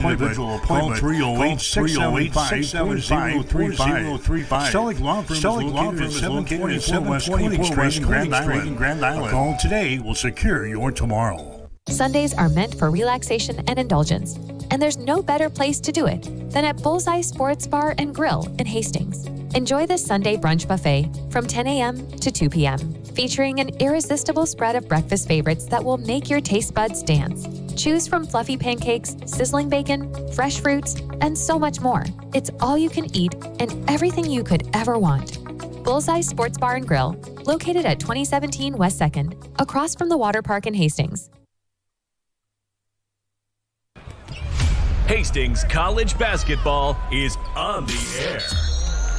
Individual appointment. 308-675-4035. Stellick Law Firm is located at 724 West Queen Street in Grand Island. A call today will secure your tomorrow. Sundays are meant for relaxation and indulgence, and there's no better place to do it than at Bullseye Sports Bar and Grill in Hastings. Enjoy the Sunday brunch buffet from 10 a.m. to 2 p.m., featuring an irresistible spread of breakfast favorites that will make your taste buds dance. Choose from fluffy pancakes, sizzling bacon, fresh fruits, and so much more. It's all you can eat and everything you could ever want. Bullseye Sports Bar and Grill, located at 2017 West 2nd, across from the water park in Hastings. Hastings College basketball is on the air.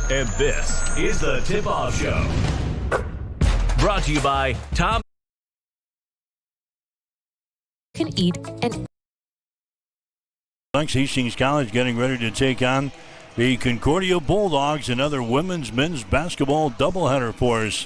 And this is the Tip-Off Show. Brought to you by Tom. Can eat and Hastings College getting ready to take on the Concordia Bulldogs, another women's men's basketball doubleheader for us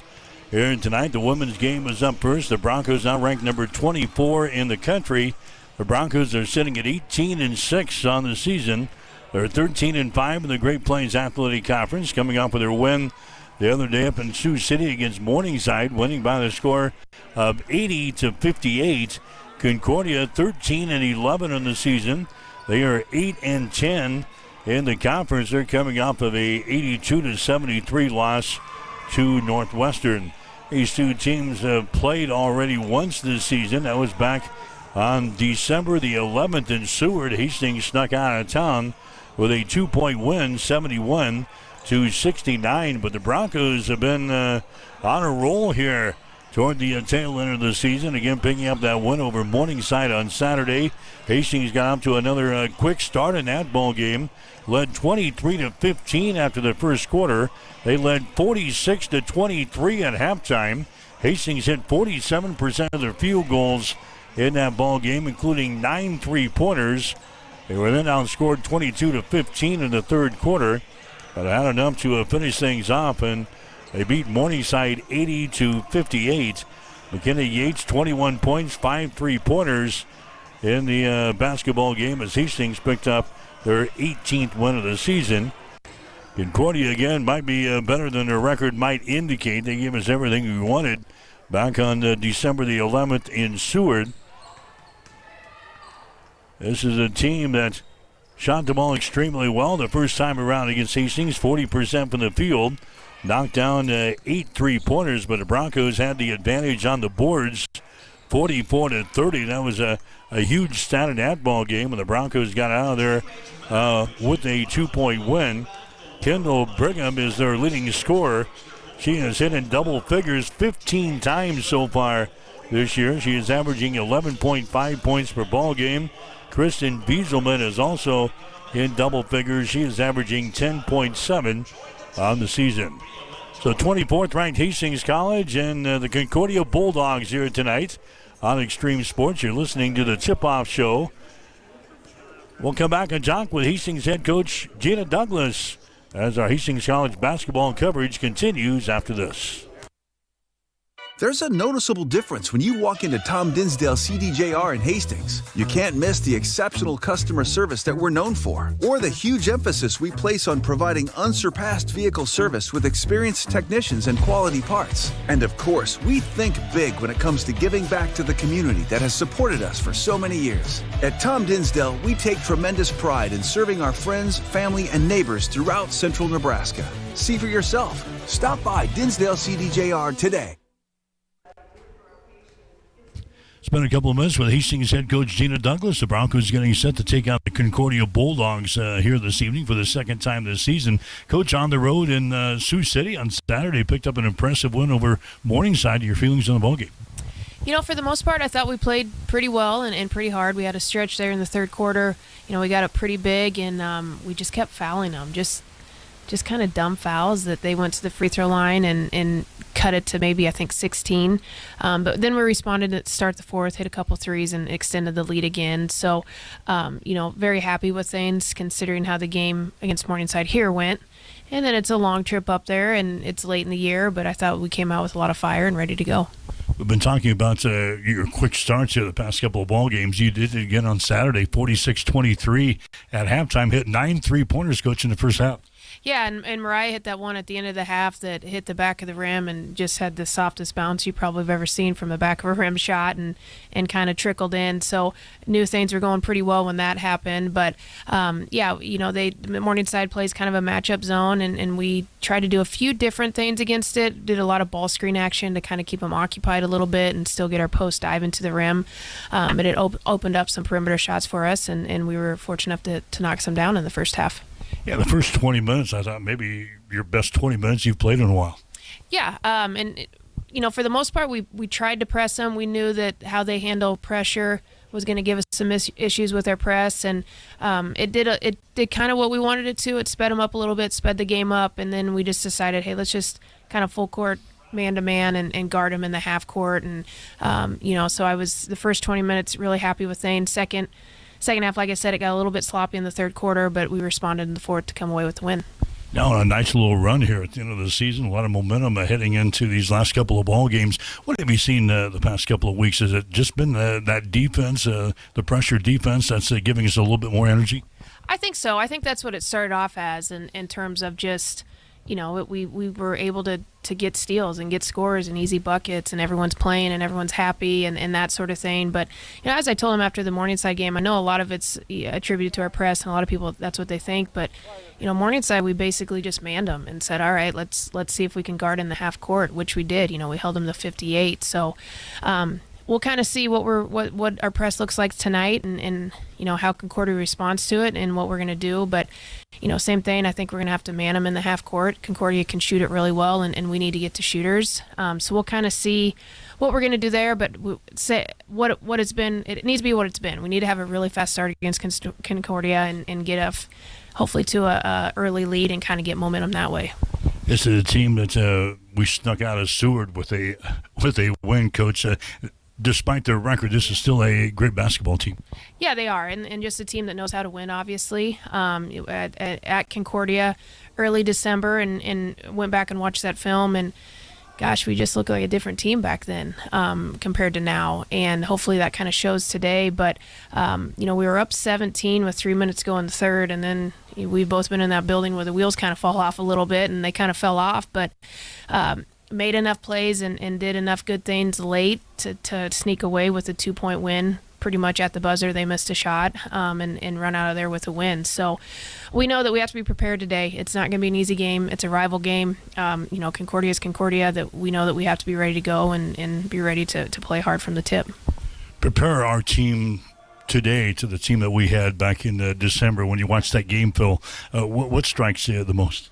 here tonight. The women's game is up first. The Broncos now ranked number 24 in the country. The Broncos are sitting at 18-6 on the season. They're 13-5 in the Great Plains Athletic Conference, coming off with their win the other day up in Sioux City against Morningside, winning by the score of 80-58. Concordia 13-11 in the season. They are 8-10 in the conference. They're coming off of a 82-73 loss to Northwestern. These two teams have played already once this season. That was back on December the 11th in Seward. Hastings snuck out of town with a 2-point win, 71-69. But the Broncos have been on a roll here toward the tail end of the season. Again, picking up that win over Morningside on Saturday. Hastings got up to another quick start in that ball game. Led 23-15 after the first quarter. They led 46-23 at halftime. Hastings hit 47% of their field goals in that ball game, including 9 3-pointers. They were then outscored 22-15 in the third quarter, but had enough to finish things off, and they beat Morningside 80-58. McKenna Yates, 21 points, 5 3-pointers in the basketball game as Hastings picked up their 18th win of the season. Concordia, again, might be better than their record might indicate. They gave us everything we wanted back on December the 11th in Seward. This is a team that shot the ball extremely well the first time around against Hastings, 40% from the field. Knocked down 8 3-pointers, but the Broncos had the advantage on the boards, 44-30. That was a huge stat in that ball game, and the Broncos got out of there with a 2-point win. Kendall Brigham is their leading scorer. She has hit in double figures 15 times so far this year. She is averaging 11.5 points per ball game. Kristen Bieselman is also in double figures. She is averaging 10.7 on the season. So 24th ranked Hastings College and the Concordia Bulldogs here tonight on Extreme Sports. You're listening to the Tip-Off Show. We'll come back and talk with Hastings head coach Gina Douglas as our Hastings College basketball coverage continues after this. There's a noticeable difference when you walk into Tom Dinsdale CDJR in Hastings. You can't miss the exceptional customer service that we're known for, or the huge emphasis we place on providing unsurpassed vehicle service with experienced technicians and quality parts. And of course, we think big when it comes to giving back to the community that has supported us for so many years. At Tom Dinsdale, we take tremendous pride in serving our friends, family, and neighbors throughout central Nebraska. See for yourself. Stop by Dinsdale CDJR today. Spent a couple of minutes with Hastings head coach Gina Douglas. The Broncos getting set to take out the Concordia Bulldogs here this evening for the second time this season. Coach, on the road in Sioux City on Saturday, picked up an impressive win over Morningside. Your feelings on the ballgame? You know, for the most part, I thought we played pretty well and pretty hard. We had a stretch there in the third quarter. You know, we got up pretty big, and we just kept fouling them. Just kind of dumb fouls that they went to the free throw line and cut it to maybe, I think, 16. But then we responded to start the fourth, hit a couple threes, and extended the lead again. So, you know, very happy with things considering how the game against Morningside here went. And then it's a long trip up there, and it's late in the year, but I thought we came out with a lot of fire and ready to go. We've been talking about your quick starts here the past couple of ball games. You did it again on Saturday, 46-23 at halftime, hit 9 3-pointers, Coach, in the first half. Yeah, and Mariah hit that one at the end of the half that hit the back of the rim and just had the softest bounce you probably have ever seen from the back of a rim shot and kind of trickled in. So knew things were going pretty well when that happened. But, Morningside plays kind of a matchup zone, and we tried to do a few different things against it. Did a lot of ball screen action to kind of keep them occupied a little bit and still get our post dive into the rim. And it opened up some perimeter shots for us, and we were fortunate enough to knock some down in the first half. Yeah, the first 20 minutes, I thought maybe your best 20 minutes you've played in a while. Yeah, for the most part, we tried to press them. We knew that how they handle pressure was going to give us some issues with our press, and it did kind of what we wanted it to. It sped them up a little bit, sped the game up, and then we just decided, hey, let's just kind of full court man-to-man and guard them in the half court. And, so I was the first 20 minutes really happy with Thane. Second half, like I said, it got a little bit sloppy in the third quarter, but we responded in the fourth to come away with the win. Now, a nice little run here at the end of the season, a lot of momentum heading into these last couple of ball games. What have you seen the past couple of weeks? Has it just been that defense, the pressure defense, that's giving us a little bit more energy? I think so. I think that's what it started off as in terms of just, we were able to get steals and get scores and easy buckets, and everyone's playing and everyone's happy and that sort of thing. But, as I told him after the Morningside game, I know a lot of it's attributed to our press, and a lot of people, that's what they think. But, Morningside, we basically just manned them and said, all right, let's see if we can guard in the half court, which we did. We held them to 58. So, we'll kind of see what our press looks like tonight and how Concordia responds to it and what we're going to do. But, same thing. I think we're going to have to man them in the half court. Concordia can shoot it really well, and we need to get to shooters. So we'll kind of see what we're going to do there. But say what it's been. It needs to be what it's been. We need to have a really fast start against Concordia and get hopefully to a early lead and kind of get momentum that way. This is a team that we snuck out of Seward with a win, Coach. Despite their record, this is still a great basketball team. Yeah, they are, and just a team that knows how to win, obviously. At Concordia early December and went back and watched that film, and gosh, we just looked like a different team back then compared to now, and hopefully that kind of shows today. But, we were up 17 with 3 minutes to go in the third, and then we've both been in that building where the wheels kind of fall off a little bit, and they kind of fell off, but made enough plays and did enough good things late to sneak away with a 2-point win. Pretty much at the buzzer, they missed a shot and run out of there with a win. So we know that we have to be prepared today. It's not going to be an easy game. It's a rival game. Concordia is Concordia. That we know that we have to be ready to go and be ready to play hard from the tip. Prepare our team today to the team that we had back in December. When you watch that game, Phil, what strikes you the most?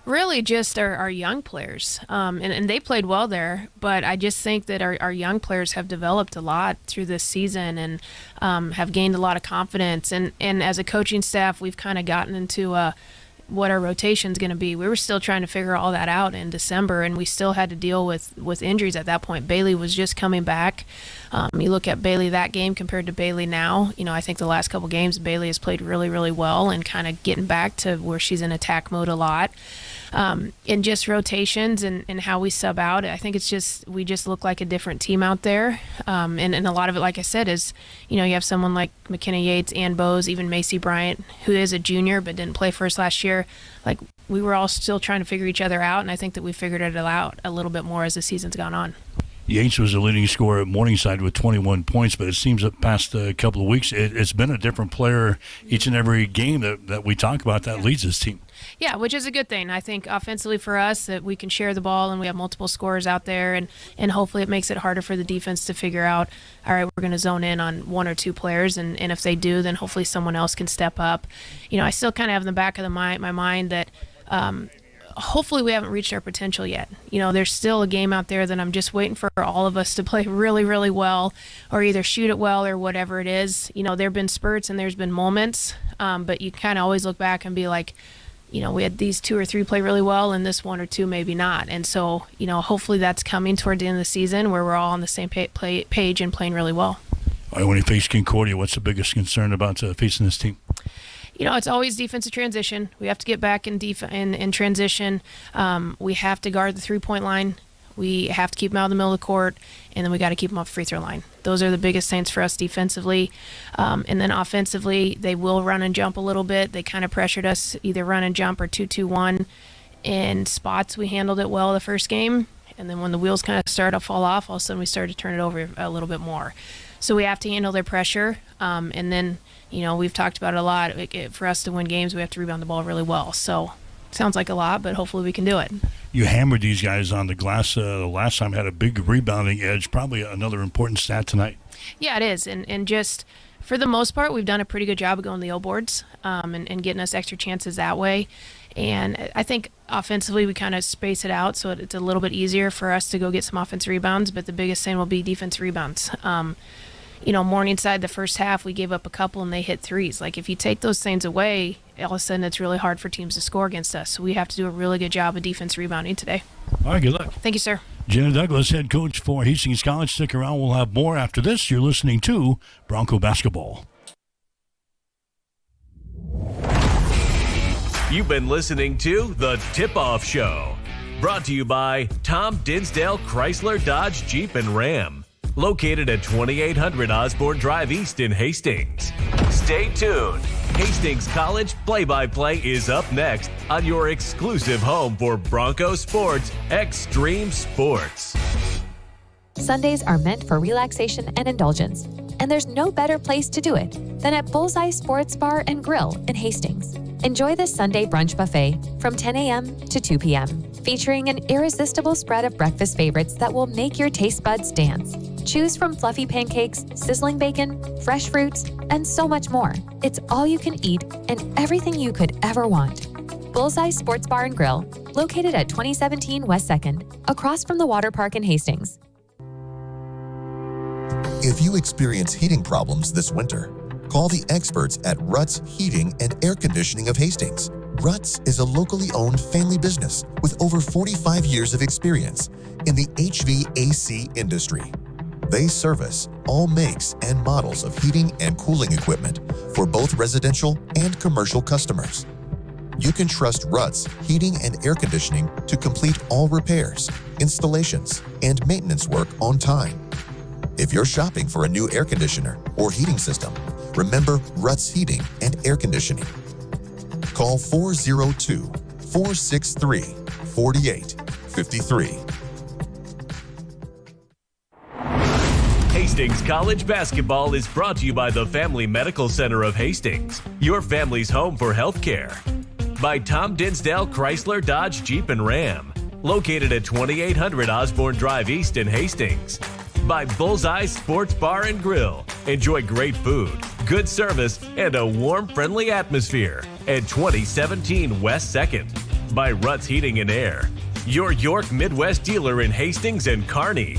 Really just our young players, and they played well there, but I just think that our young players have developed a lot through this season and have gained a lot of confidence, and as a coaching staff, we've kind of gotten into what our rotation's going to be. We were still trying to figure all that out in December, and we still had to deal with injuries at that point. Bailey was just coming back. You look at Bailey that game compared to Bailey now, I think the last couple games Bailey has played really, really well and kind of getting back to where she's in attack mode a lot. And just rotations and how we sub out, I think we just look like a different team out there. And a lot of it, like I said, is, you have someone like McKenna Yates, Ann Bowes, even Macy Bryant, who is a junior but didn't play for us last year. Like, we were all still trying to figure each other out, and I think that we figured it out a little bit more as the season's gone on. Yates was the leading scorer at Morningside with 21 points, but it seems that past a couple of weeks, it's been a different player each and every game that we talk about that leads this team. Yeah, which is a good thing. I think offensively for us that we can share the ball and we have multiple scorers out there, and hopefully it makes it harder for the defense to figure out, all right, we're going to zone in on one or two players, and if they do, then hopefully someone else can step up. I still kind of have in the back of my mind that hopefully we haven't reached our potential yet. There's still a game out there that I'm just waiting for all of us to play really, really well, or either shoot it well or whatever it is. There have been spurts and there's been moments, but you kind of always look back and be like, we had these 2 or 3 play really well and this 1 or 2 maybe not. And so, hopefully that's coming toward the end of the season where we're all on the same page and playing really well. All right, when you face Concordia, what's the biggest concern about facing this team? It's always defensive transition. We have to get back in transition. We have to guard the 3-point line. We have to keep them out of the middle of the court, and then we got to keep them off the free throw line. Those are the biggest things for us defensively. And then offensively, they will run and jump a little bit. They kind of pressured us either run and jump or 2-2-1. In spots, we handled it well the first game. And then when the wheels kind of started to fall off, all of a sudden we started to turn it over a little bit more. So we have to handle their pressure. And then, we've talked about it a lot. For us to win games, we have to rebound the ball really well. So sounds like a lot, but hopefully we can do it. You hammered these guys on the glass the last time, had a big rebounding edge, probably another important stat tonight. Yeah, it is. And just for the most part, we've done a pretty good job of going to the O boards and getting us extra chances that way. And I think offensively we kind of space it out so it's a little bit easier for us to go get some offensive rebounds, but the biggest thing will be defensive rebounds. Morningside, the first half, we gave up a couple and they hit threes. Like, if you take those things away, all of a sudden it's really hard for teams to score against us. So we have to do a really good job of defense rebounding today. All right, good luck. Thank you, sir. Jenna Douglas, head coach for Hastings College. Stick around. We'll have more after this. You're listening to Bronco Basketball. You've been listening to The Tip-Off Show. Brought to you by Tom Dinsdale Chrysler Dodge Jeep and Ram. Located at 2800 Osborne Drive East in Hastings. Stay tuned. Hastings College Play-by-Play is up next on your exclusive home for Bronco Sports Extreme Sports. Sundays are meant for relaxation and indulgence, and there's no better place to do it than at Bullseye Sports Bar and Grill in Hastings. Enjoy the Sunday brunch buffet from 10 a.m. to 2 p.m., featuring an irresistible spread of breakfast favorites that will make your taste buds dance. Choose from fluffy pancakes, sizzling bacon, fresh fruits, and so much more. It's all you can eat and everything you could ever want. Bullseye Sports Bar and Grill, located at 2017 West 2nd, across from the water park in Hastings. If you experience heating problems this winter, call the experts at Ruts Heating and Air Conditioning of Hastings. Ruts is a locally owned family business with over 45 years of experience in the HVAC industry. They service all makes and models of heating and cooling equipment for both residential and commercial customers. You can trust Ruts Heating and Air Conditioning to complete all repairs, installations, and maintenance work on time. If you're shopping for a new air conditioner or heating system, remember Ruts Heating and Air Conditioning. Call 402-463-4853. Hastings College basketball is brought to you by the Family Medical Center of Hastings, your family's home for healthcare. By Tom Dinsdale Chrysler Dodge Jeep and Ram, located at 2800 Osborne Drive East in Hastings. By Bullseye Sports Bar and Grill. Enjoy great food, good service, and a warm, friendly atmosphere at 2017 West 2nd. By Ruts Heating and Air, your York Midwest dealer in Hastings and Kearney.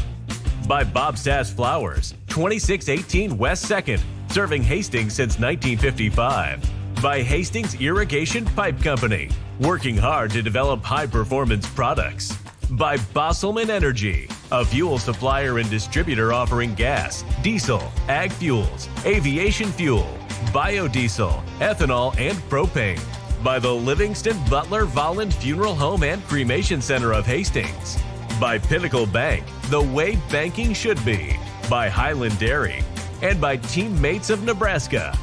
By Bob Sass Flowers, 2618 West 2nd, serving Hastings since 1955. By Hastings Irrigation Pipe Company, working hard to develop high-performance products. By Bosselman Energy, a fuel supplier and distributor offering gas, diesel, ag fuels, aviation fuel, biodiesel, ethanol, and propane. By the Livingston Butler Volland Funeral Home and Cremation Center of Hastings. By Pinnacle Bank, the way banking should be. By Highland Dairy. And by Teammates of Nebraska.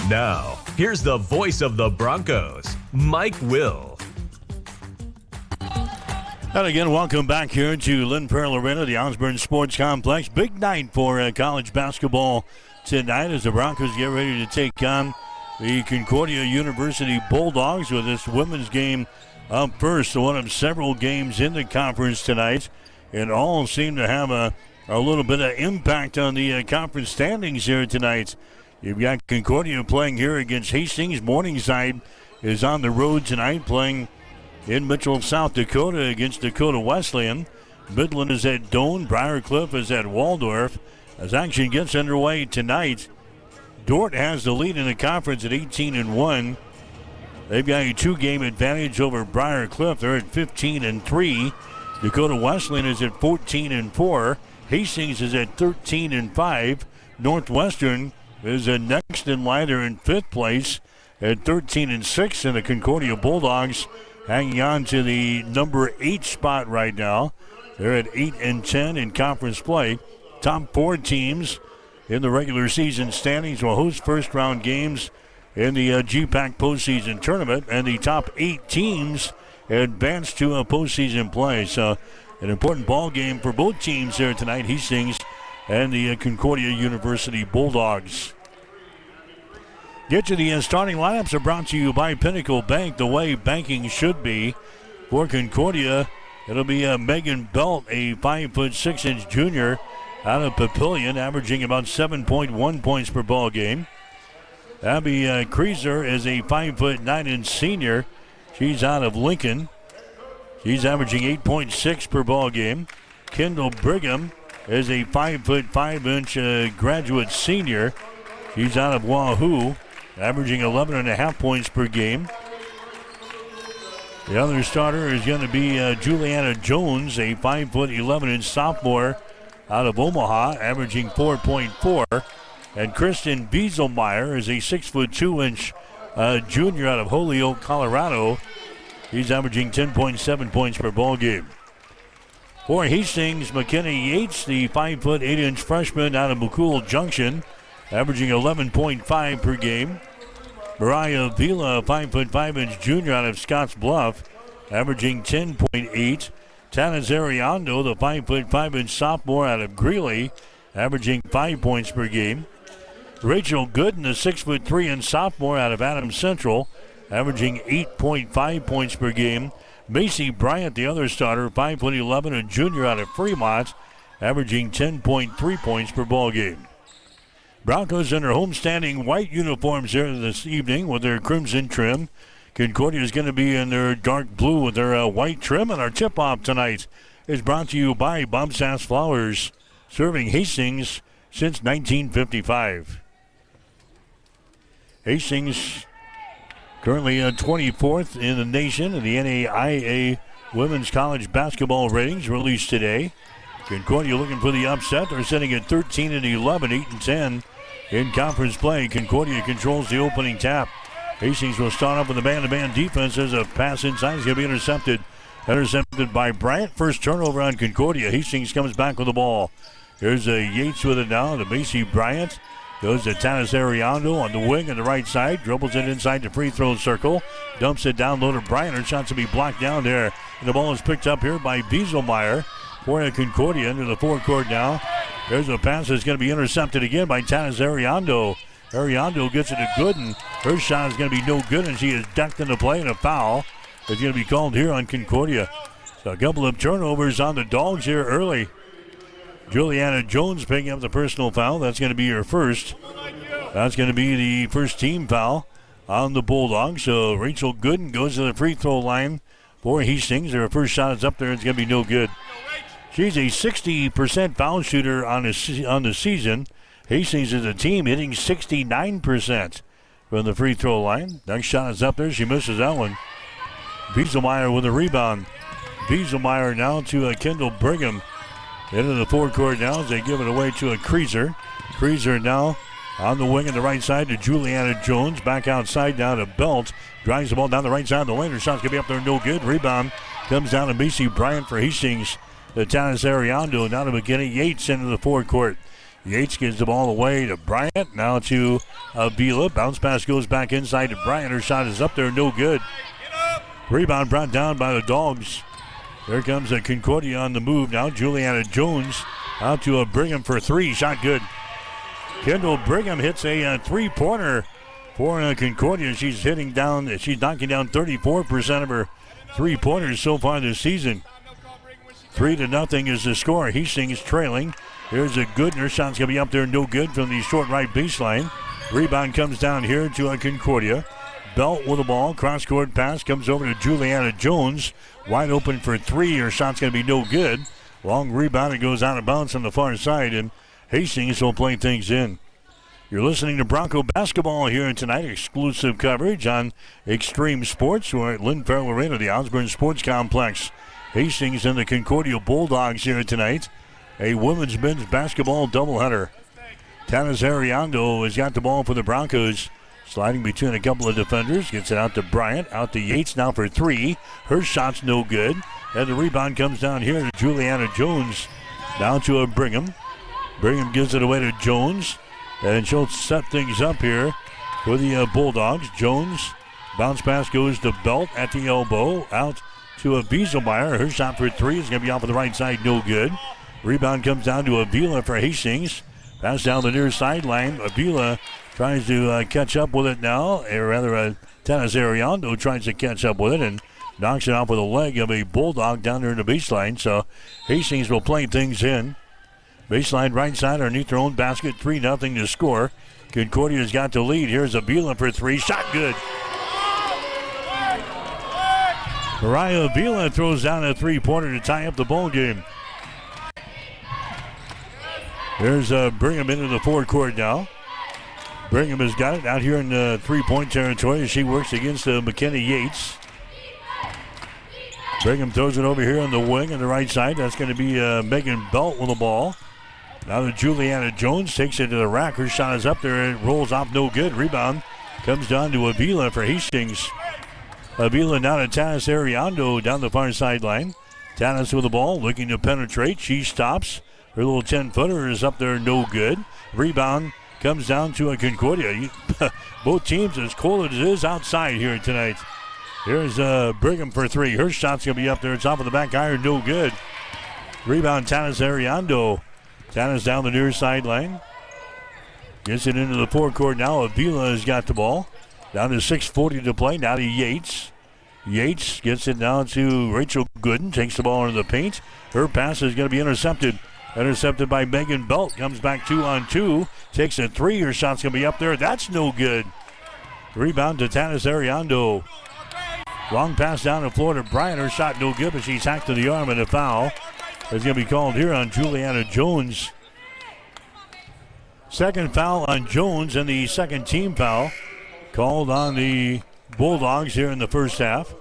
Now, here's the voice of the Broncos, Mike Will. And again, welcome back here to Lynn Pearl Arena, the Osborne Sports Complex. Big night for college basketball tonight as the Broncos get ready to take on the Concordia University Bulldogs with this women's game up first. So one of several games in the conference tonight, and all seem to have a little bit of impact on the conference standings here tonight. You've got Concordia playing here against Hastings. Morningside is on the road tonight playing in Mitchell, South Dakota against Dakota Wesleyan. Midland is at Doane. Briar Cliff is at Waldorf. As action gets underway tonight, Dordt has the lead in the conference at 18-1. They've got a 2-game advantage over Briar Cliff. They're at 15-3. Dakota Wesleyan is at 14-4. Hastings is at 13-5. Northwestern is next in line. They're in 5th place at 13-6. And the Concordia Bulldogs hanging on to the number 8 spot right now. They're at 8-10 in conference play. Top 4 teams in the regular season standings will host first-round games in the GPAC postseason tournament, and the top 8 teams advance to a postseason play. So an important ball game for both teams here tonight, Hastings and the Concordia University Bulldogs. Get to the starting lineups are brought to you by Pinnacle Bank, the way banking should be. For Concordia, it'll be Megan Belt, a 5'6" junior out of Papillion, averaging about 7.1 points per ball game. Abby Kreeser is a 5'9" senior. She's out of Lincoln. She's averaging 8.6 per ball game. Kendall Brigham is a 5'5" graduate senior. She's out of Wahoo, averaging 11.5 points per game. The other starter is going to be Juliana Jones, a 5'11" sophomore out of Omaha, averaging 4.4. And Kristen Wieselmeyer is a 6'2" junior out of Holyoke, Colorado. He's averaging 10.7 points per ball game. For Hastings, McKenna Yates, the 5'8" freshman out of McCool Junction, averaging 11.5 per game. Mariah Vila, a 5'5" junior out of Scotts Bluff, averaging 10.8. Tanis Ariando, the 5'5" sophomore out of Greeley, averaging 5 points per game. Rachel Gooden, the 6'3" sophomore out of Adams Central, averaging 8.5 points per game. Macy Bryant, the other starter, 5'11", a junior out of Fremont, averaging 10.3 points per ball game. Broncos in their homestanding white uniforms here this evening with their crimson trim. Concordia is going to be in their dark blue with their white trim. And our tip-off tonight is brought to you by Bob Sass Flowers, serving Hastings since 1955. Hastings currently 24th in the nation in the NAIA Women's College Basketball ratings released today. Concordia looking for the upset. They're sitting at 13-11, 8-10 in conference play. Concordia controls the opening tap. Hastings will start off with a man-to-man defense as a pass inside is going to be intercepted. Intercepted by Bryant. First turnover on Concordia. Hastings comes back with the ball. Here's Yates with it now to Macy Bryant. Goes to Tanis Ariando on the wing on the right side. Dribbles it inside the free throw circle. Dumps it down low to Bryant. Her shot's to be blocked down there. And the ball is picked up here by Wieselmeyer for Concordia into the forecourt now. There's a pass that's going to be intercepted again by Tanis Ariando. Ariando gets it to Gooden. Her shot is going to be no good, and she is decked into play, and a foul is going to be called here on Concordia. So a couple of turnovers on the Dogs here early. Juliana Jones picking up the personal foul. That's going to be her first. That's going to be the first team foul on the Bulldogs. So Rachel Gooden goes to the free throw line for Hastings. Her first shot is up there. It's going to be no good. She's a 60% foul shooter on the season. Hastings is a team hitting 69% from the free throw line. Next shot is up there. She misses that one. Wieselmeyer with a rebound. Wieselmeyer now to Kendall Brigham. Into the forecourt now as they give it away to a Kreeser. Kreeser now on the wing on the right side to Juliana Jones. Back outside down to Belt. Drives the ball down the right side of the lane. Her shot's going to be up there, no good. Rebound comes down to Macy Bryant for Hastings. The Tanis Ariando now to McKenna Yates into the forecourt. Yates gives the ball away to Bryant. Now to Vila. Bounce pass goes back inside to Bryant. Her shot is up there, no good. Rebound brought down by the Dogs. There comes a Concordia on the move now. Juliana Jones out to a Brigham for three. Shot good. Kendall Brigham hits a three-pointer for Concordia. She's knocking down 34% of her three-pointers so far this season. 3-0 is the score. Hastings trailing. Here's a Gooden. Her shot's going to be up there, no good from the short right baseline. Rebound comes down here to a Concordia. Belt with the ball. Cross-court pass comes over to Juliana Jones. Wide open for three. Her shot's going to be no good. Long rebound. It goes out of bounds on the far side, and Hastings will play things in. You're listening to Bronco basketball here tonight. Exclusive coverage on Extreme Sports. We're at Lynn Farrell Arena, the Osborne Sports Complex. Hastings and the Concordia Bulldogs here tonight. A women's men's basketball doubleheader. Tanis Ariando has got the ball for the Broncos. Sliding between a couple of defenders. Gets it out to Bryant. Out to Yates now for three. Her shot's no good. And the rebound comes down here to Juliana Jones. Down to a Brigham. Brigham gives it away to Jones. And she'll set things up here for the Bulldogs. Jones, bounce pass goes to Belt at the elbow. Out to a Wieselmeyer. Her shot for three is going to be off of the right side. No good. Rebound comes down to Avila for Hastings. Pass down the near sideline. Avila tries to catch up with it now. Or rather, Tanis Ariando tries to catch up with it and knocks it off with a leg of a Bulldog down there in the baseline. So Hastings will play things in. Baseline right side underneath their own basket. 3-0 to score. Concordia's got the lead. Here's Avila for three. Shot good. Mariah Avila throws down a three-pointer to tie up the ball game. There's Brigham into the forecourt now. Brigham has got it out here in the three-point territory as she works against McKenna Yates. Brigham throws it over here on the wing on the right side. That's going to be Megan Belt with the ball. Now to Juliana Jones, takes it to the rack. Her shot is up there and rolls off no good. Rebound comes down to Avila for Hastings. Avila now to Tanis Ariando down the far sideline. Tanis with the ball, looking to penetrate. She stops. Her little 10-footer is up there, no good. Rebound comes down to a Concordia. Both teams as cold as it is outside here tonight. Here's Brigham for three. Her shot's going to be up there. It's off of the back iron, no good. Rebound, Tanis Ariando. Tanis down the near sideline. Gets it into the forecourt now. Avila has got the ball. Down to 6:40 to play. Now to Yates. Yates gets it down to Rachel Gooden. Takes the ball into the paint. Her pass is going to be intercepted. Intercepted by Megan Belt. Comes back 2-on-2. Takes a three. Her shot's going to be up there. That's no good. Rebound to Tanis Ariando. Long pass down the floor to Bryant. Her shot no good, but she's hacked to the arm, and a foul is going to be called here on Juliana Jones. Second foul on Jones, and the second team foul called on the Bulldogs here in the first half.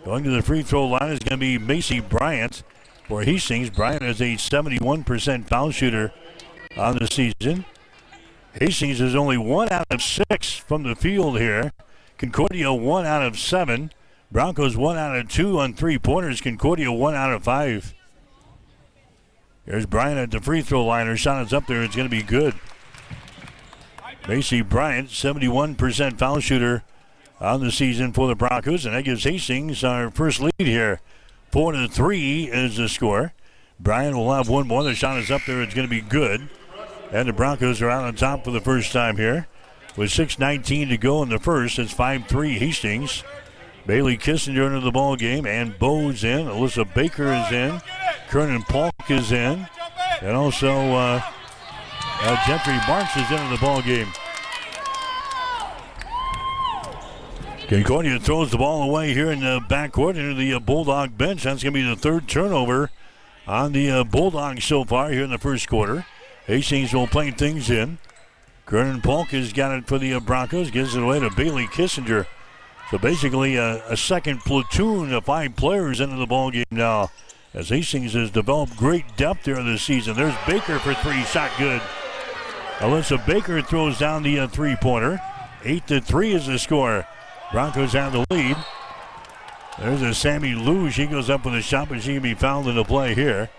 Going to the free throw line is going to be Macy Bryant for Hastings. Bryant is a 71% foul shooter on the season. Hastings is only 1 out of 6 from the field here. Concordia 1 out of 7. Broncos 1 out of 2 on three-pointers. Concordia 1 out of 5. Here's Bryant at the free throw line. Her shot is up there. It's going to be good. Macy Bryant, 71% foul shooter on the season for the Broncos. And that gives Hastings our first lead here. 4-3 is the score. Bryant will have one more. The shot is up there. It's going to be good. And the Broncos are out on top for the first time here. With 6:19 to go in the first, it's 5-3 Hastings. Bailey Kissinger into the ball game, and Bowe's in. Alyssa Baker is in. Kernan Polk is in. And also Gentry Marks is into the ball game. Concordia throws the ball away here in the backcourt into the Bulldog bench. That's going to be the third turnover on the Bulldogs so far here in the first quarter. Hastings will play things in. Kernan Polk has got it for the Broncos. Gives it away to Bailey Kissinger. So basically a second platoon of 5 players into the ball game now, as Hastings has developed great depth there this season. There's Baker for three. Shot good. Alyssa Baker throws down the three-pointer. 8-3 is the score. Broncos have the lead. There's a Sammy Lou. She goes up with a shot, but she can be fouled in the play here.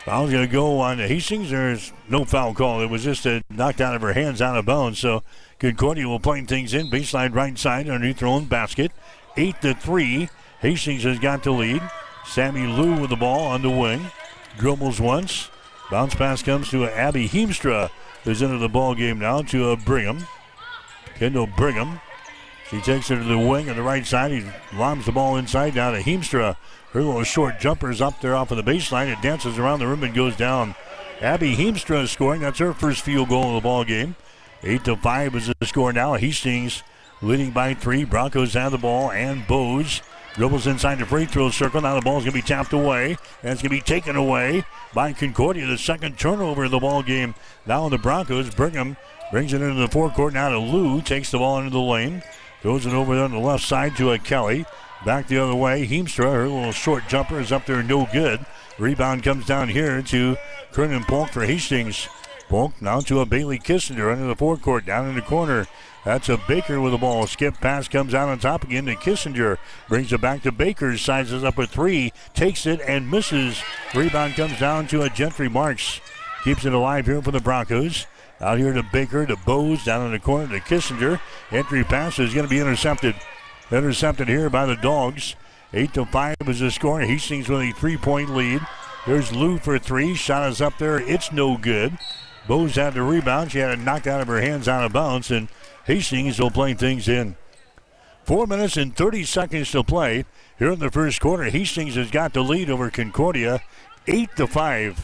Foul's going to go on Hastings. There's no foul call. It was just a knocked out of her hands out of bounds. So Concordia will play things in. Baseline right side underneath their own basket. 8-3. Hastings has got the lead. Sammy Lou with the ball on the wing. Dribbles once. Bounce pass comes to Abby Heemstra, who's into the ball game now, to Brigham. Kendall Brigham. She takes it to the wing on the right side. He lobs the ball inside down to Heemstra. Her little short jumper is up there off of the baseline. It dances around the rim and goes down. Abby Heemstra is scoring. That's her first field goal of the ball game. 8-5 is the score now. Hastings leading by 3. Broncos have the ball, and Bowes dribbles inside the free throw circle. Now the ball's going to be tapped away, and it's going to be taken away by Concordia. The second turnover of the ball game now on the Broncos. Brigham brings it into the forecourt now to Lou. Takes the ball into the lane. Throws it over there on the left side to Kelly. Back the other way. Heemstra, her little short jumper is up there, no good. Rebound comes down here to Kernan Polk for Hastings. Polk now to a Bailey Kissinger under the forecourt, down in the corner. That's a Baker with the ball. Skip pass comes out on top again to Kissinger. Brings it back to Baker. Sizes up a three. Takes it and misses. Rebound comes down to a Gentry Marks. Keeps it alive here for the Broncos. Out here to Baker, to Bose, down in the corner to Kissinger. Entry pass is going to be intercepted. Intercepted here by the Dogs. 8-5 is the score. Hastings with a 3-point lead. There's Lou for three. Shot is up there. It's no good. Bose had the rebound. She had it knocked out of her hands out of bounds, and Hastings will play things in. 4 minutes and 30 seconds to play here in the first quarter. Hastings has got the lead over Concordia, 8-5.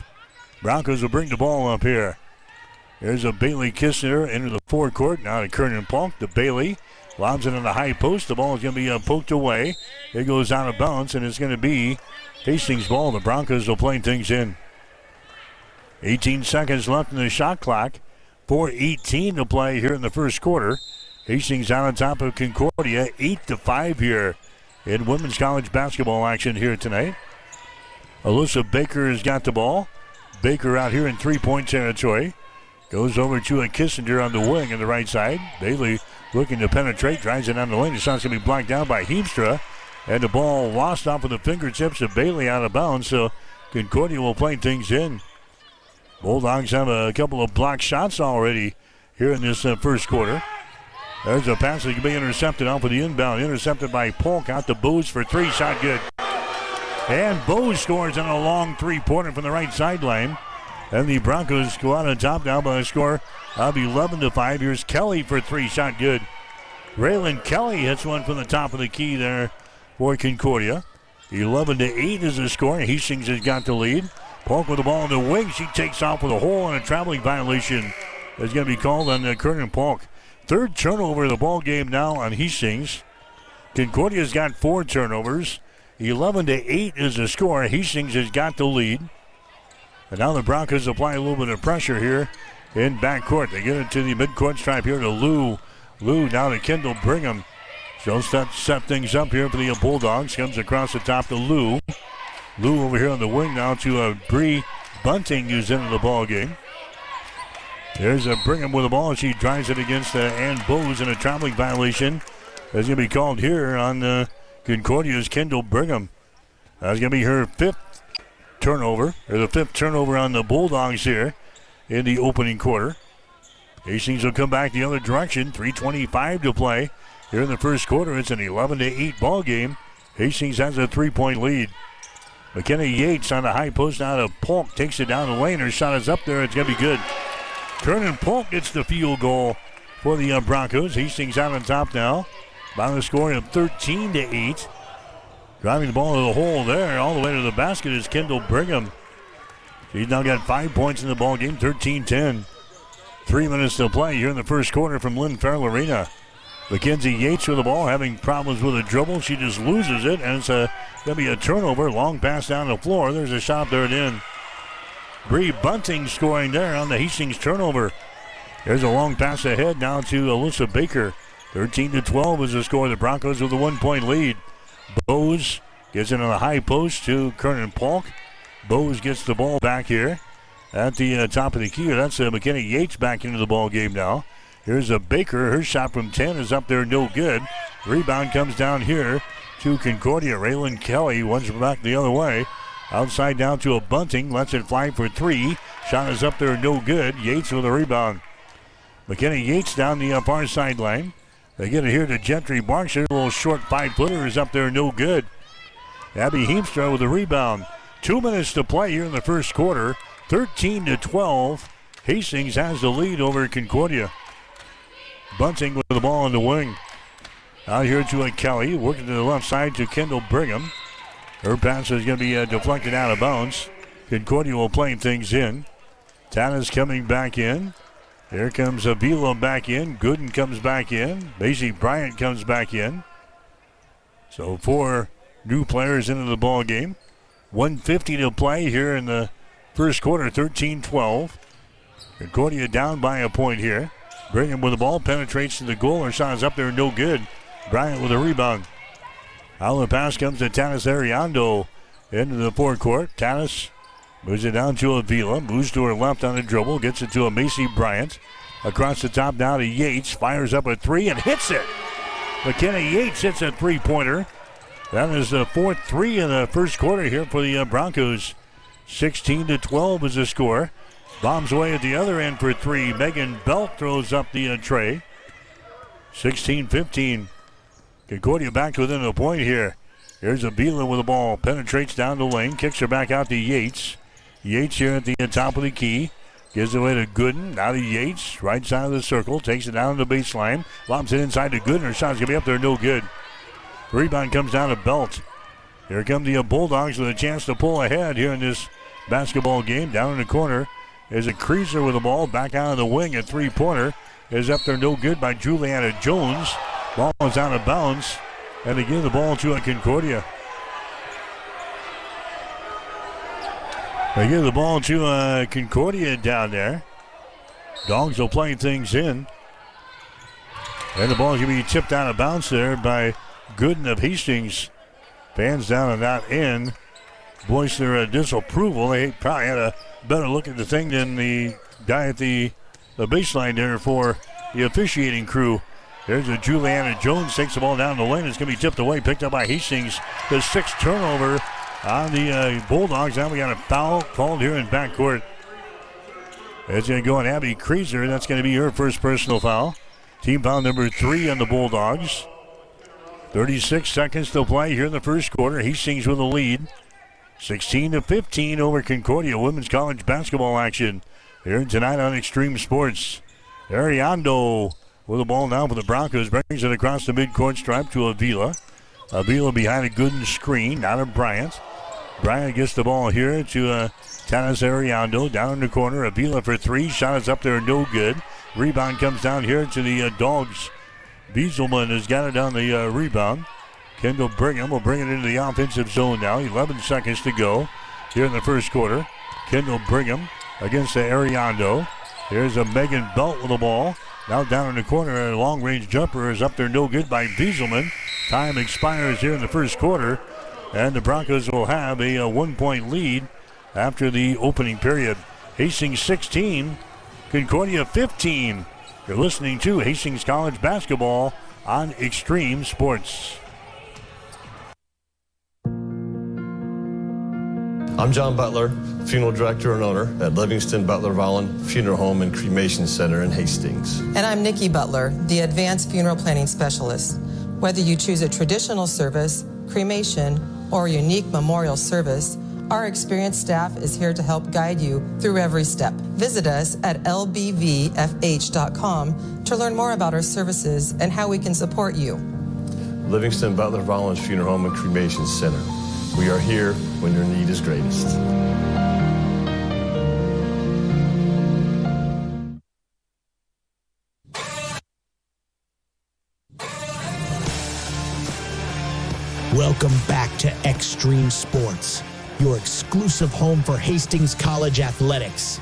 Broncos will bring the ball up here. There's a Bailey Kissinger into the forecourt. Now to Kernan Polk, to Bailey. Lobs it on the high post. The ball is going to be poked away. It goes out of bounds, and it's going to be Hastings' ball. The Broncos will play things in. 18 seconds left in the shot clock. 4:18 to play here in the first quarter. Hastings out on top of Concordia, 8-5 here in women's college basketball action here tonight. Alyssa Baker has got the ball. Baker out here in three-point territory. Goes over to a Kissinger on the wing on the right side. Bailey looking to penetrate, drives it down the lane. The shot's going to be blocked down by Heemstra. And the ball lost off of the fingertips of Bailey out of bounds. So Concordia will play things in. Bulldogs have a couple of blocked shots already here in this first quarter. There's a pass that can be intercepted off of the inbound. Intercepted by Polk out to Bose for three. Shot good. And Bose scores on a long three-pointer from the right sideline. And the Broncos go out on top now by a score of 11-5. Here's Kelly for three. Shot good. Raylan Kelly hits one from the top of the key there for Concordia. 11-8 is the score. Hastings has got the lead. Polk with the ball in the wing. She takes off with a hole, and a traveling violation is going to be called on Kernan Polk. Third turnover of the ball game now on Hastings. Concordia's got 4 turnovers. 11-8 is the score. Hastings has got the lead. And now the Broncos apply a little bit of pressure here in backcourt. They get it to the midcourt stripe here to Lou. Lou now to Kendall Brigham. She'll set things up here for the Bulldogs. Comes across the top to Lou. Lou over here on the wing now to Bree Bunting, who's into the ball game. There's Brigham with the ball. She drives it against Ann Bose, and a traveling violation is going to be called here on Concordia's Kendall Brigham. That's going to be her fifth turnover on the Bulldogs here in the opening quarter. Hastings will come back the other direction. 3:25 to play here in the first quarter. It's an 11-8 ball game. Hastings has a 3-point lead. McKenna Yates on the high post now to Polk. Takes it down the lane. Her shot is up there. It's going to be good. Kernan Polk gets the field goal for the Broncos. Hastings out on top now by the score of 13-8. Driving the ball to the hole there. All the way to the basket is Kendall Brigham. She's now got 5 points in the ball game. 13-10. 3 minutes to play here in the first quarter from Lynn Farrell Arena. Mackenzie Yates with the ball, having problems with a dribble. She just loses it, and it's going to be a turnover. Long pass down the floor. There's a shot there and in. Bree Bunting scoring there on the Hastings turnover. There's a long pass ahead now to Alyssa Baker. 13-12 is the score. The Broncos with a 1-point lead. Bose gets it on the high post to Kernan Polk. Bose gets the ball back here at the top of the key. That's McKenna Yates back into the ball game now. Here's a Baker. Her shot from 10 is up there, no good. Rebound comes down here to Concordia. Raylan Kelly once back the other way. Outside down to a Bunting. Lets it fly for 3. Shot is up there, no good. Yates with a rebound. McKenna Yates down the far sideline. They get it here to Gentry Marks. A little short 5-footer is up there, no good. Abby Heemstra with a rebound. 2 minutes to play here in the first quarter. 13-12. Hastings has the lead over Concordia. Bunting with the ball on the wing. Out here to a Kelly. Working to the left side to Kendall Brigham. Her pass is going to be deflected out of bounds. Concordia will play things in. Tanis coming back in. Here comes Avila back in. Gooden comes back in. Maisie Bryant comes back in. So 4 new players into the ball game. 1:50 to play here in the first quarter. 13-12. Concordia down by a point here. Brigham with the ball, penetrates to the goal. Her shot is up there, no good. Bryant with a rebound. Out of the pass comes to Tanis Ariando into the forecourt. Tanis Moves it down to Avila. Moves to her left on the dribble. Gets it to a Macy Bryant. Across the top now to Yates. Fires up a three and hits it. McKenna Yates hits a three-pointer. That is the fourth three in the first quarter here for the Broncos. 16-12 is the score. Bombs away at the other end for three. Megan Belt throws up the tray. 16-15. Concordia back within a point here. Here's Avila with the ball. Penetrates down the lane. Kicks her back out to Yates. Yates here at the top of the key. Gives it away to Gooden. Now to Yates. Right side of the circle. Takes it down to the baseline. Lobs it inside to Gooden. Her shot's going to be up there. No good. Rebound comes down to Belt. Here come the Bulldogs with a chance to pull ahead here in this basketball game. Down in the corner is a Creaser with the ball. Back out of the wing. A three-pointer is up there. No good by Juliana Jones. Ball is out of bounds. And they give the ball to a Concordia. They give the ball to Concordia down there. Dogs will play things in. And the ball's going to be tipped out of bounds there by Gooden of Hastings. Fans down on that end voice their disapproval. They probably had a better look at the thing than the guy at the baseline there for the officiating crew. There's a Juliana Jones, takes the ball down the lane. It's going to be tipped away, picked up by Hastings. The sixth turnover on the Bulldogs. Now we got a foul called here in backcourt. It's going to go on Abby Creaser. That's going to be her first personal foul. Team foul number 3 on the Bulldogs. 36 seconds to play here in the first quarter. Hastings with a lead. 16-15 over Concordia. Women's college basketball action here tonight on Extreme Sports. Ariando with the ball now for the Broncos. Brings it across the midcourt stripe to Avila. Avila behind a Gooden screen. Now to Bryant. Bryant gets the ball here to Tanis Ariando. Down in the corner. Avila for three. Shot is up there. No good. Rebound comes down here to the Dogs. Bieselman has got it on the rebound. Kendall Brigham will bring it into the offensive zone now. 11 seconds to go here in the first quarter. Kendall Brigham against the Ariando. Here's a Megan Belt with the ball. Now down in the corner, a long-range jumper is up there, no good by Bieselman. Time expires here in the first quarter, and the Broncos will have a 1-point lead after the opening period. Hastings 16, Concordia 15. You're listening to Hastings College Basketball on Extreme Sports. I'm John Butler, funeral director and owner at Livingston Butler Volland Funeral Home and Cremation Center in Hastings. And I'm Nikki Butler, the advanced funeral planning specialist. Whether you choose a traditional service, cremation, or a unique memorial service, our experienced staff is here to help guide you through every step. Visit us at lbvfh.com to learn more about our services and how we can support you. Livingston Butler Volland Funeral Home and Cremation Center. We are here when your need is greatest. Welcome back to Extreme Sports, your exclusive home for Hastings College athletics.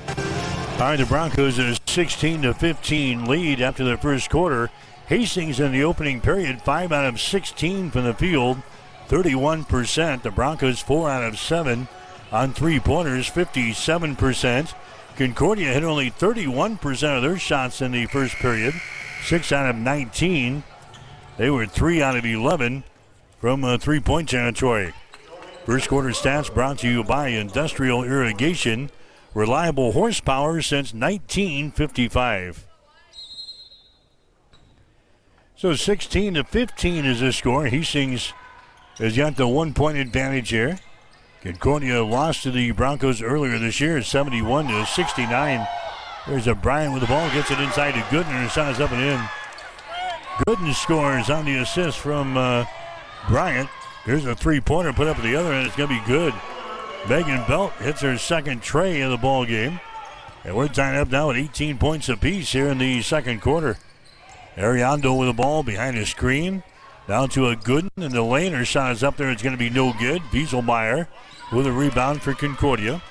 All right, the Broncos in a 16-15 lead after the first quarter. Hastings in the opening period, 5 out of 16 from the field, 31%. The Broncos 4 out of 7 on three-pointers, 57%. Concordia hit only 31% of their shots in the first period, 6 out of 19. They were 3 out of 11 from three-point territory. First quarter stats brought to you by Industrial Irrigation, reliable horsepower since 1955. So 16-15 is the score. Hastings has got the 1-point advantage here. Concordia lost to the Broncos earlier this year, 71-69. There's a Bryant with the ball, gets it inside to Gooden, and shot is up and in. Gooden scores on the assist from Bryant. Here's a three-pointer put up at the other end. It's going to be good. Megan Belt hits her second tray of the ball game. And we're tied up now at 18 points apiece here in the second quarter. Ariando with the ball behind the screen. Down to a Gooden in the lane. Her shot is up there. It's going to be no good. Wieselmeyer with a rebound for Concordia.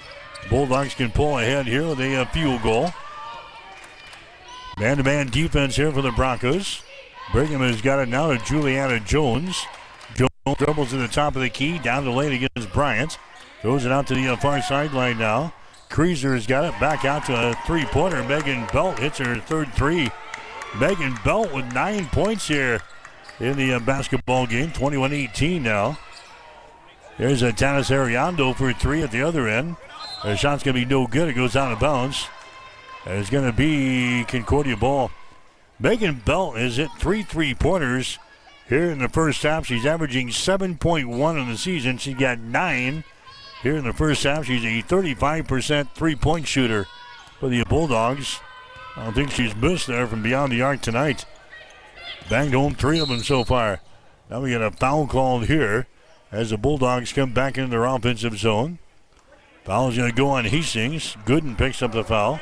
Bulldogs can pull ahead here with a field goal. Man-to-man defense here for the Broncos. Brigham has got it now to Juliana Jones. Jones dribbles to the top of the key, down the lane against Bryant. Throws it out to the far sideline now. Kreeser has got it back out to a three-pointer. Megan Belt hits her third three. Megan Belt with 9 points here in the basketball game. 21-18 now. There's a Tanis Ariando for three at the other end. The shot's going to be no good. It goes out of bounds. It's going to be Concordia ball. Megan Belt has hit 3 3-pointers here in the first half. She's averaging 7.1 in the season. She got 9 here in the first half. She's a 35% three-point shooter for the Bulldogs. I don't think she's missed there from beyond the arc tonight. Banged home 3 of them so far. Now we got a foul called here as the Bulldogs come back into their offensive zone. Foul's going to go on Hastings. Gooden picks up the foul.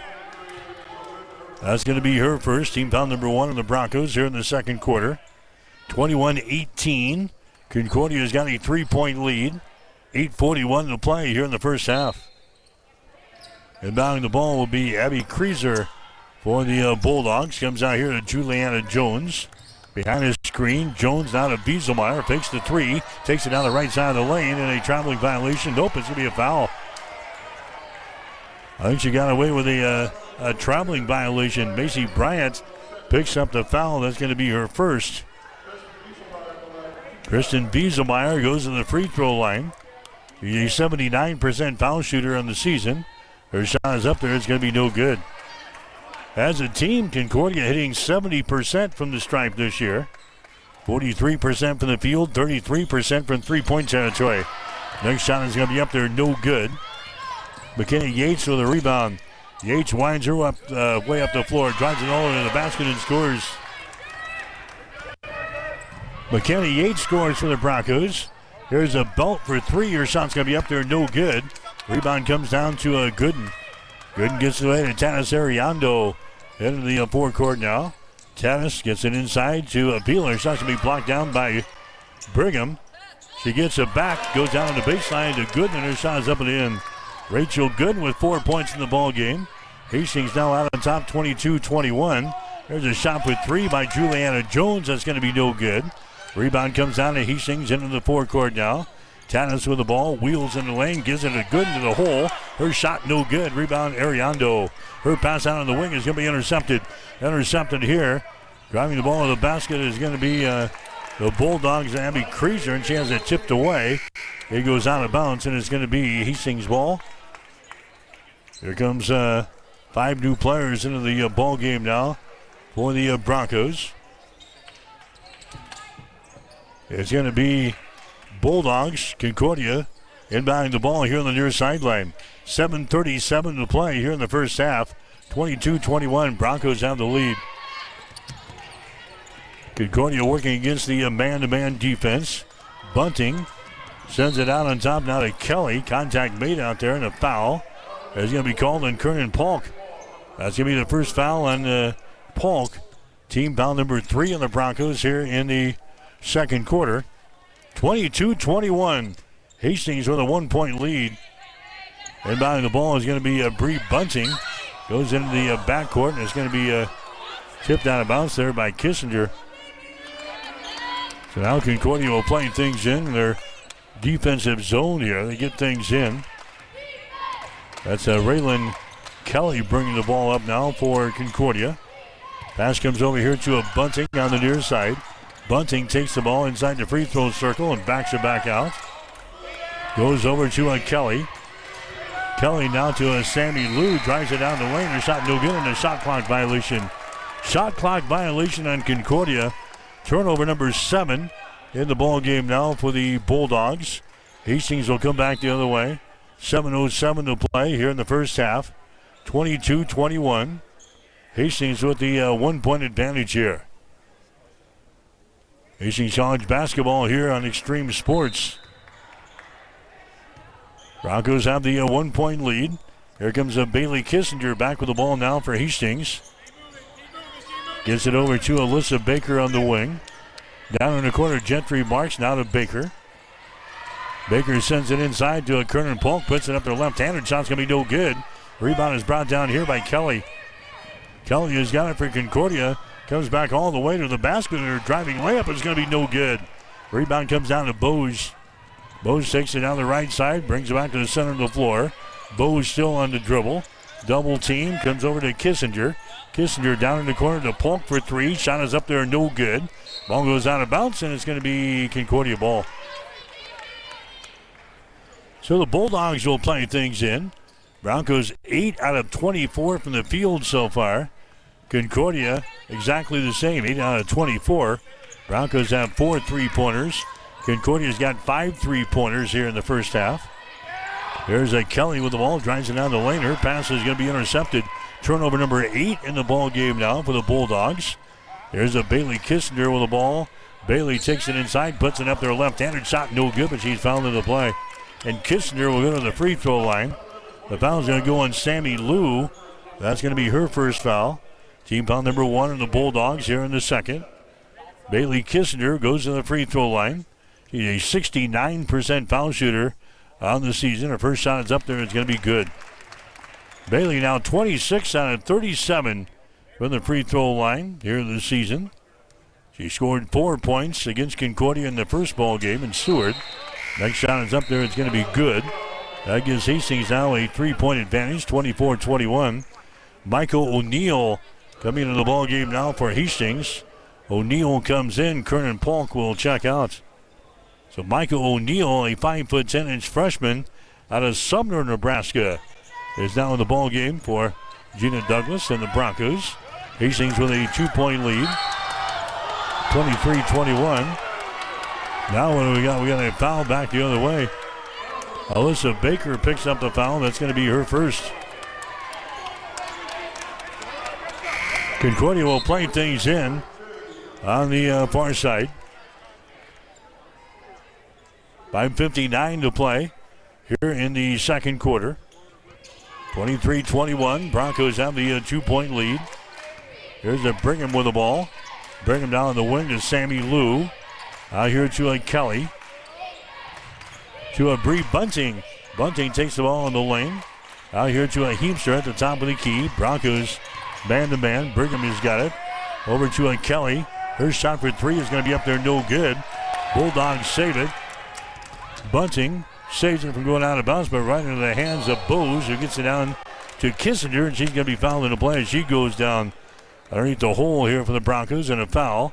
That's going to be her first. Team foul number 1 on the Broncos here in the second quarter. 21-18. Concordia's got a 3-point lead. 8:41 to play here in the first half. Inbounding the ball will be Abby Kreeser for the Bulldogs. Comes out here to Juliana Jones. Behind his screen, Jones now to Bieselmeyer. Fakes the 3. Takes it down the right side of the lane. And a traveling violation. Nope, it's going to be a foul. I think she got away with a traveling violation. Macy Bryant picks up the foul. That's going to be her first. Kristen Bieselmeyer goes to the free throw line. She's a 79% foul shooter on the season. Her shot is up there. It's going to be no good. As a team, Concordia hitting 70% from the stripe this year. 43% from the field, 33% from three-point territory. Next shot is going to be up there, no good. McKenna Yates with a rebound. Yates winds her up, way up the floor, drives it all into the basket and scores. McKenna Yates scores for the Broncos. Here's a Belt for 3. Her shot's going to be up there, no good. Rebound comes down to Gooden. Gooden gets it away to Tanis Ariando. Into the forecourt now. Tanis gets it inside to Peeler. Shot's going to be blocked down by Brigham. She gets it back, goes down on the baseline to Gooden, and her shot is up and in. Rachel Gooden with 4 points in the ball game. Hastings now out on top, 22-21. There's a shot for 3 by Juliana Jones. That's going to be no good. Rebound comes down to Hastings into the forecourt now. Tanis with the ball, wheels in the lane, gives it a Gooden to the hole. Her shot no good. Rebound Ariando. Her pass out on the wing is going to be intercepted. Intercepted here. Driving the ball to the basket is going to be the Bulldogs' Abby Kreeser, and she has it tipped away. It goes out of bounds, and it's going to be Hastings' ball. Here comes 5 new players into the ball game now for the Broncos. It's going to be Bulldogs, Concordia, inbounding the ball here on the near sideline. 7:37 to play here in the first half. 22-21, Broncos have the lead. Concordia working against the man-to-man defense. Bunting sends it out on top now to Kelly. Contact made out there and a foul. It's going to be called on Kernan Polk. That's going to be the first foul on Polk. Team foul number 3 on the Broncos here in the second quarter. 22-21. Hastings with a 1-point lead. Inbounding the ball is going to be Bree Bunting. Goes into the backcourt, and it's going to be tipped out of bounds there by Kissinger. So now Concordia will play things in their defensive zone here. They get things in. That's Raylan Kelly bringing the ball up now for Concordia. Pass comes over here to a Bunting on the near side. Bunting takes the ball inside the free throw circle and backs it back out. Goes over to Kelly. Kelly now to Sammy Lou. Drives it down the lane. Her shot no good, and a shot clock violation. Shot clock violation on Concordia. Turnover number 7 in the ball game now for the Bulldogs. Hastings will come back the other way. 7:07 to play here in the first half. 22-21. Hastings with the 1-point advantage here. Hastings College basketball here on Extreme Sports. Broncos have the 1-point lead. Here comes Bailey Kissinger back with the ball now for Hastings. Gets it over to Alyssa Baker on the wing. Down in the corner, Gentry Marks now to Baker. Baker sends it inside to Kernan Polk. Puts it up their left-handed. Shot's going to be no good. Rebound is brought down here by Kelly. Kelly has got it for Concordia. Comes back all the way to the basket. Her driving layup is going to be no good. Rebound comes down to Bose. Bose takes it down the right side, brings it back to the center of the floor. Bose still on the dribble. Double team, comes over to Kissinger. Kissinger down in the corner to Polk for three. Shot is up there, no good. Ball goes out of bounds, and it's going to be Concordia ball. So the Bulldogs will play things in. Broncos 8 out of 24 from the field so far. Concordia exactly the same, 8 out of 24. Broncos have 4 3-pointers. Concordia's got 5 3-pointers here in the first half. There's a Kelly with the ball, drives it down the lane. Her pass is going to be intercepted. Turnover number 8 in the ball game now for the Bulldogs. There's a Bailey Kissinger with the ball. Bailey takes it inside, puts it up there left-handed shot, no good, but she's fouled in the play. And Kissinger will go to the free throw line. The foul's going to go on Sammy Lou. That's going to be her first foul. Team foul number 1 in the Bulldogs here in the second. Bailey Kissinger goes to the free throw line. She's a 69% foul shooter on the season. Her first shot is up there. It's going to be good. Bailey now 26 out of 37 from the free throw line here this season. She scored 4 points against Concordia in the first ball game in Seward. Next shot is up there. It's going to be good. That gives Hastings now a 3-point advantage, 24-21. Michael O'Neill coming into the ball game now for Hastings. O'Neill comes in. Kernan Polk will check out. So Michael O'Neill, a 5'10" freshman out of Sumner, Nebraska, is now in the ball game for Gina Douglas and the Broncos. Hastings with a 2-point lead, 23-21. Now what do we got? We got a foul back the other way. Alyssa Baker picks up the foul. That's going to be her first. Concordia will play things in on the far side. 5:59 to play here in the second quarter. 23-21. Broncos have the 2-point lead. Here's a Brigham with the ball. Brigham down the wing to Sammy Lou. Out here to a Kelly. To a Bree Bunting. Bunting takes the ball in the lane. Out here to a Heemster at the top of the key. Broncos man-to-man. Brigham has got it. Over to a Kelly. Her shot for three is going to be up there, no good. Bulldogs save it. Bunting saves it from going out of bounds, but right into the hands of Bose, who gets it down to Kissinger, and she's going to be fouled in the play as she goes down underneath the hole here for the Broncos, and a foul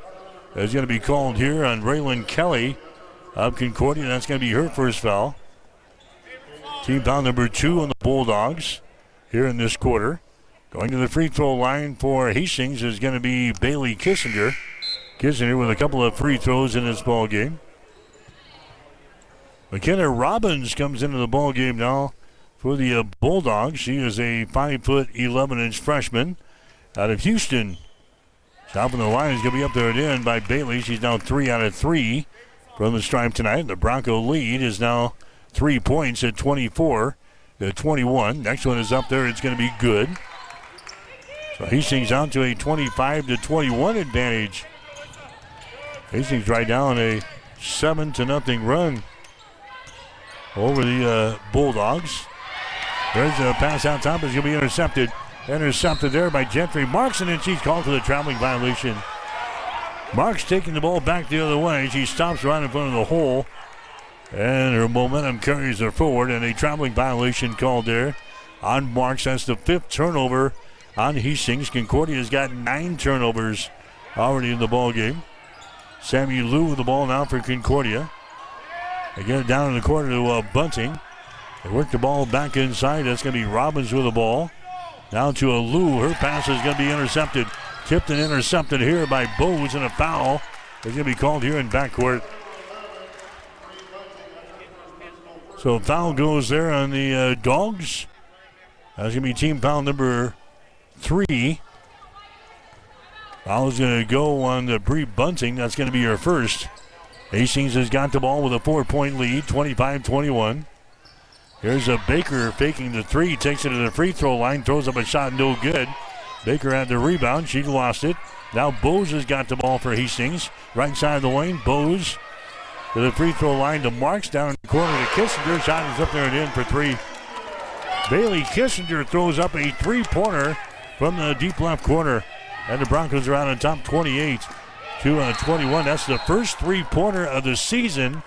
is going to be called here on Raylan Kelly of Concordia. That's going to be her first foul. Team foul number 2 on the Bulldogs here in this quarter. Going to the free throw line for Hastings is going to be Bailey Kissinger. Kissinger with a couple of free throws in this ball game. McKenna Robbins comes into the ball game now for the Bulldogs. She is a 5'11" freshman out of Houston. Top of the line is going to be up there and in by Bailey. She's now 3 out of 3 from the stripe tonight. The Bronco lead is now 3 points at 24-21. Next one is up there. It's going to be good. So Hastings out to a 25-21 advantage. Hastings right down a 7-0 run over the Bulldogs. There's a pass out top. It's going to be intercepted. Intercepted there by Gentry Marks, and then she's called for the traveling violation. Marks taking the ball back the other way. She stops right in front of the hole, and her momentum carries her forward, and a traveling violation called there on Marks. That's the 5th turnover on Hastings. Concordia has got 9 turnovers already in the ball game. Sammy Lou with the ball now for Concordia. They get it down in the corner to Bunting. They work the ball back inside. That's going to be Robbins with the ball. Now to a Lou. Her pass is going to be intercepted. Tipped and intercepted here by Bose, and a foul is going to be called here in backcourt. So foul goes there on the Dogs. That's going to be team foul number 3. Foul is going to go on the Bree Bunting. That's going to be her first. Hastings has got the ball with a 4-point lead, 25-21. Here's a Baker faking the 3, takes it to the free throw line, throws up a shot, no good. Baker had the rebound, she lost it. Now Bose has got the ball for Hastings. Right side of the lane, Bose to the free throw line to Marks, down in the corner to Kissinger. Shot is up there and in for 3. Bailey Kissinger throws up a 3-pointer from the deep left corner. And the Broncos are out on top 28. to 21. That's the first three-pointer of the season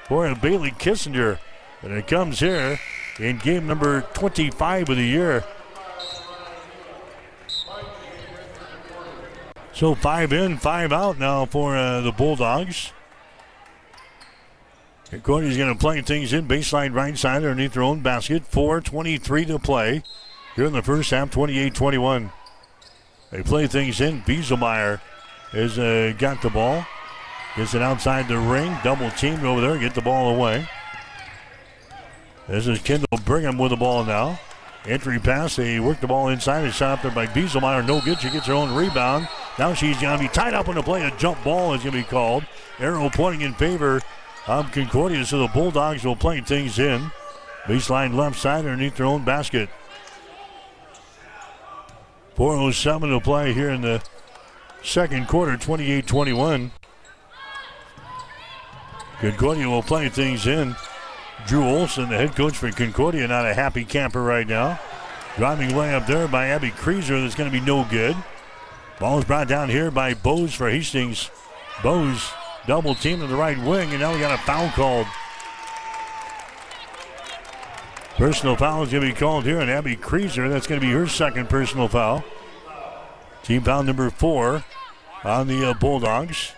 for Bailey Kissinger. And it comes here in game number 25 of the year. So 5 in, 5 out now for the Bulldogs. Concordia's going to play things in. Baseline right side underneath their own basket. 4:23 to play here in the first half, 28-21. They play things in. Bieselmeyer has got the ball. Gets it outside the ring. Double teamed over there. Get the ball away. This is Kendall Brigham with the ball now. Entry pass. They work the ball inside. It's shot up there by Bieselmeyer. No good. She gets her own rebound. Now she's going to be tied up on the play. A jump ball is going to be called. Arrow pointing in favor of Concordia, so the Bulldogs will play things in. Baseline left side underneath their own basket. 4:07 to play here in the second quarter, 28-21. Concordia will play things in. Drew Olson, the head coach for Concordia, not a happy camper right now. Driving layup there by Abby Krieser, that's going to be no good. Ball is brought down here by Bose for Hastings. Bose double team to the right wing, and now we got a foul called. Personal foul is going to be called here on Abby Krieser. That's going to be her second personal foul. Team foul number 4 on the Bulldogs.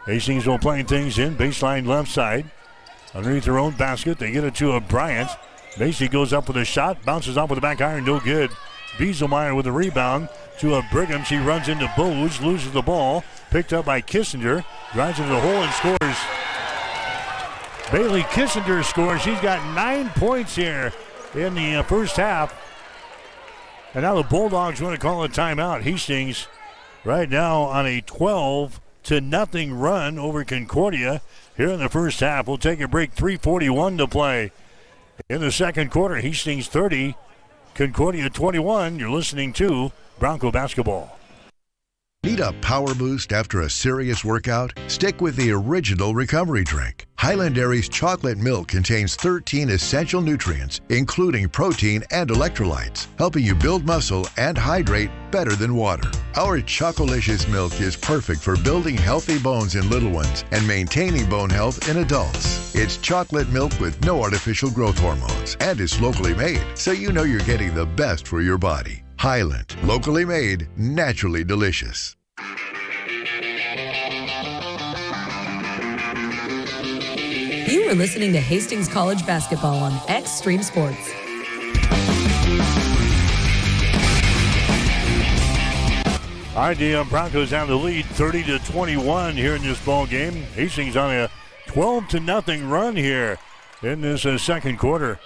Hastings will play things in. Baseline left side. Underneath their own basket. They get it to Bryant. Macy goes up with a shot. Bounces off with the back iron. No good. Bieselmeyer with a rebound to Brigham. She runs into Bose. Loses the ball. Picked up by Kissinger. Drives into the hole and scores. Bailey Kissinger scores. She's got 9 points here in the first half. And now the Bulldogs want to call a timeout. Hastings right now on a 12-0 run over Concordia here in the first half. We'll take a break. 3:41 to play in the second quarter. Hastings 30, Concordia 21. You're listening to Bronco Basketball. Need a power boost after a serious workout? Stick with the original recovery drink. Highland Dairy's chocolate milk contains 13 essential nutrients, including protein and electrolytes, helping you build muscle and hydrate better than water. Our Chocolicious milk is perfect for building healthy bones in little ones and maintaining bone health in adults. It's chocolate milk with no artificial growth hormones, and it's locally made, so you know you're getting the best for your body. Highland, locally made, naturally delicious. You are listening to Hastings College basketball on Extreme Sports. All right, the Broncos have the lead 30-21 here in this ball game. Hastings on a 12-0 run here in this second quarter.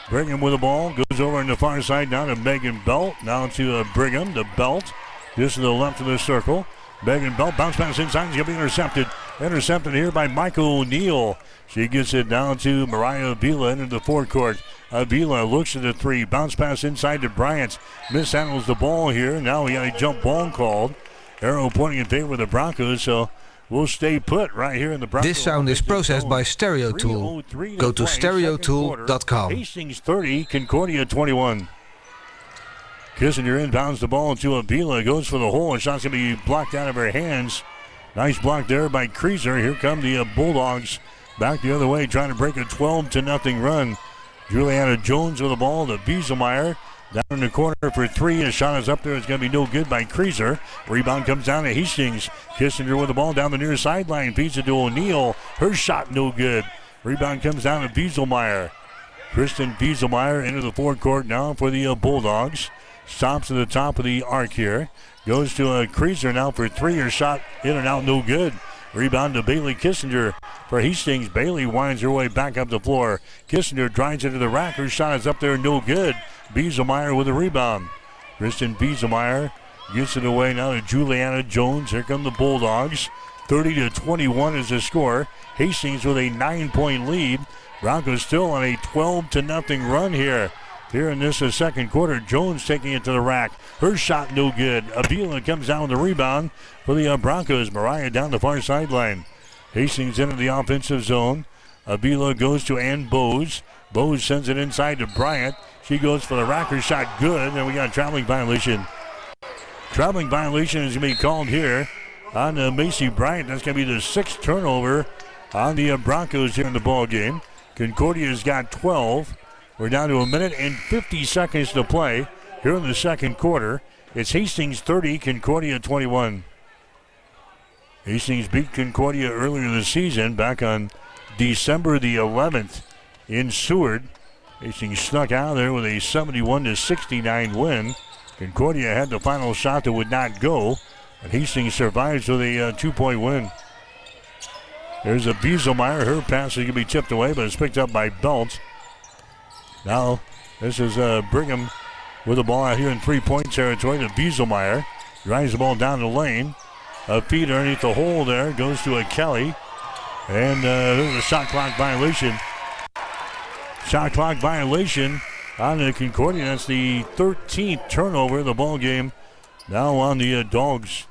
Brigham with the ball, goes over on the far side now to Megan Belt. Now to Brigham, to Belt, just to the left of the circle. Megan Belt, bounce pass inside, is going to be intercepted. Intercepted here by Michael O'Neill. She gets it down to Mariah Avila into the forecourt. Avila looks at the three, bounce pass inside to Bryant. Mishandles the ball here. Now we got a jump ball called. Arrow pointing in favor of the Broncos, so we'll stay put right here in the Broncos. This sound is processed by Stereo Tool. Go to stereotool.com. Hastings 30, Concordia 21. Kissinger inbounds the ball to Avila. Goes for the hole. And shot's going to be blocked out of her hands. Nice block there by Krieser. Here come the Bulldogs back the other way, trying to break a 12-0 run. Juliana Jones with the ball to Bieselmeyer. Down in the corner for three. A shot is up there. It's going to be no good by Krieser. Rebound comes down to Hastings. Kissinger with the ball down the near sideline. Feeds it to O'Neill. Her shot no good. Rebound comes down to Bieselmeyer. Kristen Bieselmeyer into the forecourt now for the Bulldogs. Stops at the top of the arc here. Goes to Krieser now for three. Her shot in and out, no good. Rebound to Bailey Kissinger for Hastings. Bailey winds her way back up the floor. Kissinger drives it to the rack. Her shot is up there, no good. Bieselmeyer with a rebound. Kristen Bieselmeyer gets it away now to Juliana Jones. Here come the Bulldogs. 30-21 is the score. Hastings with a 9-point lead. Broncos still on a 12-0 run here. Here in this second quarter, Jones taking it to the rack. Her shot no good. Avila comes down with the rebound for the Broncos. Mariah down the far sideline. Hastings into the offensive zone. Avila goes to Ann Bose. Bose sends it inside to Bryant. She goes for the rack. Her shot good. And we got a traveling violation. Traveling violation is going to be called here on Macy Bryant. That's going to be the 6th turnover on the Broncos here in the ball game. Concordia's got 12. We're down to 1 minute and 50 seconds to play here in the second quarter. It's Hastings 30, Concordia 21. Hastings beat Concordia earlier this season, back on December the 11th in Seward. Hastings snuck out of there with a 71-69 win. Concordia had the final shot that would not go, and Hastings survives with a 2-point win. There's a Bieselmeyer. Her pass is going to be tipped away, but it's picked up by Belt. Now, this is Brigham with the ball out here in 3-point territory to Bieselmeyer. Drives the ball down the lane. A feed underneath the hole there. Goes to a Kelly. And there's a shot clock violation. Shot clock violation on the Concordia. That's the 13th turnover of the ball game. Now on the Dogs.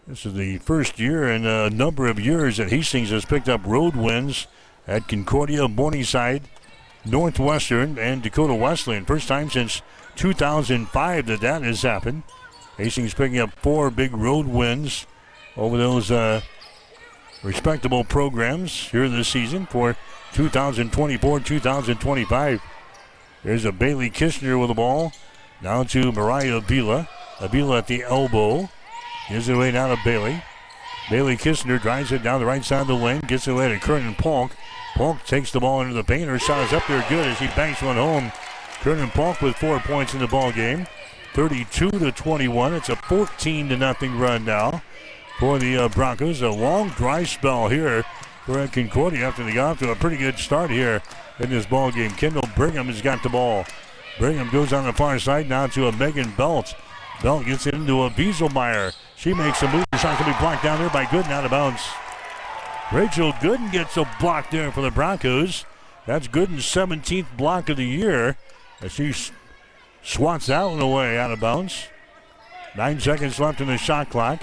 This is the first year in a number of years that Hastings has picked up road wins at Concordia, Morningside, Northwestern, and Dakota Wesleyan. First time since 2005 that has happened. Hastings picking up 4 big road wins over those respectable programs here this season for 2024-2025. There's a Bailey Kistner with the ball. Now to Mariah Avila. Avila at the elbow. Gives it away now to Bailey. Bailey Kistner drives it down the right side of the lane. Gets it away to Kernan Polk. Polk takes the ball into the paint. Her shot is up there good as he banks one home. Kernan Polk with 4 points in the ball game. 32-21. It's a 14-0 run now for the Broncos. A long dry spell here for Concordia after they got off to a pretty good start here in this ball game. Kendall Brigham has got the ball. Brigham goes on the far side now to a Megan Belt. Belt gets it into a Bieselmeyer. She makes a move. The shot can be blocked down there by Gooden, out of bounds. Rachel Gooden gets a block there for the Broncos. That's Gooden's 17th block of the year as she swats that one away out of bounds. 9 seconds left in the shot clock.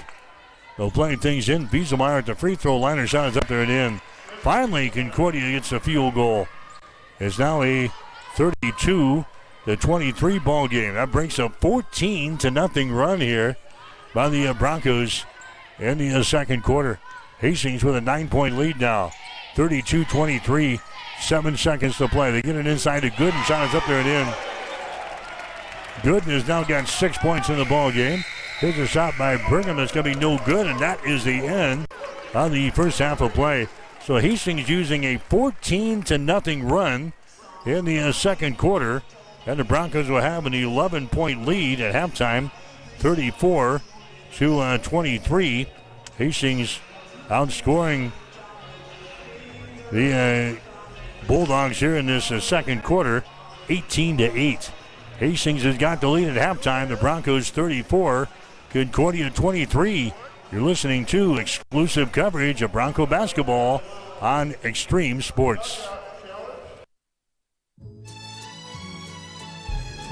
They'll play things in. Bieselmeyer at the free throw line. Her shot is up there and in. Finally, Concordia gets a field goal. It's now a 32-23 ball game. That breaks a 14-0 run here by the Broncos in the second quarter. Hastings with a 9-point lead now. 32-23. 7 seconds to play. They get it inside to Gooden. Shot is up there and in. Gooden has now got 6 points in the ball game. Here's a shot by Brigham that's going to be no good, and that is the end of the first half of play. So Hastings using a 14-0 run in the second quarter, and the Broncos will have an 11-point lead at halftime, 34-23. Hastings outscoring the Bulldogs here in this second quarter, 18-8. Hastings has got the lead at halftime. The Broncos 34, Concordia 23. You're listening to exclusive coverage of Bronco basketball on Extreme Sports.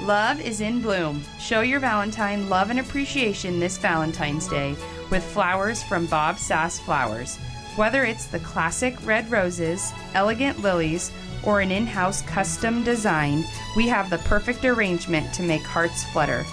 Love is in bloom. Show your Valentine love and appreciation this Valentine's Day with flowers from Bob Sass Flowers. Whether it's the classic red roses, elegant lilies, or an in-house custom design, we have the perfect arrangement to make hearts flutter.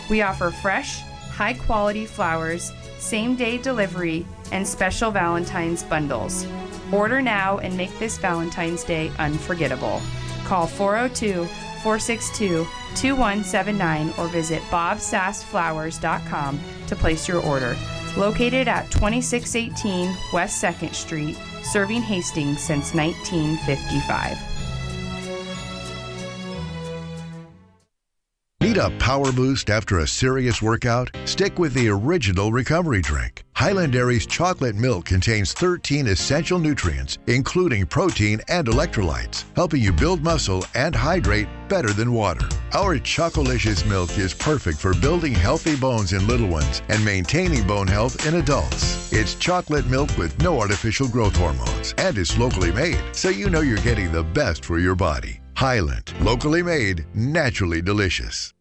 We offer fresh, high-quality flowers, same-day delivery, and special Valentine's bundles. Order now and make this Valentine's Day unforgettable. Call 402-462-2179 or visit bobsassflowers.com to place your order. Located at 2618 West 2nd Street, serving Hastings since 1955. Need a power boost after a serious workout? Stick with the original recovery drink. Highland Dairy's chocolate milk contains 13 essential nutrients, including protein and electrolytes, helping you build muscle and hydrate better than water. Our Chocolicious milk is perfect for building healthy bones in little ones and maintaining bone health in adults. It's chocolate milk with no artificial growth hormones, and it's locally made, so you know you're getting the best for your body. Highland, locally made, naturally delicious.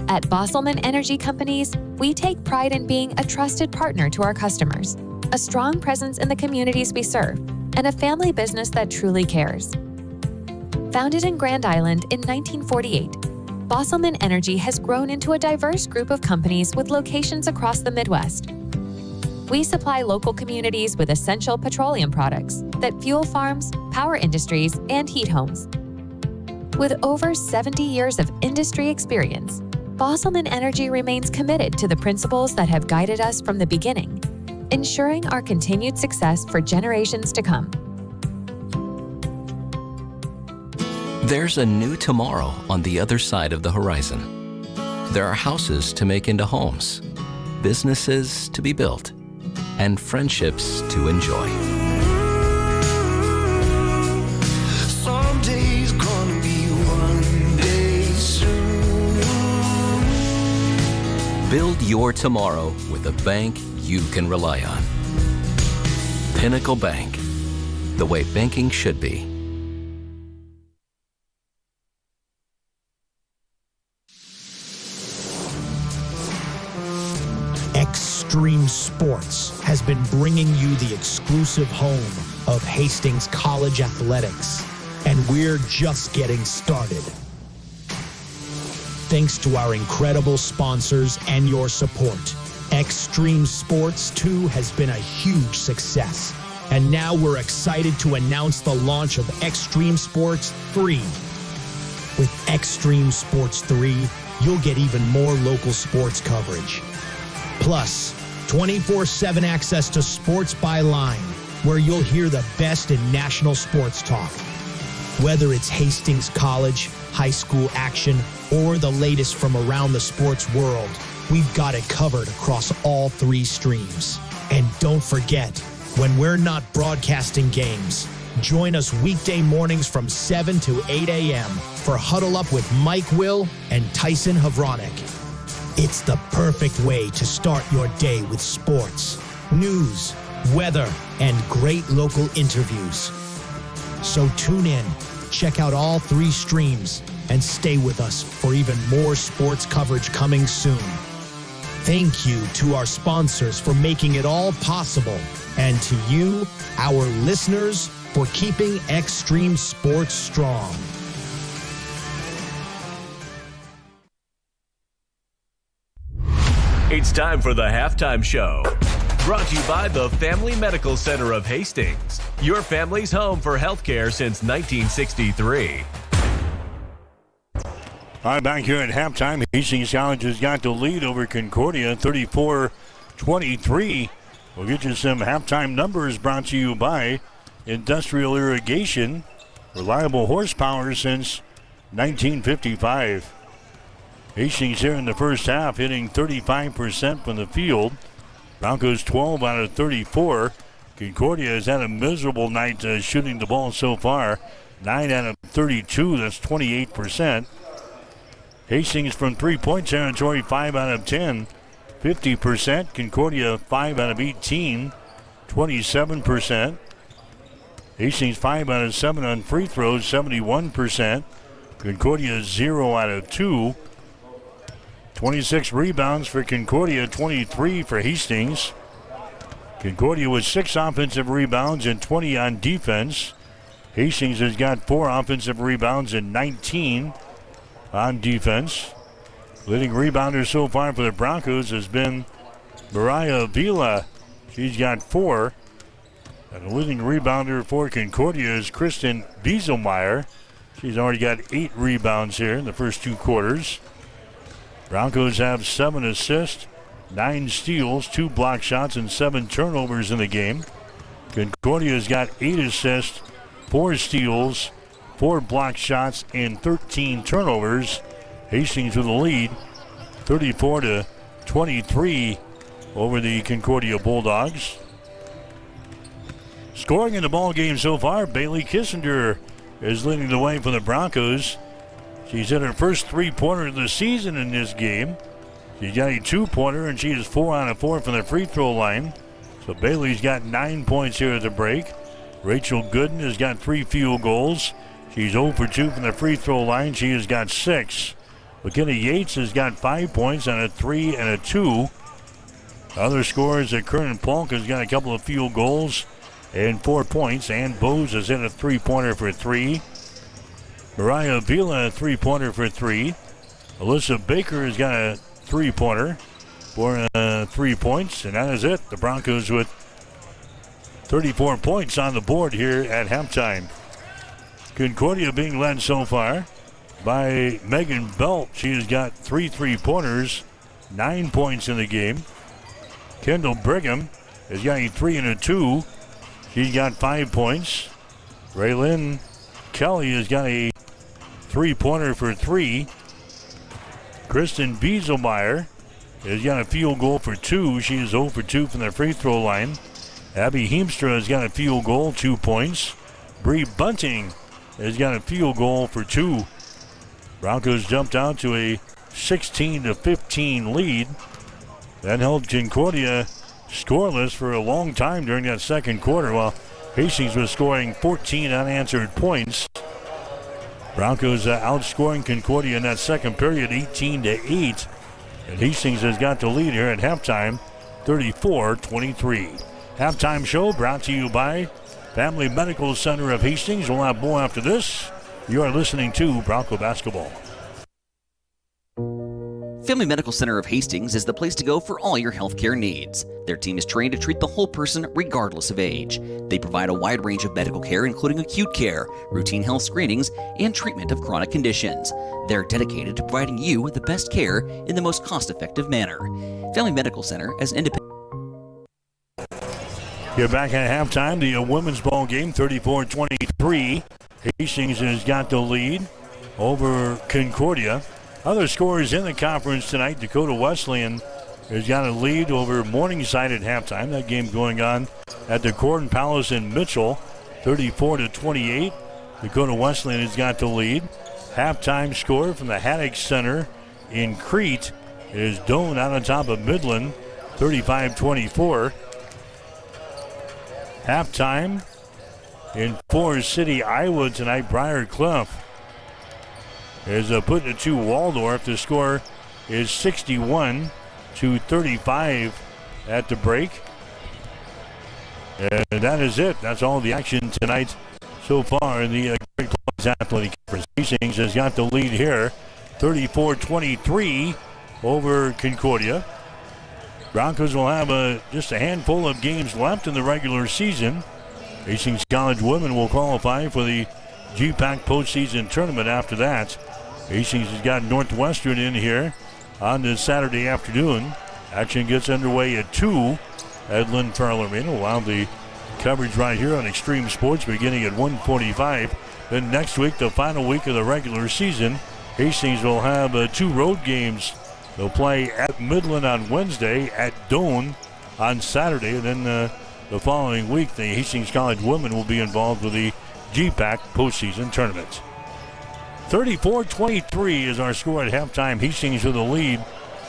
At Bosselman Energy Companies, we take pride in being a trusted partner to our customers, a strong presence in the communities we serve, and a family business that truly cares. Founded in Grand Island in 1948, Bosselman Energy has grown into a diverse group of companies with locations across the Midwest. We supply local communities with essential petroleum products that fuel farms, power industries, and heat homes. With over 70 years of industry experience, Bosselman Energy remains committed to the principles that have guided us from the beginning, ensuring our continued success for generations to come. There's a new tomorrow on the other side of the horizon. There are houses to make into homes, businesses to be built, and friendships to enjoy. Someday's gonna be one day soon. Build your tomorrow with a bank you can rely on. Pinnacle Bank, the way banking should be. Extreme Sports has been bringing you the exclusive home of Hastings College Athletics, and we're just getting started. Thanks to our incredible sponsors and your support, Extreme Sports 2 has been a huge success. And now we're excited to announce the launch of Extreme Sports 3. With Extreme Sports 3, you'll get even more local sports coverage. Plus, 24/7 access to Sports by Line, where you'll hear the best in national sports talk. Whether it's Hastings College, high school action, or the latest from around the sports world, we've got it covered across all 3 streams. And don't forget, when we're not broadcasting games, join us weekday mornings from 7 to 8 a.m. for Huddle Up with Mike Will and Tyson Havronik. It's the perfect way to start your day with sports, news, weather, and great local interviews. So tune in, check out all 3 streams, and stay with us for even more sports coverage coming soon. Thank you to our sponsors for making it all possible, and to you, our listeners, for keeping Extreme Sports strong. It's time for the Halftime Show. Brought to you by the Family Medical Center of Hastings, your family's home for healthcare since 1963. All right, back here at halftime, Hastings College has got the lead over Concordia, 34-23. We'll get you some halftime numbers brought to you by Industrial Irrigation, reliable horsepower since 1955. Hastings here in the first half, hitting 35% from the field. Broncos 12 out of 34. Concordia has had a miserable night shooting the ball so far. 9 out of 32, that's 28%. Hastings from three-point territory, 5 out of 10, 50%. Concordia 5 out of 18, 27%. Hastings 5 out of 7 on free throws, 71%. Concordia 0 out of 2. 26 rebounds for Concordia, 23 for Hastings. Concordia with 6 offensive rebounds and 20 on defense. Hastings has got 4 offensive rebounds and 19 on defense. Leading rebounder so far for the Broncos has been Mariah Avila. She's got 4. And the leading rebounder for Concordia is Kristen Wieselmeyer. She's already got 8 rebounds here in the first 2 quarters. Broncos have 7 assists, 9 steals, 2 block shots, and 7 turnovers in the game. Concordia's got 8 assists, 4 steals, 4 block shots, and 13 turnovers. Hastings with the lead, 34-23 over the Concordia Bulldogs. Scoring in the ball game so far, Bailey Kissinger is leading the way for the Broncos. She's hit her first 3-pointer of the season in this game. She's got a 2-pointer, and she is 4 out of 4 from the free throw line. So Bailey's got 9 points here at the break. Rachel Gooden has got 3 field goals. She's 0 for 2 from the free throw line. She has got 6. McKenna Yates has got 5 points on a 3 and a 2. Other scorers, Kernan Polk has got a couple of field goals and 4 points. Ann Bose has hit a 3-pointer for 3. Mariah Avila, a 3-pointer for 3. Alyssa Baker has got a three-pointer for 3 points, and that is it. The Broncos with 34 points on the board here at halftime. Concordia being led so far by Megan Belt. She has got 3 3-pointers, 9 points in the game. Kendall Brigham has got a 3 and a 2. She's got 5 points. Raylyn Kelly has got a 3-pointer for 3. Kristen Bieselmeyer has got a field goal for 2. She is 0 for 2 from the free throw line. Abby Heemstra has got a field goal, 2 points. Bree Bunting has got a field goal for 2. Broncos jumped out to a 16-15 lead. That held Concordia scoreless for a long time during that second quarter, while Hastings was scoring 14 unanswered points. Broncos outscoring Concordia in that second period 18-8. And Hastings has got the lead here at halftime, 34-23. Halftime show brought to you by Family Medical Center of Hastings. We'll have more after this. You are listening to Bronco Basketball. Family Medical Center of Hastings is the place to go for all your healthcare needs. Their team is trained to treat the whole person regardless of age. They provide a wide range of medical care, including acute care, routine health screenings, and treatment of chronic conditions. They're dedicated to providing you the best care in the most cost-effective manner. Family Medical Center as an independent. You're back at halftime. The women's ball game, 34-23. Hastings has got the lead over Concordia. Other scores in the conference tonight, Dakota Wesleyan has got a lead over Morningside at halftime. That game going on at the Gordon Palace in Mitchell, 34-28. Dakota Wesleyan has got the lead. Halftime score from the Haddock Center in Crete is Doane out on top of Midland, 35-24. Halftime in Forest City, Iowa tonight, Briarcliff is putting it to Waldorf. The score is 61-35 at the break. And that is it. That's all the action tonight so far in the Great Plains Athletic Conference. Hastings has got the lead here, 34-23 over Concordia. Broncos will have just a handful of games left in the regular season. Hastings College women will qualify for the GPAC postseason tournament after that. Hastings has got Northwestern in here on this Saturday afternoon. Action gets underway at 2 at Lynn Farrell Arena. We'll have the coverage right here on Extreme Sports beginning at 1:45. Then next week, the final week of the regular season, Hastings will have 2 road games. They'll play at Midland on Wednesday, at Doane on Saturday, and then the following week, the Hastings College women will be involved with the GPAC postseason tournament. 34-23 is our score at halftime. Hastings with the lead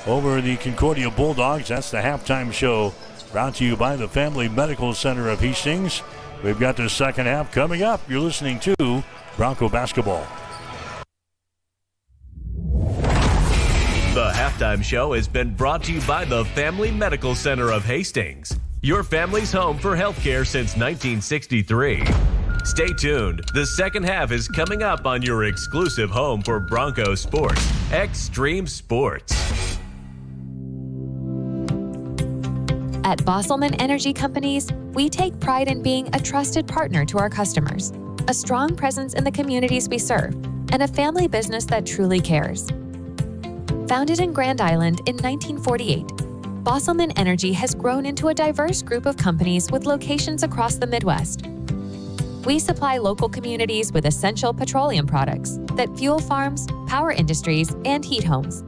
over the Concordia Bulldogs. That's the halftime show brought to you by the Family Medical Center of Hastings. We've got the second half coming up. You're listening to Bronco Basketball. The halftime show has been brought to you by the Family Medical Center of Hastings, your family's home for healthcare since 1963. Stay tuned. The second half is coming up on your exclusive home for Bronco sports, Extreme Sports. At Bosselman Energy Companies, we take pride in being a trusted partner to our customers, a strong presence in the communities we serve, and a family business that truly cares. Founded in Grand Island in 1948, Bosselman Energy has grown into a diverse group of companies with locations across the Midwest. We supply local communities with essential petroleum products that fuel farms, power industries, and heat homes.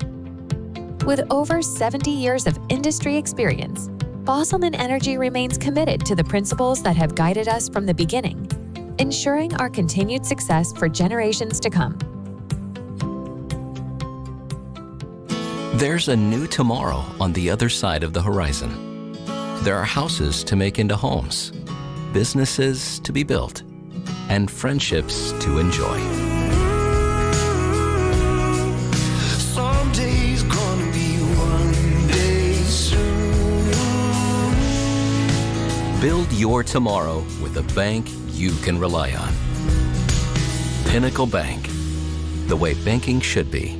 With over 70 years of industry experience, Bosselman Energy remains committed to the principles that have guided us from the beginning, ensuring our continued success for generations to come. There's a new tomorrow on the other side of the horizon. There are houses to make into homes, businesses to be built, and friendships to enjoy. Someday's gonna be one day soon. Build your tomorrow with a bank you can rely on. Pinnacle Bank, the way banking should be.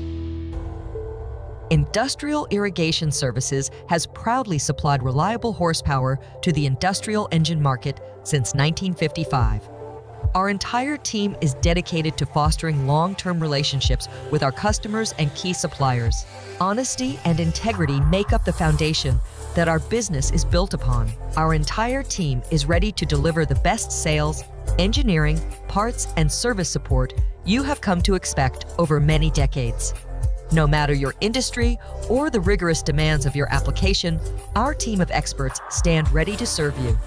Industrial Irrigation Services has proudly supplied reliable horsepower to the industrial engine market since 1955. Our entire team is dedicated to fostering long-term relationships with our customers and key suppliers. Honesty and integrity make up the foundation that our business is built upon. Our entire team is ready to deliver the best sales, engineering, parts, and service support you have come to expect over many decades. No matter your industry or the rigorous demands of your application, our team of experts stand ready to serve you.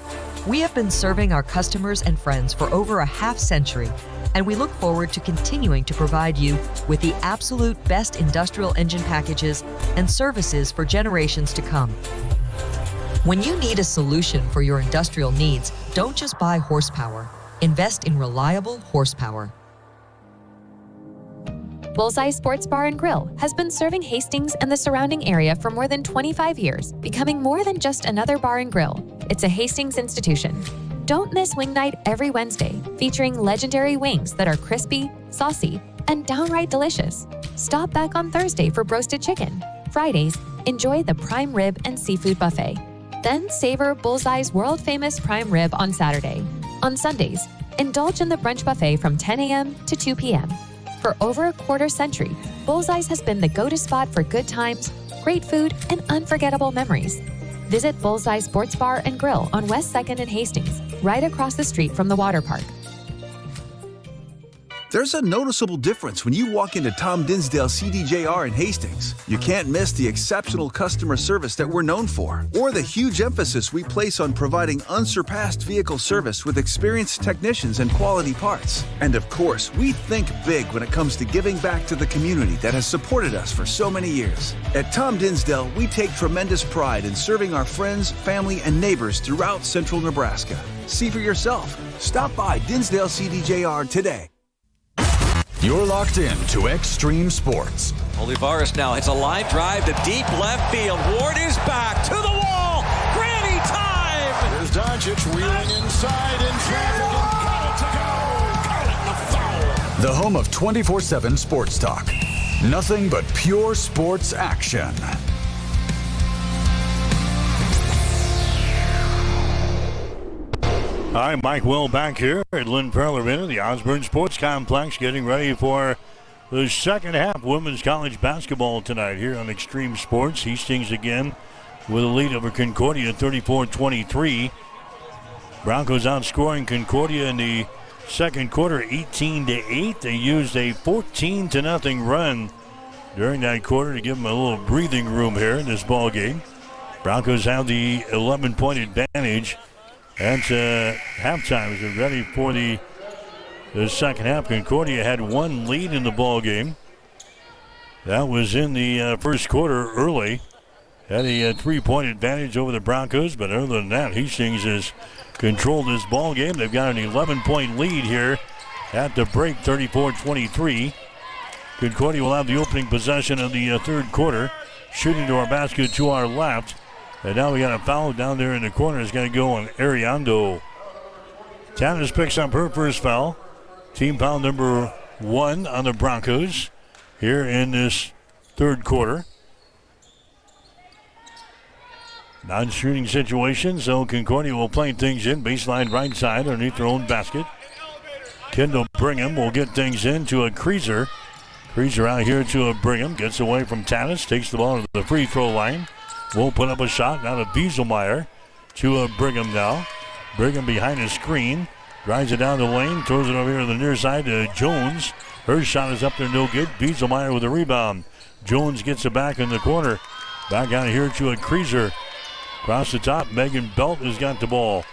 We have been serving our customers and friends for over a half-century, and we look forward to continuing to provide you with the absolute best industrial engine packages and services for generations to come. When you need a solution for your industrial needs, don't just buy horsepower. Invest in reliable horsepower. Bullseye Sports Bar and Grill has been serving Hastings and the surrounding area for more than 25 years, becoming more than just another bar and grill. It's a Hastings institution. Don't miss Wing Night every Wednesday, featuring legendary wings that are crispy, saucy, and downright delicious. Stop back on Thursday for broasted chicken. Fridays, enjoy the prime rib and seafood buffet. Then savor Bullseye's world-famous prime rib on Saturday. On Sundays, indulge in the brunch buffet from 10 a.m. to 2 p.m. For over a quarter century, Bullseye's has been the go-to spot for good times, great food, and unforgettable memories. Visit Bullseye Sports Bar and Grill on West 2nd and Hastings, right across the street from the water park. There's a noticeable difference when you walk into Tom Dinsdale CDJR in Hastings. You can't miss the exceptional customer service that we're known for, or the huge emphasis we place on providing unsurpassed vehicle service with experienced technicians and quality parts. And of course, we think big when it comes to giving back to the community that has supported us for so many years. At Tom Dinsdale, we take tremendous pride in serving our friends, family, and neighbors throughout central Nebraska. See for yourself. Stop by Dinsdale CDJR today. You're locked in to Extreme Sports. Olivares now hits a line drive to deep left field. Ward is back to the wall. Granny time! There's Doncic wheeling inside in traffic and got it to go. Got it, the foul. The home of 24/7 sports talk. Nothing but pure sports action. Hi, Mike Will back here at Lynn Farrell Arena, the Osborne Sports Complex, getting ready for the second half women's college basketball tonight here on Extreme Sports. Hastings again with a lead over Concordia, 34-23. Broncos outscoring Concordia in the second quarter, 18-8. They used a 14-0 run during that quarter to give them a little breathing room here in this ball game. Broncos have the 11-point advantage at halftime as they're ready for the second half. Concordia had one lead in the ball game. That was in the first quarter early. Had a 3-point advantage over the Broncos, but other than that, Hastings has controlled this ball game. They've got an 11-point lead here at the break, 34-23. Concordia will have the opening possession of the third quarter, shooting to our basket to our left. And now we got a foul down there in the corner. It's going to go on Ariando. Tanis picks up her first foul. Team foul number 1 on the Broncos here in this third quarter. Non-shooting situation, so Concordia will play things in. Baseline right side underneath their own basket. Kendall Brigham will get things in to a Creaser. Creaser out here to a Brigham. Gets away from Tanis. Takes the ball to the free throw line. Won't put up a shot. Now to Bieselmeyer. To a Brigham now. Brigham behind the screen. Drives it down the lane. Throws it over here to the near side to Jones. Her shot is up there, no good. Bieselmeyer with a rebound. Jones gets it back in the corner. Back out here to a Creaser. Across the top, Megan Belt has got the ball.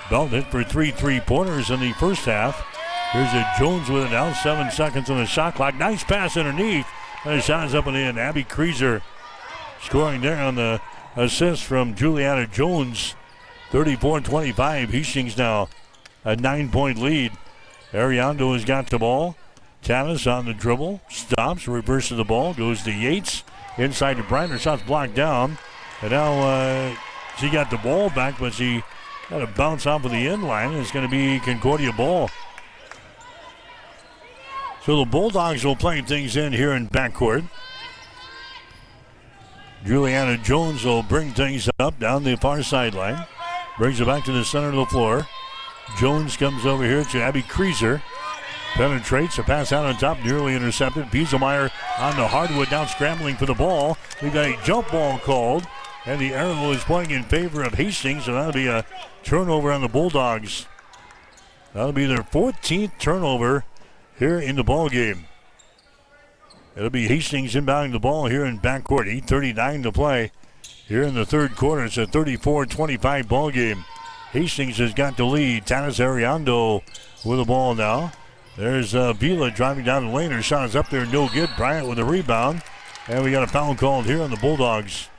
Belt hit for 3 3-pointers in the first half. Here's a Jones with it now. 7 seconds on the shot clock. Nice pass underneath. And the shot is up and in. Abby Creaser scoring there on the assist from Juliana Jones. 34-25. Hastings now a 9-point lead. Ariando has got the ball. Tanis on the dribble. Stops, reverses the ball. Goes to Yates. Inside to Bryant. Her shot's blocked down. And now she got the ball back, but she got to bounce off of the end line. It's going to be Concordia ball. So the Bulldogs will play things in here in backcourt. Juliana Jones will bring things up down the far sideline. Brings it back to the center of the floor. Jones comes over here to Abby Kreiser. Penetrates, a pass out on top, nearly intercepted. Bieselmeyer on the hardwood, now scrambling for the ball. We've got a jump ball called, and the arrow is pointing in favor of Hastings, so that'll be a turnover on the Bulldogs. That'll be their 14th turnover here in the ball game. It'll be Hastings inbounding the ball here in backcourt. 8:39 to play here in the third quarter. It's a 34-25 ball game. Hastings has got the lead. Tanis Ariando with the ball now. There's Vila driving down the lane. Her shot is up there, no good. Bryant with a rebound. And we got a foul called here on the Bulldogs.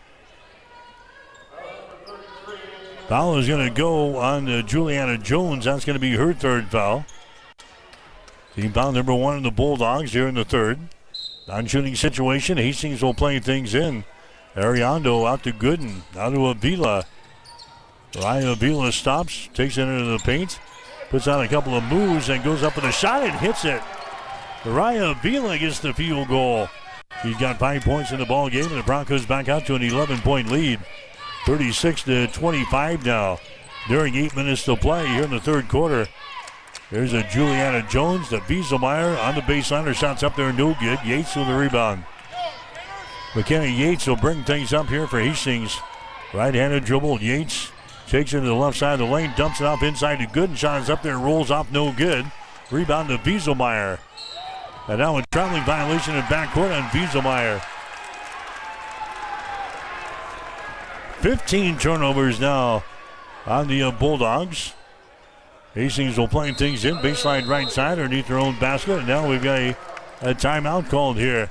Foul is going to go on Juliana Jones. That's going to be her third foul. Team foul number 1 in the Bulldogs here in the third. Non-shooting situation. Hastings will play things in. Ariando out to Gooden. Out to Avila. Ryan Avila stops. Takes it into the paint. Puts on a couple of moves and goes up with a shot and hits it. Ryan Avila gets the field goal. He's got 5 points in the ball game, and the Broncos back out to an 11-point lead. 36-25 now. During 8 minutes to play here in the third quarter. There's a Juliana Jones, the Bieselmeyer on the baseline. Her shot's up there, no good. Yates with the rebound. McKenna Yates will bring things up here for Hastings. Right-handed dribble. Yates takes it to the left side of the lane, dumps it off inside to Gooden. Shot is up there, rolls off, no good. Rebound to Bieselmeyer. And now a traveling violation in backcourt on Bieselmeyer. 15 turnovers now on the Bulldogs. Hastings will play things in. Baseline right side underneath their own basket. And now we've got a timeout called here.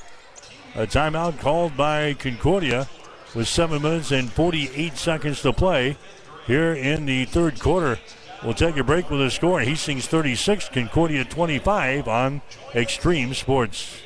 A timeout called by Concordia with 7 minutes and 48 seconds to play here in the third quarter. We'll take a break with a score. Hastings 36, Concordia 25 on Extreme Sports.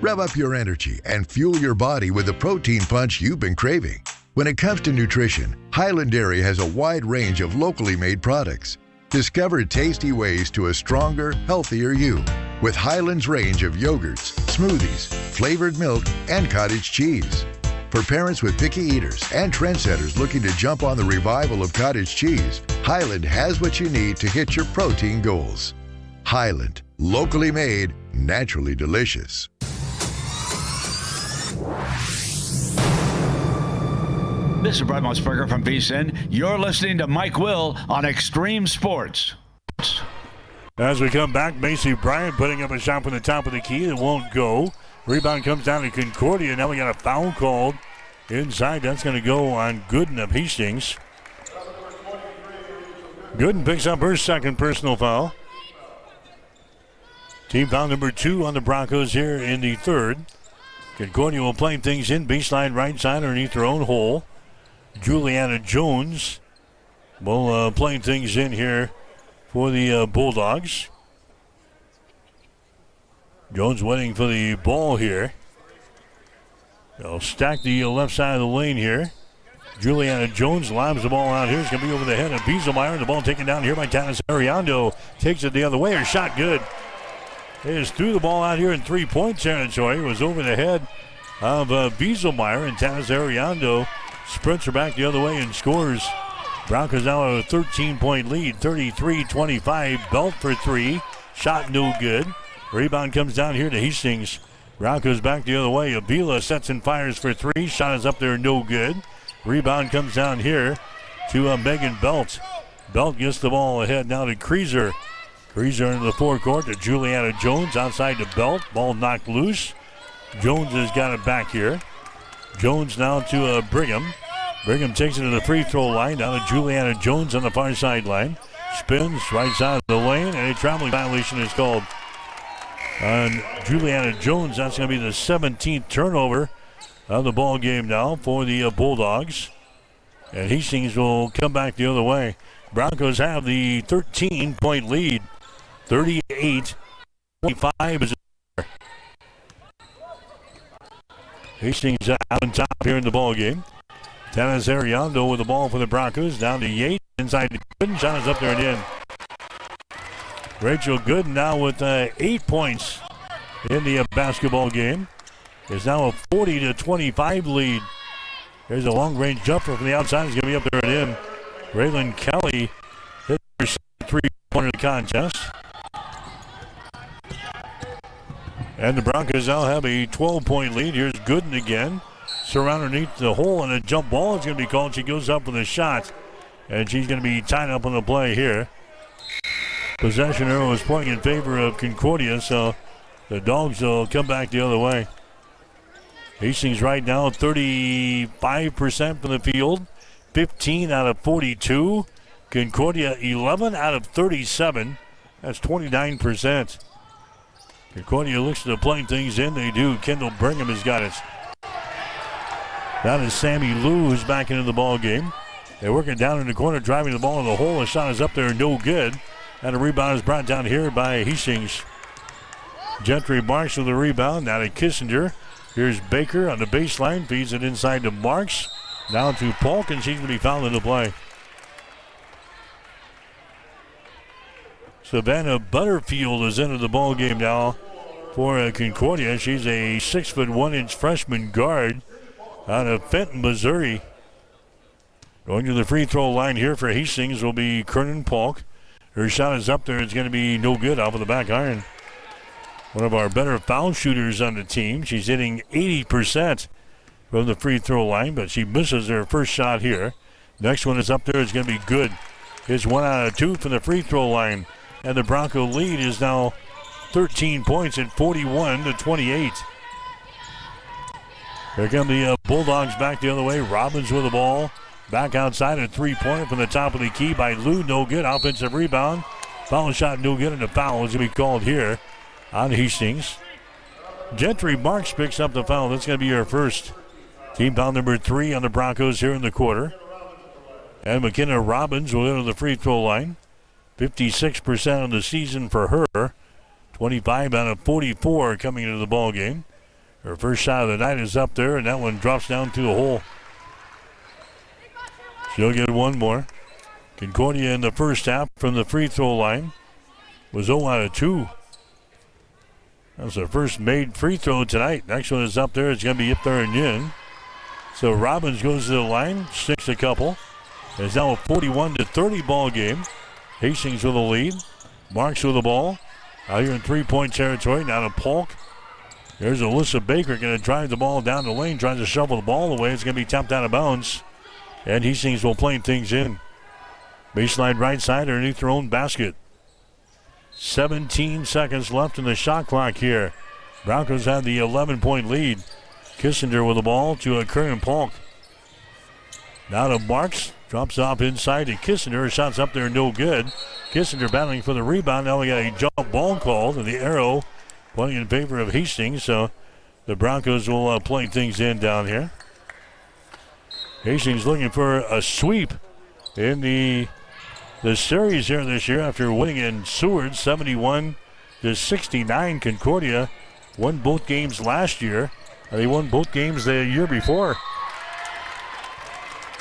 Rev up your energy and fuel your body with the protein punch you've been craving. When it comes to nutrition, Highland Dairy has a wide range of locally made products. Discover tasty ways to a stronger, healthier you with Highland's range of yogurts, smoothies, flavored milk, and cottage cheese. For parents with picky eaters and trendsetters looking to jump on the revival of cottage cheese, Highland has what you need to hit your protein goals. Highland, locally made, naturally delicious. This is Brad Musburger from VSiN. You're listening to Mike Will on Extreme Sports. As we come back, Macy Bryant putting up a shot from the top of the key. It won't go. Rebound comes down to Concordia. Now we got a foul called inside. That's going to go on Gooden of Hastings. Gooden picks up her second personal foul. Team foul number 2 on the Broncos here in the third. Concordia will play things in. Baseline right side underneath their own hole. Juliana Jones will play things in here for the Bulldogs. Jones waiting for the ball here. They'll stack the left side of the lane here. Juliana Jones lobs the ball out here. It's going to be over the head of Bieselmeyer. The ball taken down here by Tanis Ariando. Takes it the other way. Her shot good. They just threw the ball out here in three-point territory. It was over the head of Bieselmeyer, and Tanis Ariando sprints her back the other way and scores. Broncos now have a 13-point lead, 33-25. Belt for three. Shot no good. Rebound comes down here to Hastings. Broncos back the other way. Avila sets and fires for three. Shot is up there, no good. Rebound comes down here to Megan Belt. Belt gets the ball ahead now to Kreiser. Kreiser into the forecourt to Juliana Jones outside to Belt. Ball knocked loose. Jones has got it back here. Jones now to Brigham. Brigham takes it to the free throw line. Now to Juliana Jones on the far sideline. Spins right side of the lane, and a traveling violation is called on Juliana Jones. That's going to be the 17th turnover of the ball game now for the Bulldogs. And Hastings will come back the other way. Broncos have the 13-point lead. 38-25 is there. Hastings out on top here in the ball game. Tanis Ariando with the ball for the Broncos. Down to Yates. Inside to Gooden. Shot is up there and in. Rachel Gooden now with 8 points in the basketball game. is now a 40-25 lead. There's a long-range jumper from the outside. He's going to be up there and in. Raylan Kelly hit her 3-pointer of the contest. And the Broncos now have a 12-point lead. Here's Gooden again. Surrounded underneath the hole, and a jump ball is going to be called. She goes up with a shot, and she's going to be tied up on the play here. Possession arrow is pointing in favor of Concordia, so the Dogs will come back the other way. Hastings right now 35% from the field, 15 out of 42. Concordia 11 out of 37. That's 29%. Concordia looks to play things in. They do. Kendall Brigham has got it. That is Sammy Lou who's back into the ball game. They're working down in the corner, driving the ball in the hole. The shot is up there, no good. And a rebound is brought down here by Hastings. Gentry Marks with the rebound. Now to Kissinger. Here's Baker on the baseline. Feeds it inside to Marks. Now to Polk, and she's going to be fouled in the play. Savannah Butterfield is into the ball game now for Concordia. She's a 6'1" freshman guard out of Fenton, Missouri. Going to the free throw line here for Hastings will be Kernan Polk. Her shot is up there. It's going to be no good off of the back iron. One of our better foul shooters on the team. She's hitting 80% from the free throw line, but she misses her first shot here. Next one is up there. It's going to be good. It's 1 out of 2 from the free throw line. And the Bronco lead is now 13 points at 41-28. Here come the Bulldogs back the other way. Robbins with the ball. Back outside, a three-pointer from the top of the key by Lou. No good. Offensive rebound. Foul shot no good, and the foul is going to be called here on Hastings. Gentry Marks picks up the foul. That's going to be her first. Team foul number 3 on the Broncos here in the quarter. And McKenna Robbins will enter the free throw line. 56% of the season for her. 25 out of 44 coming into the ball game. Her first shot of the night is up there, and that one drops down to the hole. She'll get one more. Concordia in the first half from the free throw line was 0 out of 2. That's her first made free throw tonight. Next one is up there. It's going to be up there and in. So Robbins goes to the line, sticks a couple. It's now a 41-30 ball game. Hastings with the lead. Marks with the ball. Out here in three-point territory. Now to Polk. There's Alyssa Baker going to drive the ball down the lane, trying to shovel the ball away. It's going to be tapped out of bounds. And Hastings will play things in. Baseline right side underneath their own basket. 17 seconds left in the shot clock here. Broncos have the 11-point lead. Kissinger with the ball to Kernan Polk. Now to Marks. Drops off inside to Kissinger. Shot's up there, no good. Kissinger battling for the rebound. Now we got a jump ball called, and the arrow pointing in favor of Hastings. So the Broncos will play things in down here. Hastings looking for a sweep in the series here this year after winning in Seward 71-69. Concordia won both games last year. They won both games the year before.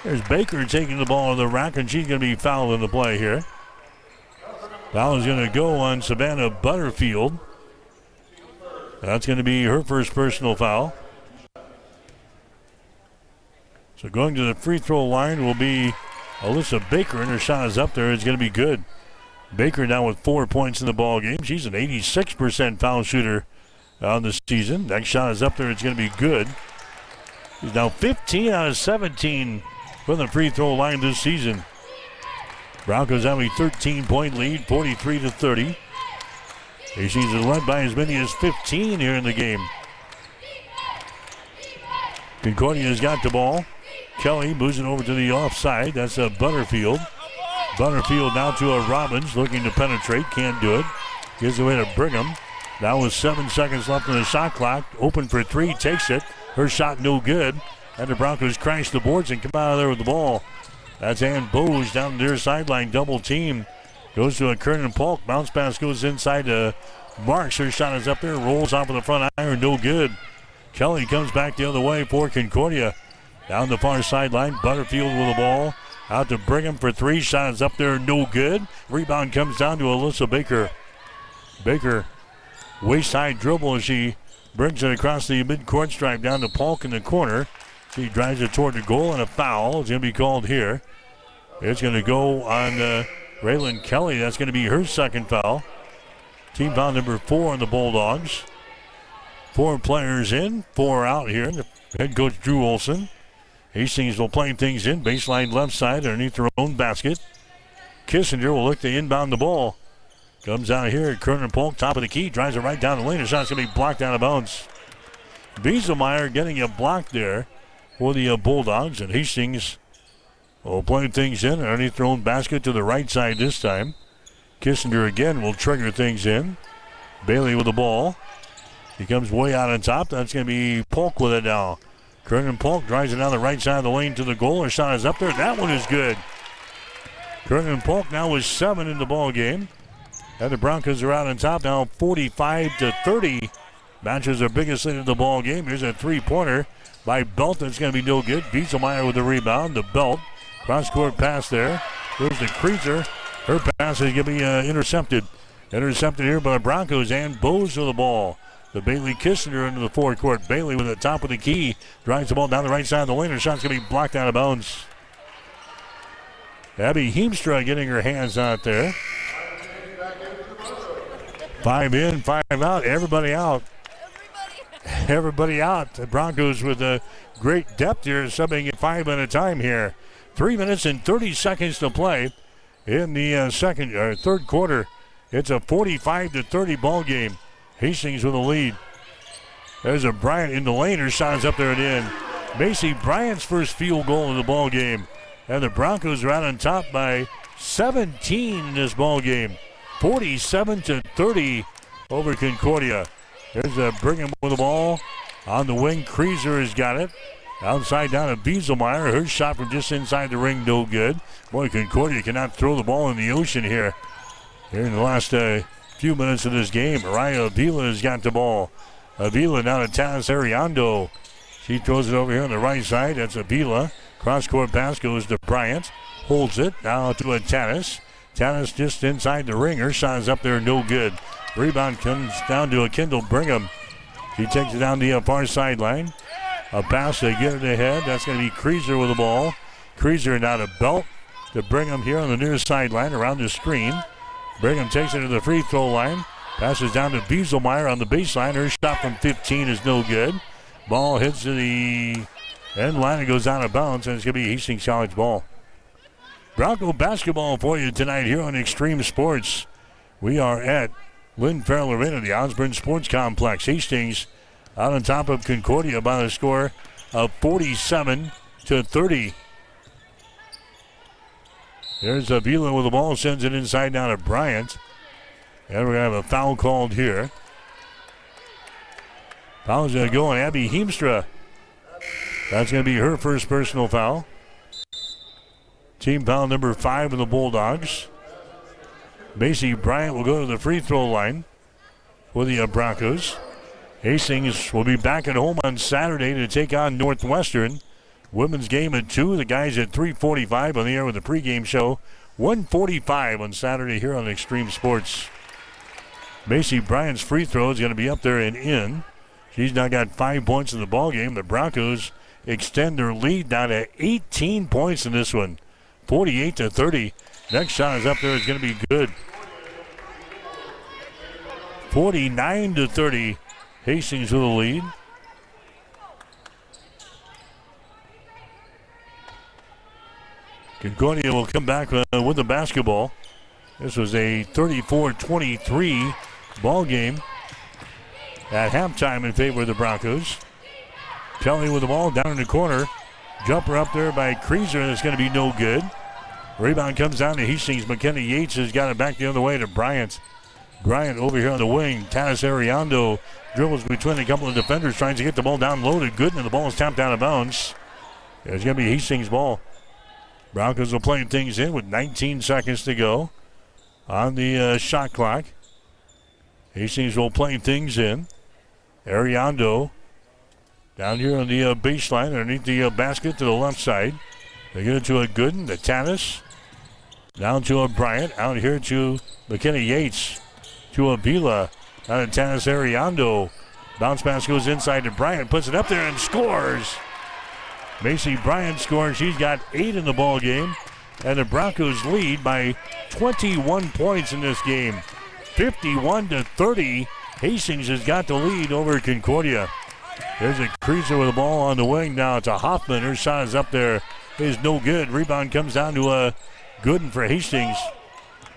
There's Baker taking the ball on the rack, and she's going to be fouled in the play here. Foul is going to go on Savannah Butterfield. That's going to be her first personal foul. So going to the free throw line will be Alyssa Baker, and her shot is up there. It's going to be good. Baker now with 4 points in the ball game. She's an 86% foul shooter on the season. Next shot is up there. It's going to be good. She's now 15 out of 17 from the free throw line this season. Broncos have a 13-point lead, 43-30. Hastings is led by as many as 15 here in the game. Concordia's got the ball. Kelly moves it over to the offside. That's a Butterfield. Butterfield now to a Robbins looking to penetrate. Can't do it. Gives away to Brigham. Now with 7 seconds left on the shot clock. Open for three. Takes it. Her shot no good. And the Broncos crash the boards and come out of there with the ball. That's Ann Bose down near sideline. Double team. Goes to a Kernan Polk. Bounce pass goes inside to Marks. Her shot is up there. Rolls off of the front iron. No good. Kelly comes back the other way for Concordia. Down the far sideline. Butterfield with the ball. Out to Brigham for three. Shot is up there. No good. Rebound comes down to Alyssa Baker. Baker waist high dribble as she Brings it across the midcourt stripe down to Polk in the corner. He drives it toward the goal, and a foul is going to be called here. It's going to go on Raylan Kelly. That's going to be her second foul. Team foul number 4 on the Bulldogs. 4 players in, 4 out here. The head coach Drew Olson. Hastings will play things in. Baseline left side underneath their own basket. Kissinger will look to inbound the ball. Comes out here. Kerner Polk, top of the key. Drives it right down the lane. The shot's going to be blocked out of bounds. Bieselmeyer getting a block there for the Bulldogs. And Hastings will play things in underneath their own basket to the right side this time. Kissinger again will trigger things in. Bailey with the ball. He comes way out on top. That's going to be Polk with it now. Kernan Polk drives it down the right side of the lane to the goal. Her shot is up there. That one is good. Kernan Polk now with 7 in the ball game. And the Broncos are out on top now 45-30. Matches their biggest lead in the ball game. Here's a 3-pointer by Belt. That's going to be no good. Bieselmeyer with the rebound. The Belt. Cross-court pass there. Here's the Kreezer. Her pass is going to be intercepted. Intercepted here by the Broncos and Bose with the ball. The Bailey Kissinger into the forecourt. Bailey with the top of the key. Drives the ball down the right side of the lane. Her shot's going to be blocked out of bounds. Abby Heemstra getting her hands out there. 5 in, 5 out. Everybody out. Everybody out. The Broncos with a great depth here, subbing at 5 at a time here. 3 minutes and 30 seconds to play in the third quarter. It's a 45-30 ball game. Hastings with a lead. There's a Bryant in the lane. Her shot is up there and in. Macy Bryant's first field goal in the ball game. And the Broncos are out on top by 17 in this ball game. 47-30 over Concordia. There's a Brigham with the ball. On the wing, Kreezer has got it. Outside down to Bieselmeyer. Her shot from just inside the ring, no good. Boy, Concordia cannot throw the ball in the ocean here. Here in the last few minutes of this game, Mariah Avila has got the ball. Avila now to Tanis Ariando. She throws it over here on the right side. That's Avila. Cross-court pass goes to Bryant. Holds it. Now to a Tanis. Tanis just inside the ring. Her shot is up there, no good. Rebound comes down to a Kendall Brigham. He takes it down the far sideline. A pass to get it ahead. That's going to be Kreezer with the ball. Kreezer now to Belt. To Brigham here on the near sideline around the screen. Brigham takes it to the free throw line. Passes down to Bieselmeyer on the baseline. Her shot from 15 is no good. Ball hits to the end line and goes out of bounds, and it's going to be Hastings College ball. Bronco basketball for you tonight here on Extreme Sports. We are at Lynn Farrell Arena, the Osborne Sports Complex. Hastings out on top of Concordia by the score of 47-30. There's Avila with the ball, sends it inside down to Bryant. And we're going to have a foul called here. Foul's going to go on Abby Heemstra. That's going to be her first personal foul. Team foul number 5 of the Bulldogs. Macy Bryant will go to the free throw line for the Broncos. Hastings will be back at home on Saturday to take on Northwestern. Women's game at 2. The guys at 3:45 on the air with the pregame show. 1:45 on Saturday here on Extreme Sports. Macy Bryant's free throw is going to be up there and in. She's now got 5 points in the ball game. The Broncos extend their lead down to 18 points in this one. 48-30. Next shot is up there. It's going to be good. 49-30. Hastings with the lead. Concordia will come back with the basketball. This was a 34-23 ball game at halftime in favor of the Broncos. Kelly with the ball down in the corner. Jumper up there by Kreezer. That's going to be no good. Rebound comes down to Hastings. McKenna Yates has got it back the other way to Bryant. Bryant over here on the wing. Tanis Ariando dribbles between a couple of defenders, trying to get the ball down low to Gooden, and the ball is tapped out of bounds. It's going to be Hastings' ball. Broncos will play things in with 19 seconds to go on the shot clock. Hastings will play things in. Ariando down here on the baseline underneath the basket to the left side. They get it to a Gooden, the Tanis. Down to a Bryant. Out here to McKenna Yates. To Avila. Out of Tanis Ariando. Bounce pass goes inside to Bryant, puts it up there and scores. Macy Bryant scores. She's got 8 in the ball game. And the Broncos lead by 21 points in this game. 51-30. Hastings has got the lead over Concordia. There's a Creaser with the ball on the wing. Now it's a Hoffman. Her shot is up there. Is no good. Rebound comes down to Gooden for Hastings.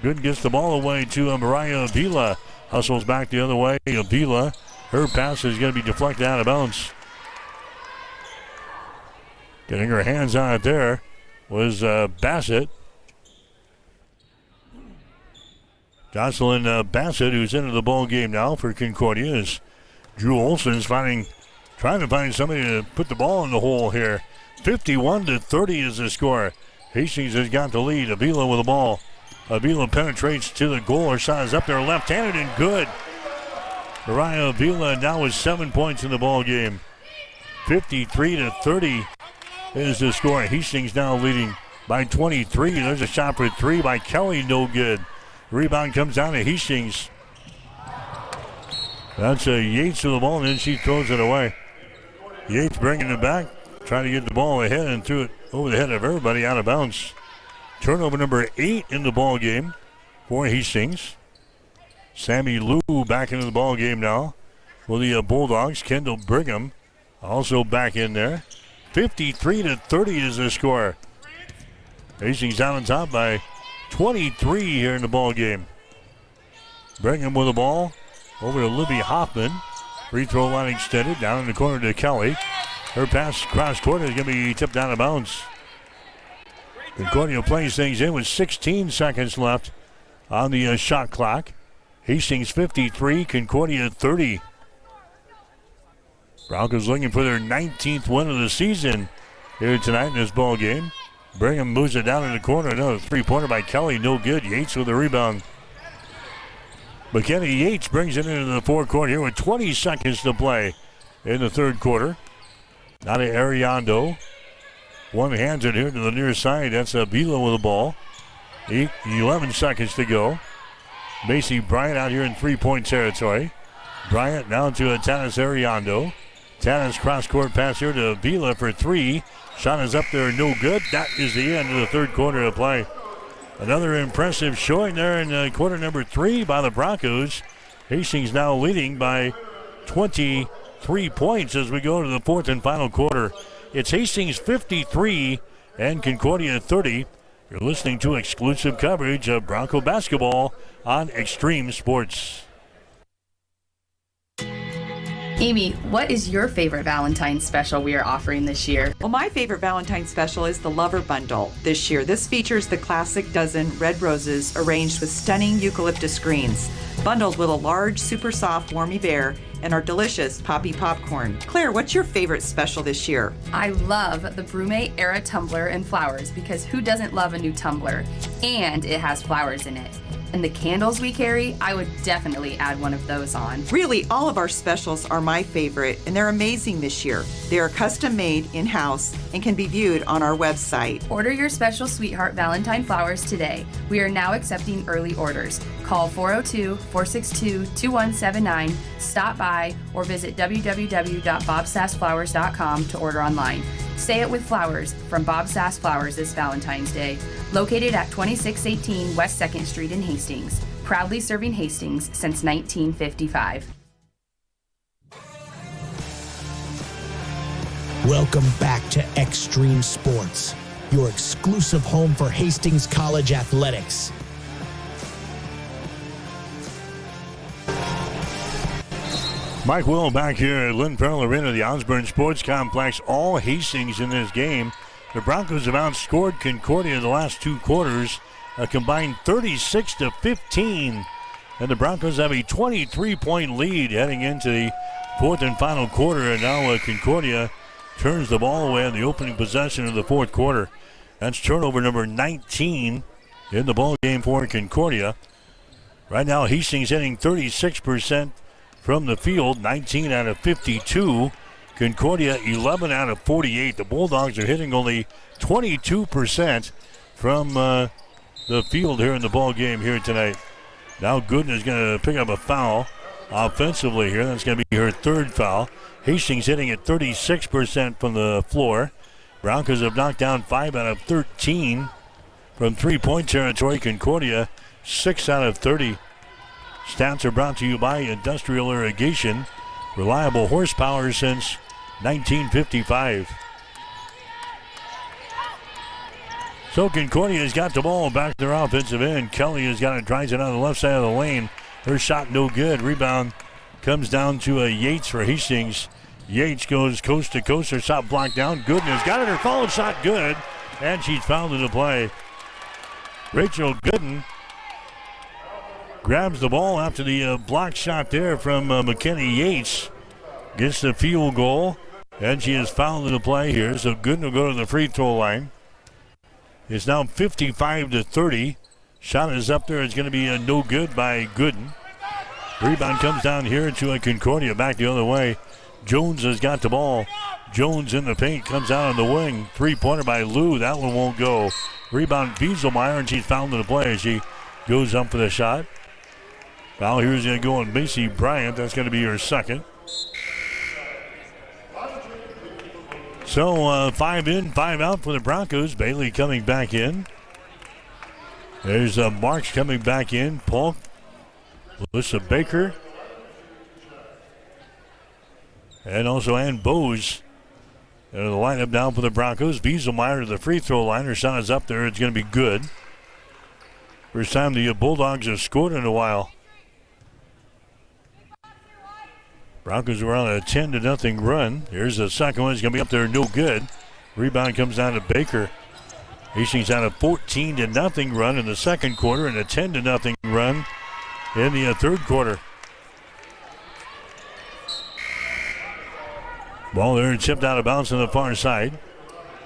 Gooden gets the ball away to Mariah Avila. Hustles back the other way. Avila. Her pass is going to be deflected out of bounds. Getting her hands on it there was Bassett. Jocelyn Bassett, who's into the ball game now for Concordia, is Drew Olson's trying to find somebody to put the ball in the hole here. 51-30 is the score. Hastings has got the lead. Avila with the ball. Avila penetrates to the goal. Her shot is up there left-handed and good. Mariah Avila now with 7 points in the ball game. 53-30 is the score. Hastings now leading by 23. There's a shot for 3 by Kelly. No good. Rebound comes down to Hastings. That's Yates with the ball, and then she throws it away. Yates bringing it back, trying to get the ball ahead and threw it over the head of everybody out of bounds. Turnover number 8 in the ball game for Hastings. Sammy Lou back into the ball game now for the Bulldogs. Kendall Brigham also back in there. 53-30 is the score. Hastings down on top by 23 here in the ball game. Brigham with the ball over to Libby Hoffman. Free throw line extended down in the corner to Kelly. Her pass cross court is going to be tipped out of bounds. Concordia plays things in with 16 seconds left on the shot clock. Hastings 53, Concordia 30. Broncos looking for their 19th win of the season here tonight in this ball game. Brigham moves it down in the corner. Another three-pointer by Kelly. No good. Yates with the rebound. McKenna Yates brings it into the forecourt here with 20 seconds to play in the third quarter. Now to Ariando. One hands it here to the near side. That's Avila with the ball. 11 seconds to go. Macy Bryant out here in three-point territory. Bryant now to Tanis Ariando. Tanis cross-court pass here to Avila for 3. Shot is up there, no good. That is the end of the third quarter of play. Another impressive showing there in quarter number 3 by the Broncos. Hastings now leading by 23 points as we go to the fourth and final quarter. It's Hastings 53 and Concordia 30. You're listening to exclusive coverage of Bronco basketball on Extreme Sports. Amy, what is your favorite Valentine's special we are offering this year? Well, my favorite Valentine's special is the Lover Bundle this year. This features the classic dozen red roses arranged with stunning eucalyptus greens, bundled with a large, super soft Warmy Bear and our delicious Poppy Popcorn. Claire, what's your favorite special this year? I love the Brumé Era tumbler and flowers because who doesn't love a new tumbler? And it has flowers in it. And the candles we carry, I would definitely add one of those on. Really, all of our specials are my favorite, and they're amazing this year. They are custom made in-house and can be viewed on our website. Order your special Sweetheart Valentine flowers today. We are now accepting early orders. Call 402-462-2179, stop by, or visit www.bobsassflowers.com to order online. Say it with flowers from Bob Sass Flowers this Valentine's Day. Located at 2618 West 2nd Street in Hastings. Proudly serving Hastings since 1955. Welcome back to Extreme Sports, your exclusive home for Hastings College athletics. Mike Will back here at Lynn Farrell Arena, the Osborne Sports Complex. All Hastings in this game. The Broncos have outscored Concordia the last two quarters, a combined 36-15. And the Broncos have a 23-point lead heading into the fourth and final quarter. And now Concordia turns the ball away in the opening possession of the fourth quarter. That's turnover number 19 in the ball game for Concordia. Right now, Hastings hitting 36% from the field, 19 out of 52. Concordia, 11 out of 48. The Bulldogs are hitting only 22% from the field here in the ball game here tonight. Now Gooden is going to pick up a foul. offensively here. That's going to be her third foul. Hastings hitting at 36% from the floor. Broncos have knocked down 5 out of 13 from three-point territory. Concordia, 6 out of 30. Stats are brought to you by Industrial Irrigation. Reliable horsepower since 1955. So Concordia's got the ball back to their offensive end. Kelly has got it, drives it on the left side of the lane. Her shot no good. Rebound comes down to Yates for Hastings. Yates goes coast to coast. Her shot blocked down. Gooden has got it. Her follow shot good. And she's fouled in the play. Rachel Gooden grabs the ball after the block shot there from McKenny Yates. Gets the field goal. And she is fouled in the play here. So Gooden will go to the free throw line. It's now 55-30. Shot is up there. It's going to be no good by Gooden. Rebound comes down here to Concordia. Back the other way. Jones has got the ball. Jones in the paint. Comes out on the wing. Three-pointer by Lou. That one won't go. Rebound Wieselmeyer, and she's fouled in the play as she goes up for the shot. Foul here is going to go on Macy Bryant. That's going to be her second. So 5 in, 5 out for the Broncos. Bailey coming back in. There's Marks coming back in. Polk, Alyssa Baker, and also Ann Bowes. The lineup down for the Broncos. Wieselmeyer to the free throw line. Her shot is up there. It's going to be good. First time the Bulldogs have scored in a while. Broncos were on a 10-0 run. Here's the second one. It's going to be up there, no good. Rebound comes down to Baker. Hastings on a 14-0 run in the second quarter and a 10-0 run in the third quarter. Ball there and tipped out of bounds on the far side.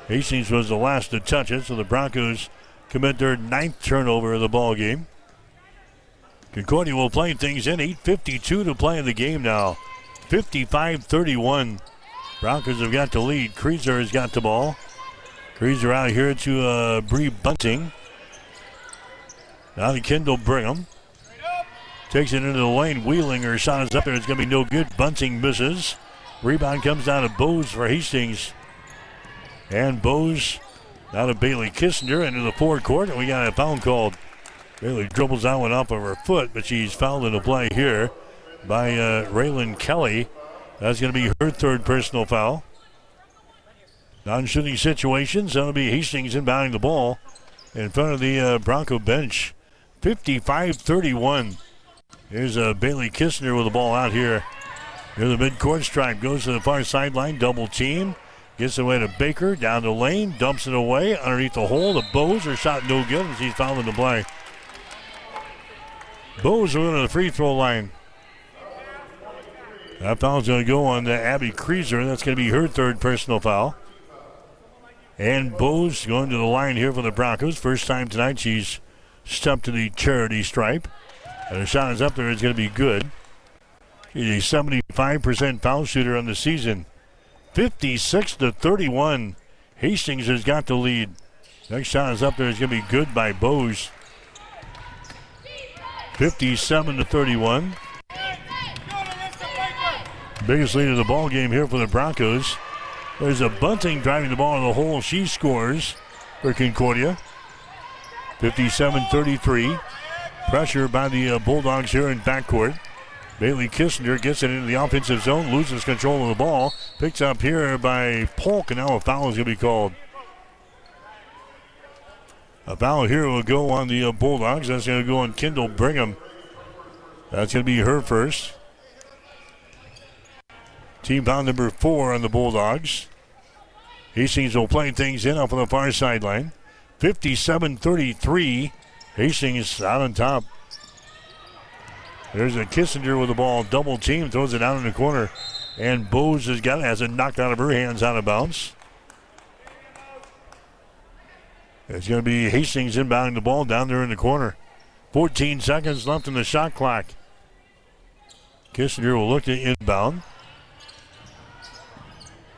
Hastings was the last to touch it, so the Broncos commit their 9th turnover of the ball game. Concordia will play things in. 8:52 to play in the game now. 55-31. Broncos have got the lead. Kreeser has got the ball. Kreeser out here to Bree Bunting. Now to Kendall Brigham. Takes it into the lane. Wheeling, her shot is up there. It's going to be no good. Bunting misses. Rebound comes down to Bowes for Hastings. And Bowes now to Bailey Kissinger into the forecourt. And we got a foul called. Bailey dribbles that one off of her foot, but she's fouled in the play here by Raylan Kelly. That's going to be her third personal foul. Non-shooting situations. That'll be Hastings inbounding the ball in front of the Bronco bench. 55-31. Here's Bailey Kissinger with the ball out here. Near the midcourt stripe. Goes to the far sideline. Double team. Gets it away to Baker. Down the lane. Dumps it away. Underneath the hole. The Bowes. Her shot no good as he's fouled in the play. Bowes are to the free throw line. That foul's going to go on to Abby Kreeser. That's going to be her third personal foul. And Bowes going to the line here for the Broncos. First time tonight she's stepped to the charity stripe. And her shot is up there. It's going to be good. She's a 75% foul shooter on the season. 56-31. Hastings has got the lead. Next shot is up there. It's going to be good by Bowes. 57-31. Biggest lead of the ball game here for the Broncos. There's a Bunting driving the ball in the hole. She scores for Concordia. 57-33. Pressure by the Bulldogs here in backcourt. Bailey Kissinger gets it into the offensive zone, loses control of the ball. Picked up here by Polk, and now a foul is going to be called. A foul here will go on the Bulldogs. That's going to go on Kendall Brigham. That's going to be her first. Team foul number 4 on the Bulldogs. Hastings will play things in off on the far sideline. 57-33. Hastings out on top. There's a Kissinger with the ball. Double team. Throws it down in the corner. And Bowes has got it. Has it knocked out of her hands out of bounds. It's going to be Hastings inbounding the ball down there in the corner. 14 seconds left in the shot clock. Kissinger will look to inbound.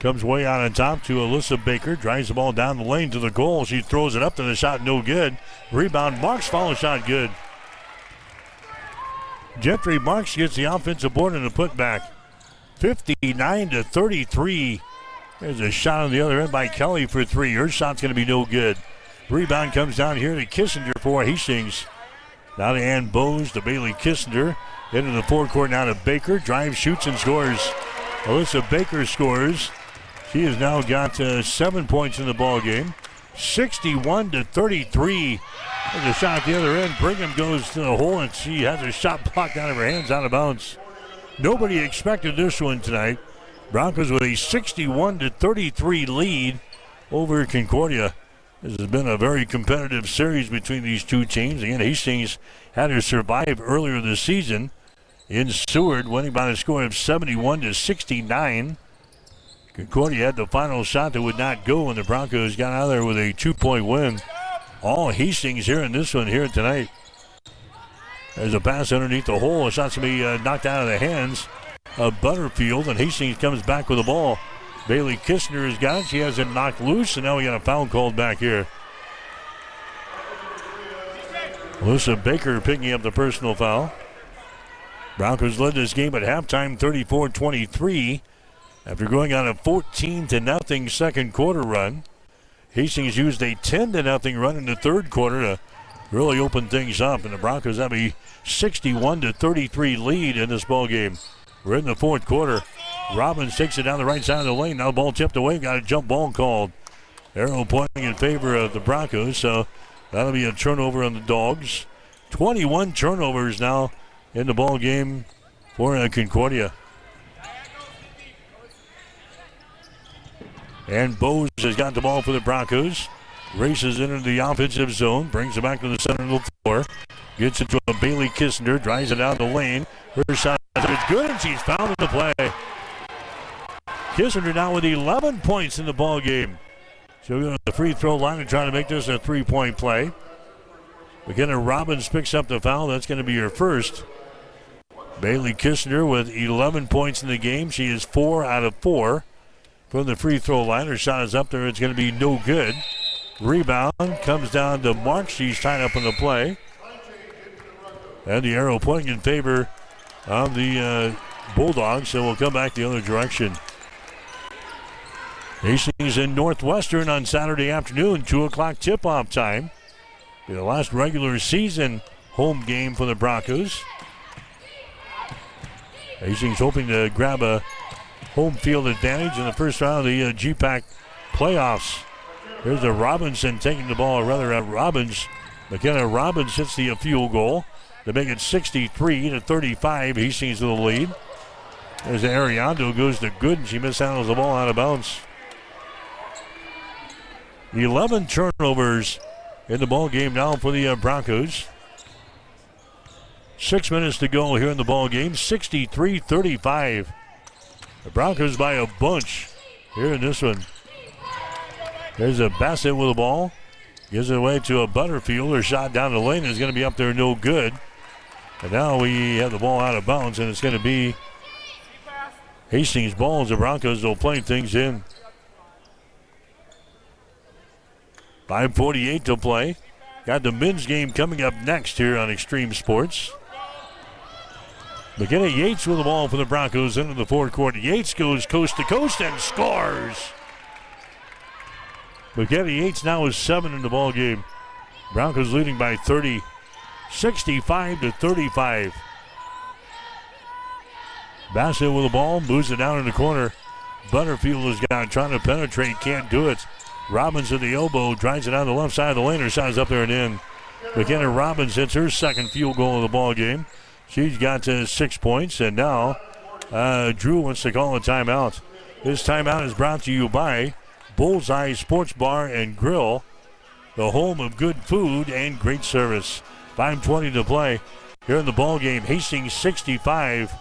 Comes way out on top to Alyssa Baker. Drives the ball down the lane to the goal. She throws it up to the shot. No good. Rebound. Marks follow shot good. Jeffrey Marks gets the offensive board and a putback. 59-33. There's a shot on the other end by Kelly for three. Her shot's going to be no good. Rebound comes down here to Kissinger for Hastings. Now to Ann Bowes, to Bailey Kissinger. Into the forecourt now to Baker. Drives, shoots, and scores. Alyssa Baker scores. She has now got 7 points in the ball game. 61-33. There's a shot at the other end. Brigham goes to the hole, and she has a shot blocked out of her hands, out of bounds. Nobody expected this one tonight. Broncos with a 61-33 lead over Concordia. This has been a very competitive series between these two teams. Again, Hastings had to survive earlier this season in Seward, winning by a score of 71-69. Concordia had the final shot that would not go, and the Broncos got out of there with a 2-point win. All Hastings here in this one here tonight. There's a pass underneath the hole. The shot's going to be knocked out of the hands of Butterfield, and Hastings comes back with the ball. Bailey Kissinger has got it. She has it knocked loose, and now we got a foul called back here. Alyssa Baker picking up the personal foul. Broncos led this game at halftime 34-23 after going on a 14-0 second quarter run. Hastings used a 10-0 run in the third quarter to really open things up, and the Broncos have a 61-33 lead in this ball game. We're in the fourth quarter. Robbins takes it down the right side of the lane. Now the ball tipped away. Got a jump ball called. Arrow pointing in favor of the Broncos, so that'll be a turnover on the Dogs. 21 turnovers now in the ball game for Concordia. And Bowes has got the ball for the Broncos. Races into the offensive zone. Brings it back to the center of the floor. Gets it to a Bailey Kissinger. Drives it out the lane. Her shot is good, and she's fouled in the play. Kissinger now with 11 points in the ball game. She'll go to the free throw line and try to make this a 3-point play. McKenna Robbins picks up the foul. That's going to be her first. Bailey Kissinger with 11 points in the game. She is 4 out of 4 from the free throw line. Her shot is up there. It's going to be no good. Rebound comes down to Marks. She's tied up in the play. And the arrow pointing in favor of the Bulldogs, so we'll come back the other direction. Hastings in Northwestern on Saturday afternoon, 2 o'clock tip-off time. The last regular season home game for the Broncos. Hastings hoping to grab a home field advantage in the first round of the GPAC playoffs. There's a Robinson taking the ball, or rather Robbins. McKenna Robbins hits the field goal to make it 63-35. Hastings with the lead. There's Ariando, goes to good, and she mishandles the ball out of bounds. 11 turnovers in the ball game now for the Broncos. 6 minutes to go here in the ball game. 63-35. The Broncos by a bunch here in this one. There's a Bassett with the ball. Gives it away to a Butterfield. Her shot down the lane is going to be up there, no good. And now we have the ball out of bounds, and it's going to be Hastings' ball as the Broncos will play things in. 5:48 to play. Got the men's game coming up next here on Extreme Sports. McKenna Yates with the ball for the Broncos into the fourth quarter. Yates goes coast to coast and scores. McKenna Yates now is 7 in the ball game. Broncos leading by 30, 65-35. Bassett with the ball, moves it down in the corner. Butterfield has got trying to penetrate, can't do it. Robbins at the elbow, drives it on the left side of the lane. Her shot is up there and in. McKenna Robbins hits her second field goal of the ball game. She's got 6 points, and now Drew wants to call a timeout. This timeout is brought to you by Bullseye Sports Bar and Grill, the home of good food and great service. 5:20 to play here in the ball game. Hastings 65,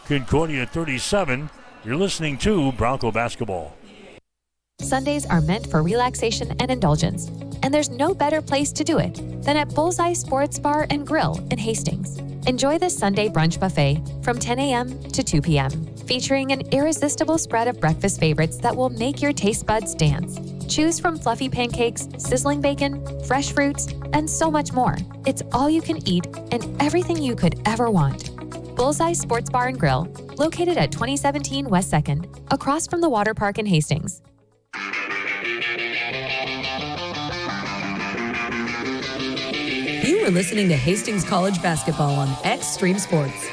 Concordia 37. You're listening to Bronco Basketball. Sundays are meant for relaxation and indulgence, and there's no better place to do it than at Bullseye Sports Bar and Grill in Hastings. Enjoy the Sunday brunch buffet from 10 a.m. to 2 p.m., featuring an irresistible spread of breakfast favorites that will make your taste buds dance. Choose from fluffy pancakes, sizzling bacon, fresh fruits, and so much more. It's all you can eat and everything you could ever want. Bullseye Sports Bar and Grill, located at 2017 West 2nd, across from the water park in Hastings. You are listening to Hastings College Basketball on Extreme Sports.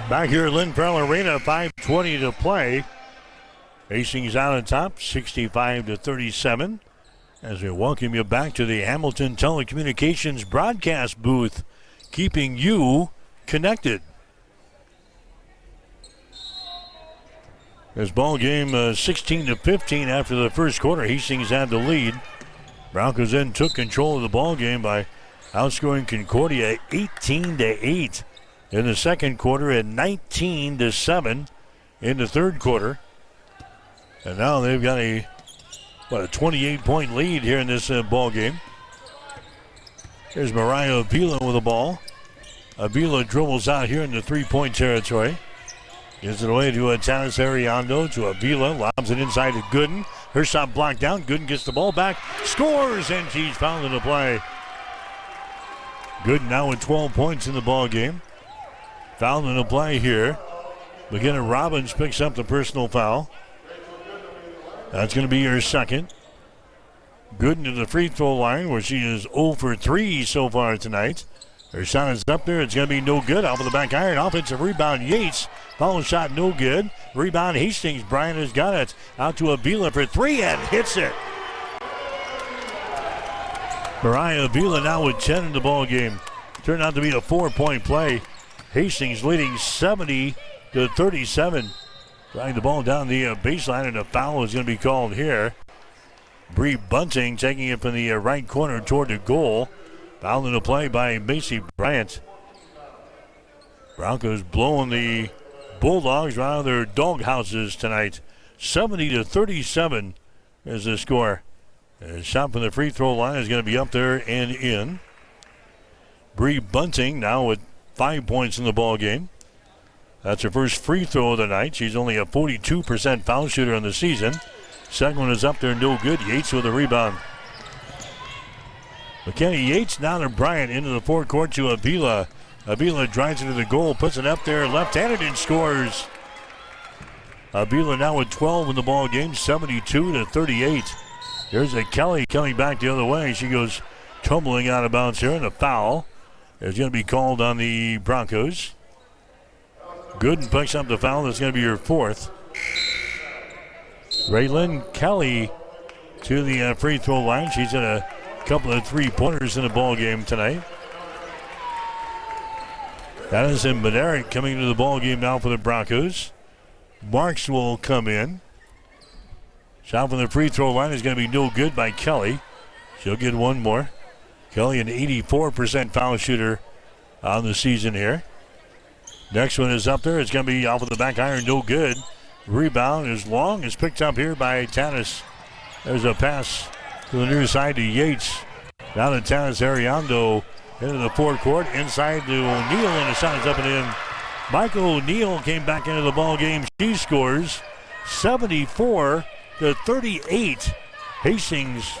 Back here at Lynn Farrell Arena, 5:20 to play. Hastings out on top, 65-37. As we welcome you back to the Hamilton Telecommunications broadcast booth, keeping you connected. This ball game 16-15 after the first quarter. Hastings had the lead. Broncos then took control of the ball game by outscoring Concordia 18-8 in the second quarter and 19-7 in the third quarter. And now they've got a 28-point lead here in this ball game. Here's Mariah Avila with the ball. Avila dribbles out here in the three-point territory. Gives it away to Tanis Ariando, to Avila, lobs it inside to Gooden. Her shot blocked down. Gooden gets the ball back, scores, and she's fouled in the play. Gooden now with 12 points in the ball game. Fouled in the play here. McKenna Robbins picks up the personal foul. That's going to be her second. Gooden to the free throw line where she is 0 for 3 so far tonight. Her shot is up there. It's going to be no good. Off of the back iron. Offensive rebound, Yates. Follow shot, no good. Rebound, Hastings. Bryant has got it. Out to Avila for 3 and hits it. Mariah Avila now with 10 in the ball game. Turned out to be a 4-point play. Hastings leading 70-37. Driving the ball down the baseline, and a foul is going to be called here. Bree Bunting taking it from the right corner toward the goal. Foul in the play by Macy Bryant. Broncos blowing the Bulldogs right out of their dog houses tonight. 70-37 is the score. A shot from the free throw line is going to be up there and in. Bree Bunting now with 5 points in the ball game. That's her first free throw of the night. She's only a 42% foul shooter in the season. Second one is up there, no good. Yates with a rebound. McKenny Yates now to Bryant into the forecourt to Avila. Avila drives into the goal, puts it up there left-handed and scores. Avila now with 12 in the ball game, 72-38. There's a Kelly coming back the other way. She goes tumbling out of bounds here, and a foul is going to be called on the Broncos. Gooden picks up the foul. That's going to be her fourth. Raylan Kelly to the free throw line. She's in a couple of three-pointers in the ball game tonight. Addison Bednarik coming into the ball game now for the Broncos. Marks will come in. Shot from the free throw line is going to be no good by Kelly. She'll get one more. Kelly, an 84% foul shooter on the season here. Next one is up there. It's going to be off of the back iron, no good. Rebound is long. It's picked up here by Tanis. There's a pass to the near side to Yates. Down to Tanis Ariando into the forecourt. Inside to O'Neal, and the shot is up and in. Michael O'Neal came back into the ball game. She scores 74-38. Hastings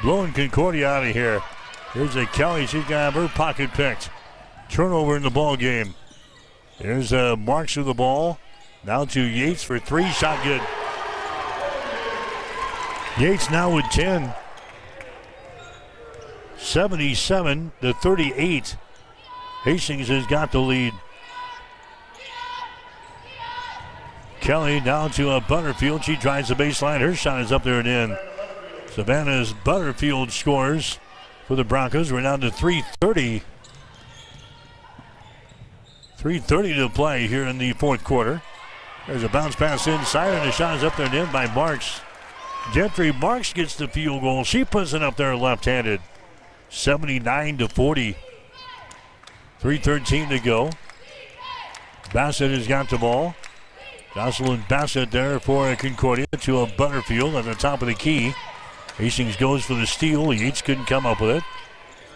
blowing Concordia out of here. Here's a Kelly. She's going to have her pocket picked. Turnover in the ball game. Here's Marks with the ball. Now to Yates for 3. Shot good. Yates now with 10. 77-38. Hastings has got the lead. Kelly down to Butterfield. She drives the baseline. Her shot is up there and in. Savannah's Butterfield scores for the Broncos. We're down to 3:30. 3:30 to play here in the fourth quarter. There's a bounce pass inside, and the shot is up there and in by Marks. Gentry Marks gets the field goal. She puts it up there left-handed. 79-40. 3:13 to go. Bassett has got the ball. Jocelyn Bassett there for Concordia to a Butterfield at the top of the key. Hastings goes for the steal. Yates couldn't come up with it.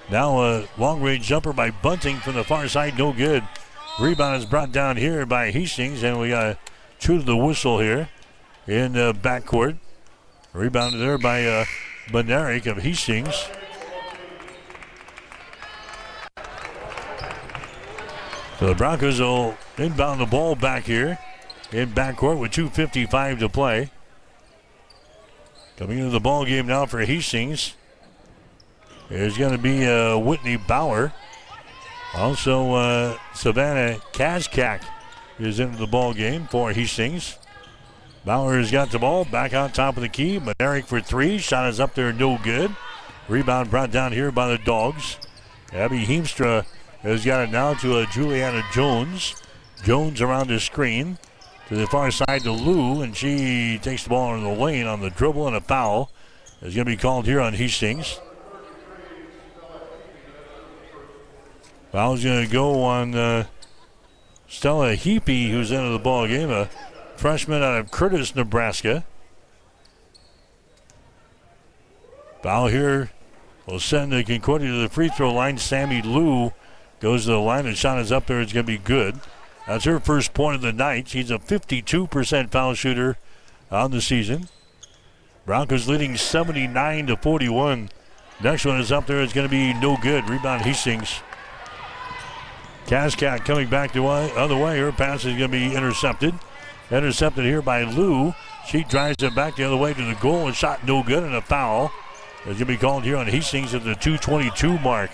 Now a long-range jumper by Bunting from the far side, no good. Rebound is brought down here by Hastings, and we got true to the whistle here. in backcourt. Rebounded there by Bednarik of Hastings. So the Broncos will inbound the ball back here in backcourt with 2:55 to play. Coming into the ball game now for Hastings is going to be Whitney Bauer. Also, Savannah Kazkak is into the ball game for Hastings. Bauer has got the ball back on top of the key. Bednarik for three. Shot is up there, no good. Rebound brought down here by the Dogs. Abby Heemstra has got it now to Juliana Jones. Jones around the screen to the far side to Lou, and she takes the ball in the lane on the dribble, and a foul is going to be called here on Hastings. Foul's going to go on Stella Heapy, who's into the ball game, a freshman out of Curtis, Nebraska. Foul here will send the Concordia to the free throw line. Sammy Lou goes to the line, and shot is up there. It's going to be good. That's her first point of the night. She's a 52% foul shooter on the season. Broncos leading 79-41. Next one is up there. It's going to be no good. Rebound Hastings. Kazkak coming back the other way. Her pass is going to be intercepted. Intercepted here by Lou. She drives it back the other way to the goal. A shot no good, and a foul is going to be called here on Hastings at the 2:22 mark.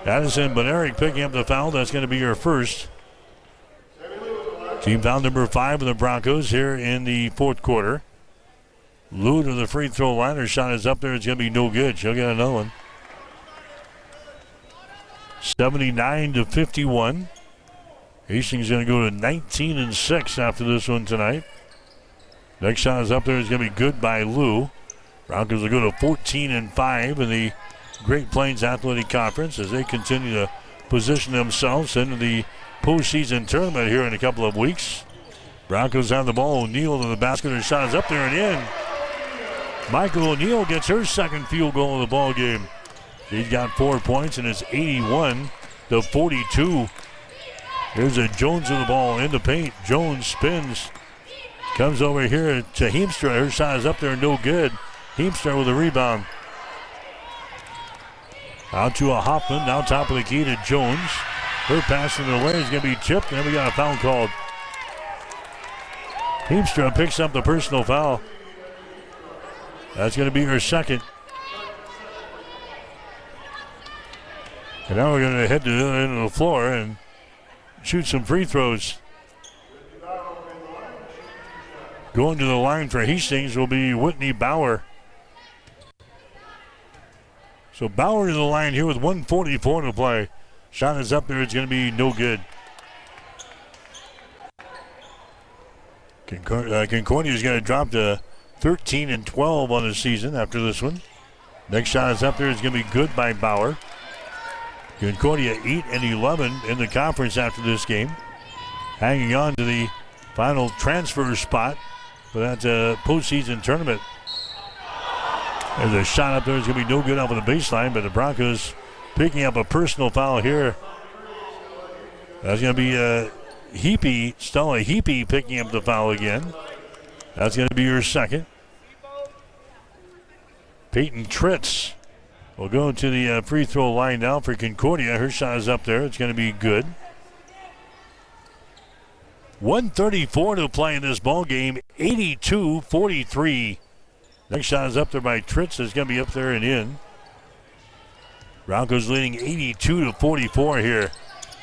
Addison Bednarik picking up the foul. That's going to be her first. Team foul number 5 of the Broncos here in the fourth quarter. Lou to the free throw line. Her shot is up there. It's going to be no good. She'll get another one. 79-51. Hastings going to go to 19-6 after this one tonight. Next shot is up there. It's going to be good by Lou. Broncos will go to 14-5 in the Great Plains Athletic Conference as they continue to position themselves into the postseason tournament here in a couple of weeks. Broncos have the ball. O'Neal to the basket. Her shot is up there and in. Michael O'Neal gets her second field goal of the ball game. She's got 4 points, and it's 81-42. Here's a Jones with the ball in the paint. Jones spins. Comes over here to Heemstra. Her shot is up there, no good. Heemstra with a rebound. Out to a Hoffman. Now top of the key to Jones. Her pass in the lane is going to be tipped, and we got a foul called. Heemstra picks up the personal foul. That's going to be her second. And now we're going to head to the end of the floor and shoot some free throws. Going to the line for Hastings will be Whitney Bauer. So Bauer to the line here with 1:44 to play. Shot is up there. It's going to be no good. Concordia is going to drop to 13-12 on the season after this one. Next shot is up there. It's going to be good by Bauer. Concordia 8-11 in the conference after this game. Hanging on to the final transfer spot for that postseason tournament. There's a shot up there. It's going to be no good off of the baseline, but the Broncos picking up a personal foul here. That's going to be Heapy, Stella Heapy picking up the foul again. That's going to be her second. Peyton Tritz will go to the free throw line now for Concordia. Her shot is up there. It's going to be good. 1:34 to play in this ball game. 82-43. Next shot is up there by Tritz. It's going to be up there and in. Broncos leading 82-44 here.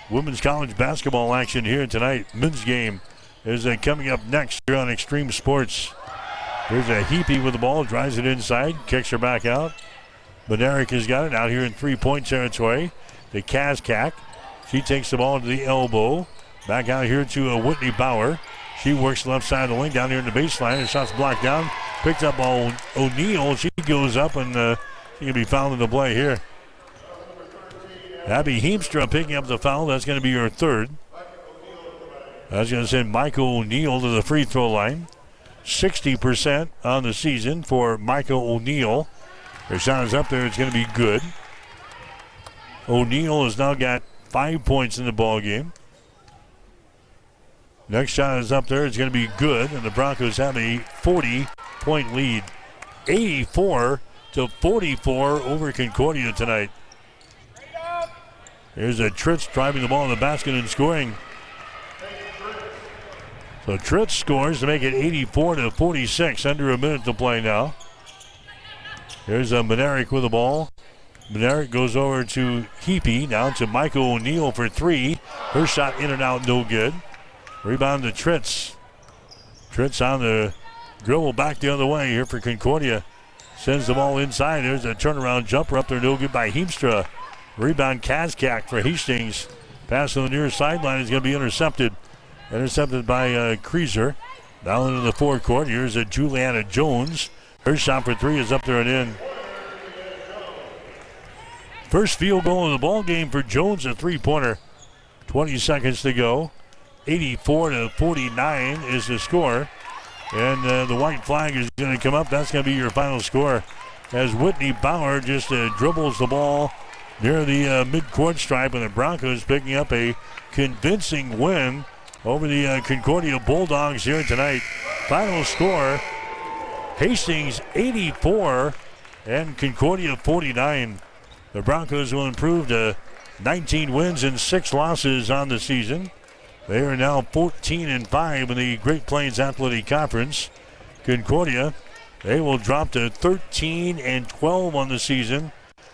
Women's college basketball action here tonight. Men's game is coming up next here on Extreme Sports. Here's a Heapy with the ball. Drives it inside. Kicks her back out. Bednarik has got it out here in three-point territory. To Kazkak. She takes the ball to the elbow. Back out here to Whitney Bauer. She works left side of the lane down here in the baseline. Her shot's blocked down. Picked up by O'Neal. She goes up and she can be fouled in the play here. Abby Heemstra picking up the foul. That's going to be her third. That's going to send Michael O'Neal to the free throw line. 60% on the season for Michael O'Neal. Her shot is up there. It's going to be good. O'Neal has now got 5 points in the ball game. Next shot is up there. It's going to be good, and the Broncos have a 40-point lead. 84-44 over Concordia tonight. Here's a Tritz driving the ball in the basket and scoring. So Tritz scores to make it 84-46. Under a minute to play now. Here's a Bednarik with the ball. Bednarik goes over to Heapy. Now to Michael O'Neill for three. Her shot in and out, no good. Rebound to Tritz. Tritz on the dribble back the other way here for Concordia. Sends the ball inside. There's a turnaround jumper up there, no good by Heemstra. Rebound Kazkak for Hastings. Pass on the near sideline is going to be intercepted. Intercepted by Kreezer. Down into the forecourt. Here's a Juliana Jones. Her shot for three is up there and in. First field goal in the ball game for Jones, a three-pointer. 20 seconds to go. 84-49 is the score. And the white flag is going to come up. That's going to be your final score. As Whitney Bauer just dribbles the ball near the midcourt stripe, and the Broncos picking up a convincing win over the Concordia Bulldogs here tonight. Final score, Hastings 84 and Concordia 49. The Broncos will improve to 19 wins and 6 losses on the season. They are now 14-5 in the Great Plains Athletic Conference. Concordia, they will drop to 13-12 on the season.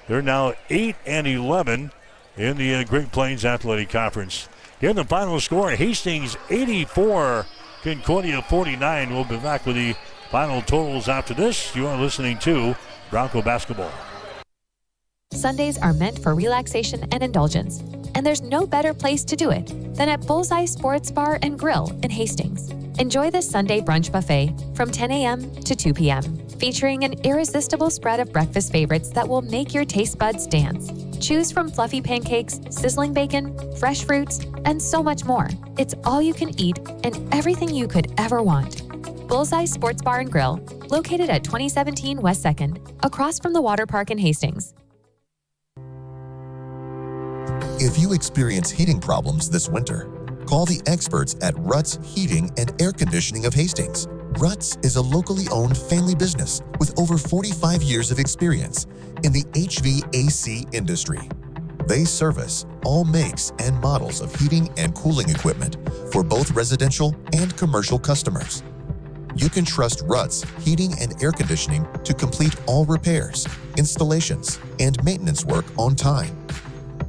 They're now 8-11 in the Great Plains Athletic Conference. Again, the final score, Hastings 84, Concordia 49. We'll be back with the final totals after this. You are listening to Bronco Basketball. Sundays are meant for relaxation and indulgence, and there's no better place to do it than at Bullseye Sports Bar and Grill in Hastings. Enjoy the Sunday brunch buffet from 10 a.m. to 2 p.m., featuring an irresistible spread of breakfast favorites that will make your taste buds dance. Choose from fluffy pancakes, sizzling bacon, fresh fruits, and so much more. It's all you can eat and everything you could ever want. Bullseye Sports Bar and Grill, located at 2017 West 2nd, across from the water park in Hastings. If you experience heating problems this winter, call the experts at Ruts Heating and Air Conditioning of Hastings. Ruts is a locally owned family business with over 45 years of experience in the HVAC industry. They service all makes and models of heating and cooling equipment for both residential and commercial customers. You can trust Ruts Heating and Air Conditioning to complete all repairs, installations, and maintenance work on time.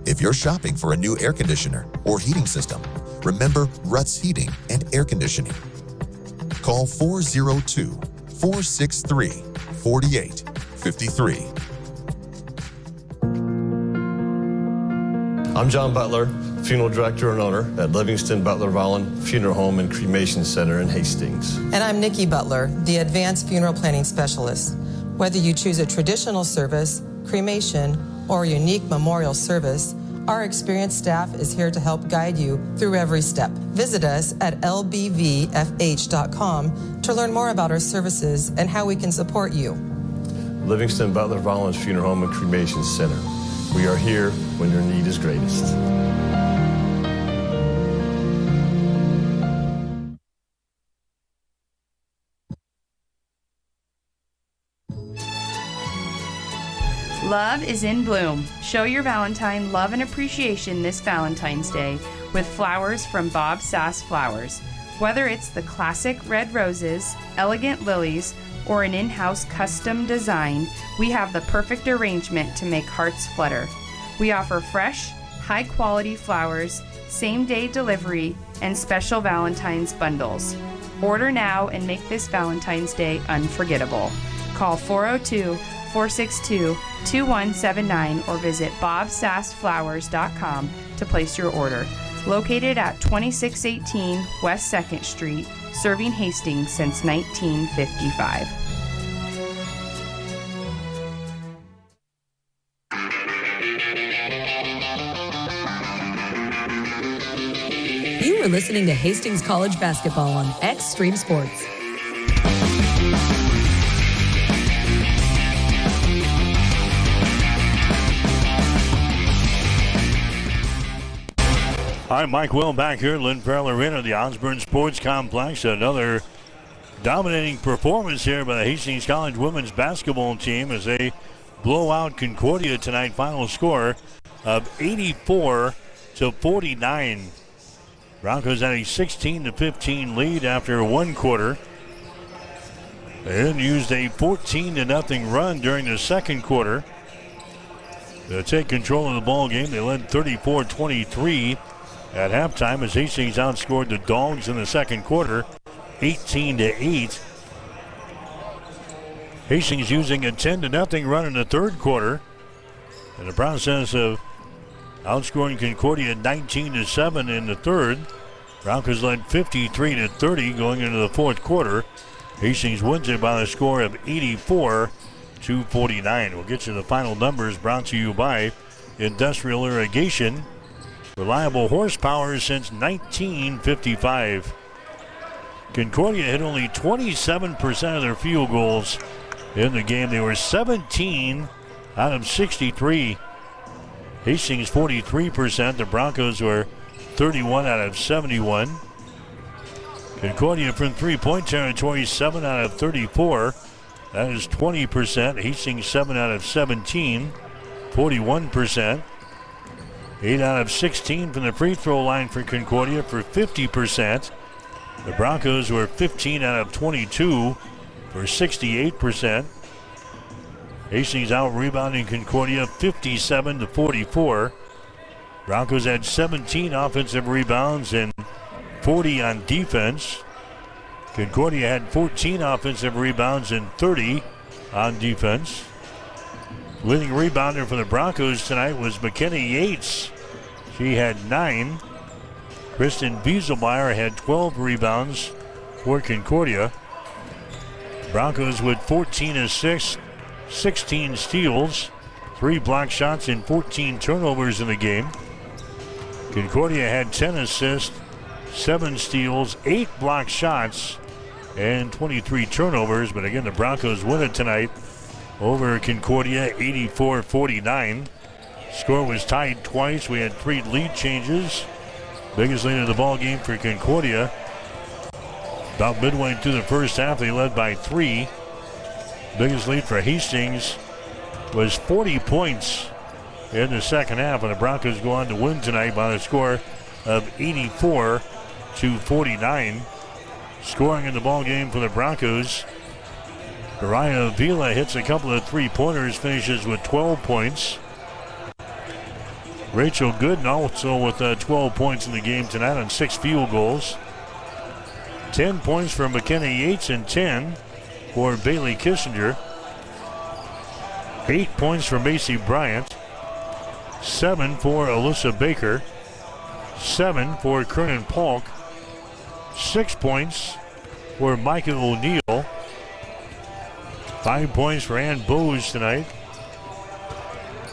If you're shopping for a new air conditioner or heating system, remember Ruts Heating and Air Conditioning. Call 402-463-4853. I'm John Butler, funeral director and owner at Livingston Butler Vollen Funeral Home and Cremation Center in Hastings. And I'm Nikki Butler, the Advanced Funeral Planning Specialist. Whether you choose a traditional service, cremation, or a unique memorial service, our experienced staff is here to help guide you through every step. Visit us at lbvfh.com to learn more about our services and how we can support you. Livingston Butler Vollen Funeral Home and Cremation Center. We are here when your need is greatest. Love is in bloom. Show your Valentine love and appreciation this Valentine's Day with flowers from Bob Sass Flowers. Whether it's the classic red roses, elegant lilies, or an in-house custom design, we have the perfect arrangement to make hearts flutter. We offer fresh, high-quality flowers, same-day delivery, and special Valentine's bundles. Order now and make this Valentine's Day unforgettable. Call 402-462-2179 or visit bobsassflowers.com to place your order. Located at 2618 West 2nd Street, serving Hastings since 1955. You are listening to Hastings College Basketball on Extreme Sports. Hi, Mike Will back here at Lynn Farrell Arena, the Osborne Sports Complex. Another dominating performance here by the Hastings College women's basketball team as they blow out Concordia tonight. Final score of 84-49. Broncos had a 16-15 lead after one quarter. They then used a 14-0 run during the second quarter to take control of the ball game. They led 34-23 at halftime as Hastings outscored the Dogs in the second quarter 18-8. Hastings using a 10-0 run in the third quarter in the process of outscoring Concordia 19-7 in the third. Broncos led 53-30 going into the fourth quarter. Hastings wins it by the score of 84-49. We'll get you the final numbers brought to you by Industrial Irrigation. Reliable horsepower since 1955. Concordia hit only 27% of their field goals in the game. They were 17 out of 63. Hastings 43%. The Broncos were 31 out of 71. Concordia from three-point territory, 7 out of 34. That is 20%. Hastings 7 out of 17, 41%. 8 out of 16 from the free throw line for Concordia for 50%. The Broncos were 15 out of 22 for 68%. Hastings out-rebounding Concordia 57-44. Broncos had 17 offensive rebounds and 40 on defense. Concordia had 14 offensive rebounds and 30 on defense. Leading rebounder for the Broncos tonight was McKenna Yates. She had 9. Kristen Wieselmeyer had 12 rebounds for Concordia. Broncos with 14 assists, 16 steals, 3 block shots, and 14 turnovers in the game. Concordia had 10 assists, 7 steals, 8 block shots, and 23 turnovers. But again, the Broncos win it tonight over Concordia, 84-49. Score was tied twice. We had 3 lead changes. Biggest lead of the ball game for Concordia. About midway through the first half, they led by 3. Biggest lead for Hastings was 40 points in the second half, and the Broncos go on to win tonight by a score of 84-49. Scoring in the ball game for the Broncos, Mariah Vila hits a couple of three-pointers, finishes with 12 points. Rachel Gooden also with 12 points in the game tonight on 6 field goals. 10 points for McKenna Yates and 10 for Bailey Kissinger. 8 points for Macy Bryant. 7 for Alyssa Baker. 7 for Kernan Polk. 6 points for Micah O'Neill. 5 points for Ann Bowes tonight.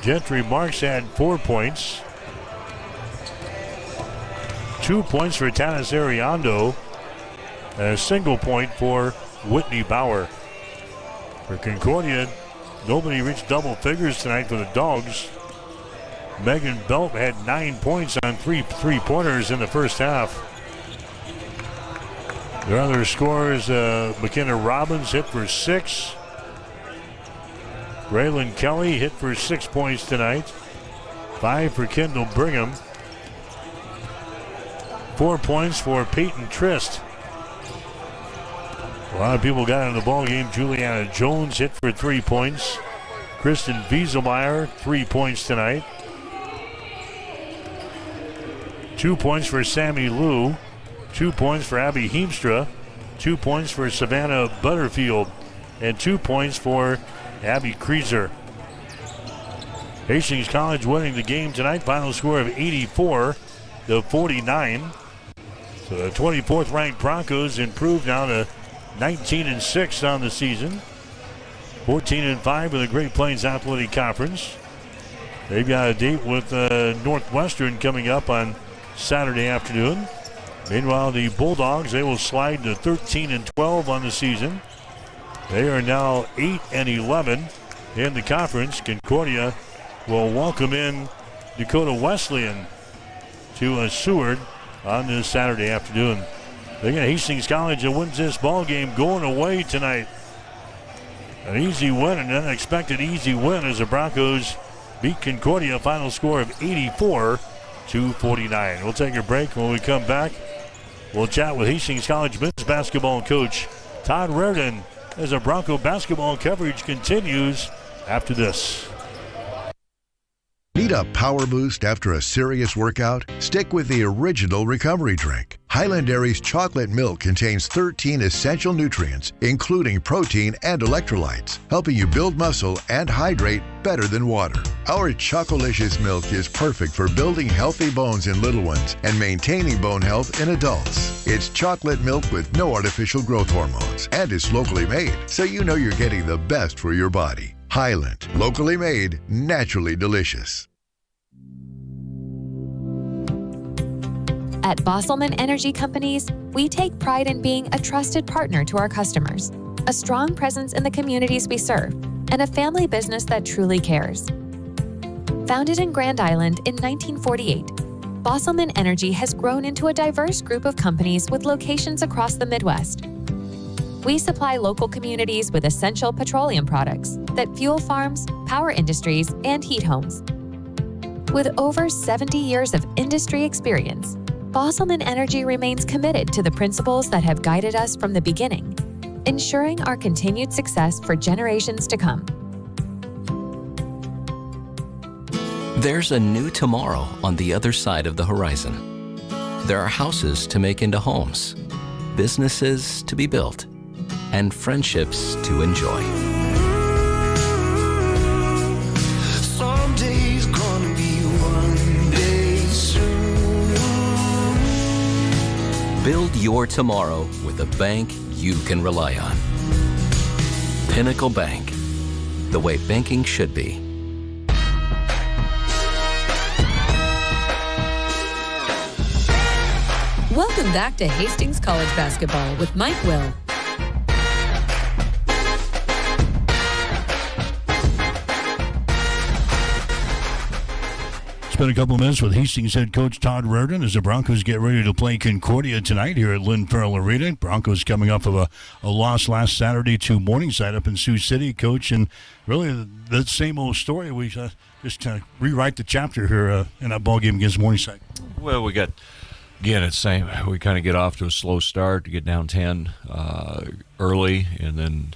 Gentry Marks had 4 points. 2 points for Tanis Ariando. And a single point for Whitney Bauer. For Concordia, nobody reached double figures tonight for the Dogs. Megan Belt had 9 points on 3 three-pointers in the first half. Their other scorers, McKenna Robbins hit for 6. Raylan Kelly hit for 6 points tonight. 5 for Kendall Brigham. 4 points for Peyton Trist. A lot of people got in the ball game. Juliana Jones hit for 3 points. Kristen Wieselmeyer, 3 points tonight. 2 points for Sammy Lou. 2 points for Abby Heemstra. 2 points for Savannah Butterfield. And 2 points for Abby Kreezer. Hastings College winning the game tonight. Final score of 84-49. So the 24th ranked Broncos improved now to 19-6 on the season. 14-5 in the Great Plains Athletic Conference. They've got a date with Northwestern coming up on Saturday afternoon. Meanwhile, the Bulldogs, they will slide to 13-12 on the season. They are now 8-11 in the conference. Concordia will welcome in Dakota Wesleyan to Seward on this Saturday afternoon. They got Hastings College that wins this ball game going away tonight. An easy win, an unexpected easy win as the Broncos beat Concordia. Final score of 84-49. We'll take a break. When we come back, we'll chat with Hastings College men's basketball coach Todd Reardon as our Bronco basketball coverage continues after this. Need a power boost after a serious workout? Stick with the original recovery drink. Highland Dairy's chocolate milk contains 13 essential nutrients, including protein and electrolytes, helping you build muscle and hydrate better than water. Our Chocolicious milk is perfect for building healthy bones in little ones and maintaining bone health in adults. It's chocolate milk with no artificial growth hormones, and it's locally made, so you know you're getting the best for your body. Highland, locally made, naturally delicious. At Bosselman Energy Companies, we take pride in being a trusted partner to our customers, a strong presence in the communities we serve, and a family business that truly cares. Founded in Grand Island in 1948, Bosselman Energy has grown into a diverse group of companies with locations across the Midwest. We supply local communities with essential petroleum products that fuel farms, power industries, and heat homes. With over 70 years of industry experience, Bosselman Energy remains committed to the principles that have guided us from the beginning, ensuring our continued success for generations to come. There's a new tomorrow on the other side of the horizon. There are houses to make into homes, businesses to be built, and friendships to enjoy. Someday's gonna be one day soon. Build your tomorrow with a bank you can rely on. Pinnacle Bank, the way banking should be. Welcome back to Hastings College Basketball with Mike Will. Spent a couple of minutes with Hastings head coach Todd Reardon as the Broncos get ready to play Concordia tonight here at Lynn Farrell Arena. Broncos coming off of a loss last Saturday to Morningside up in Sioux City, coach, and really the same old story. We just kind of rewrite the chapter here in that ball game against Morningside. Well, we got, again, it's same. We kind of get off to a slow start to get down 10 early, and then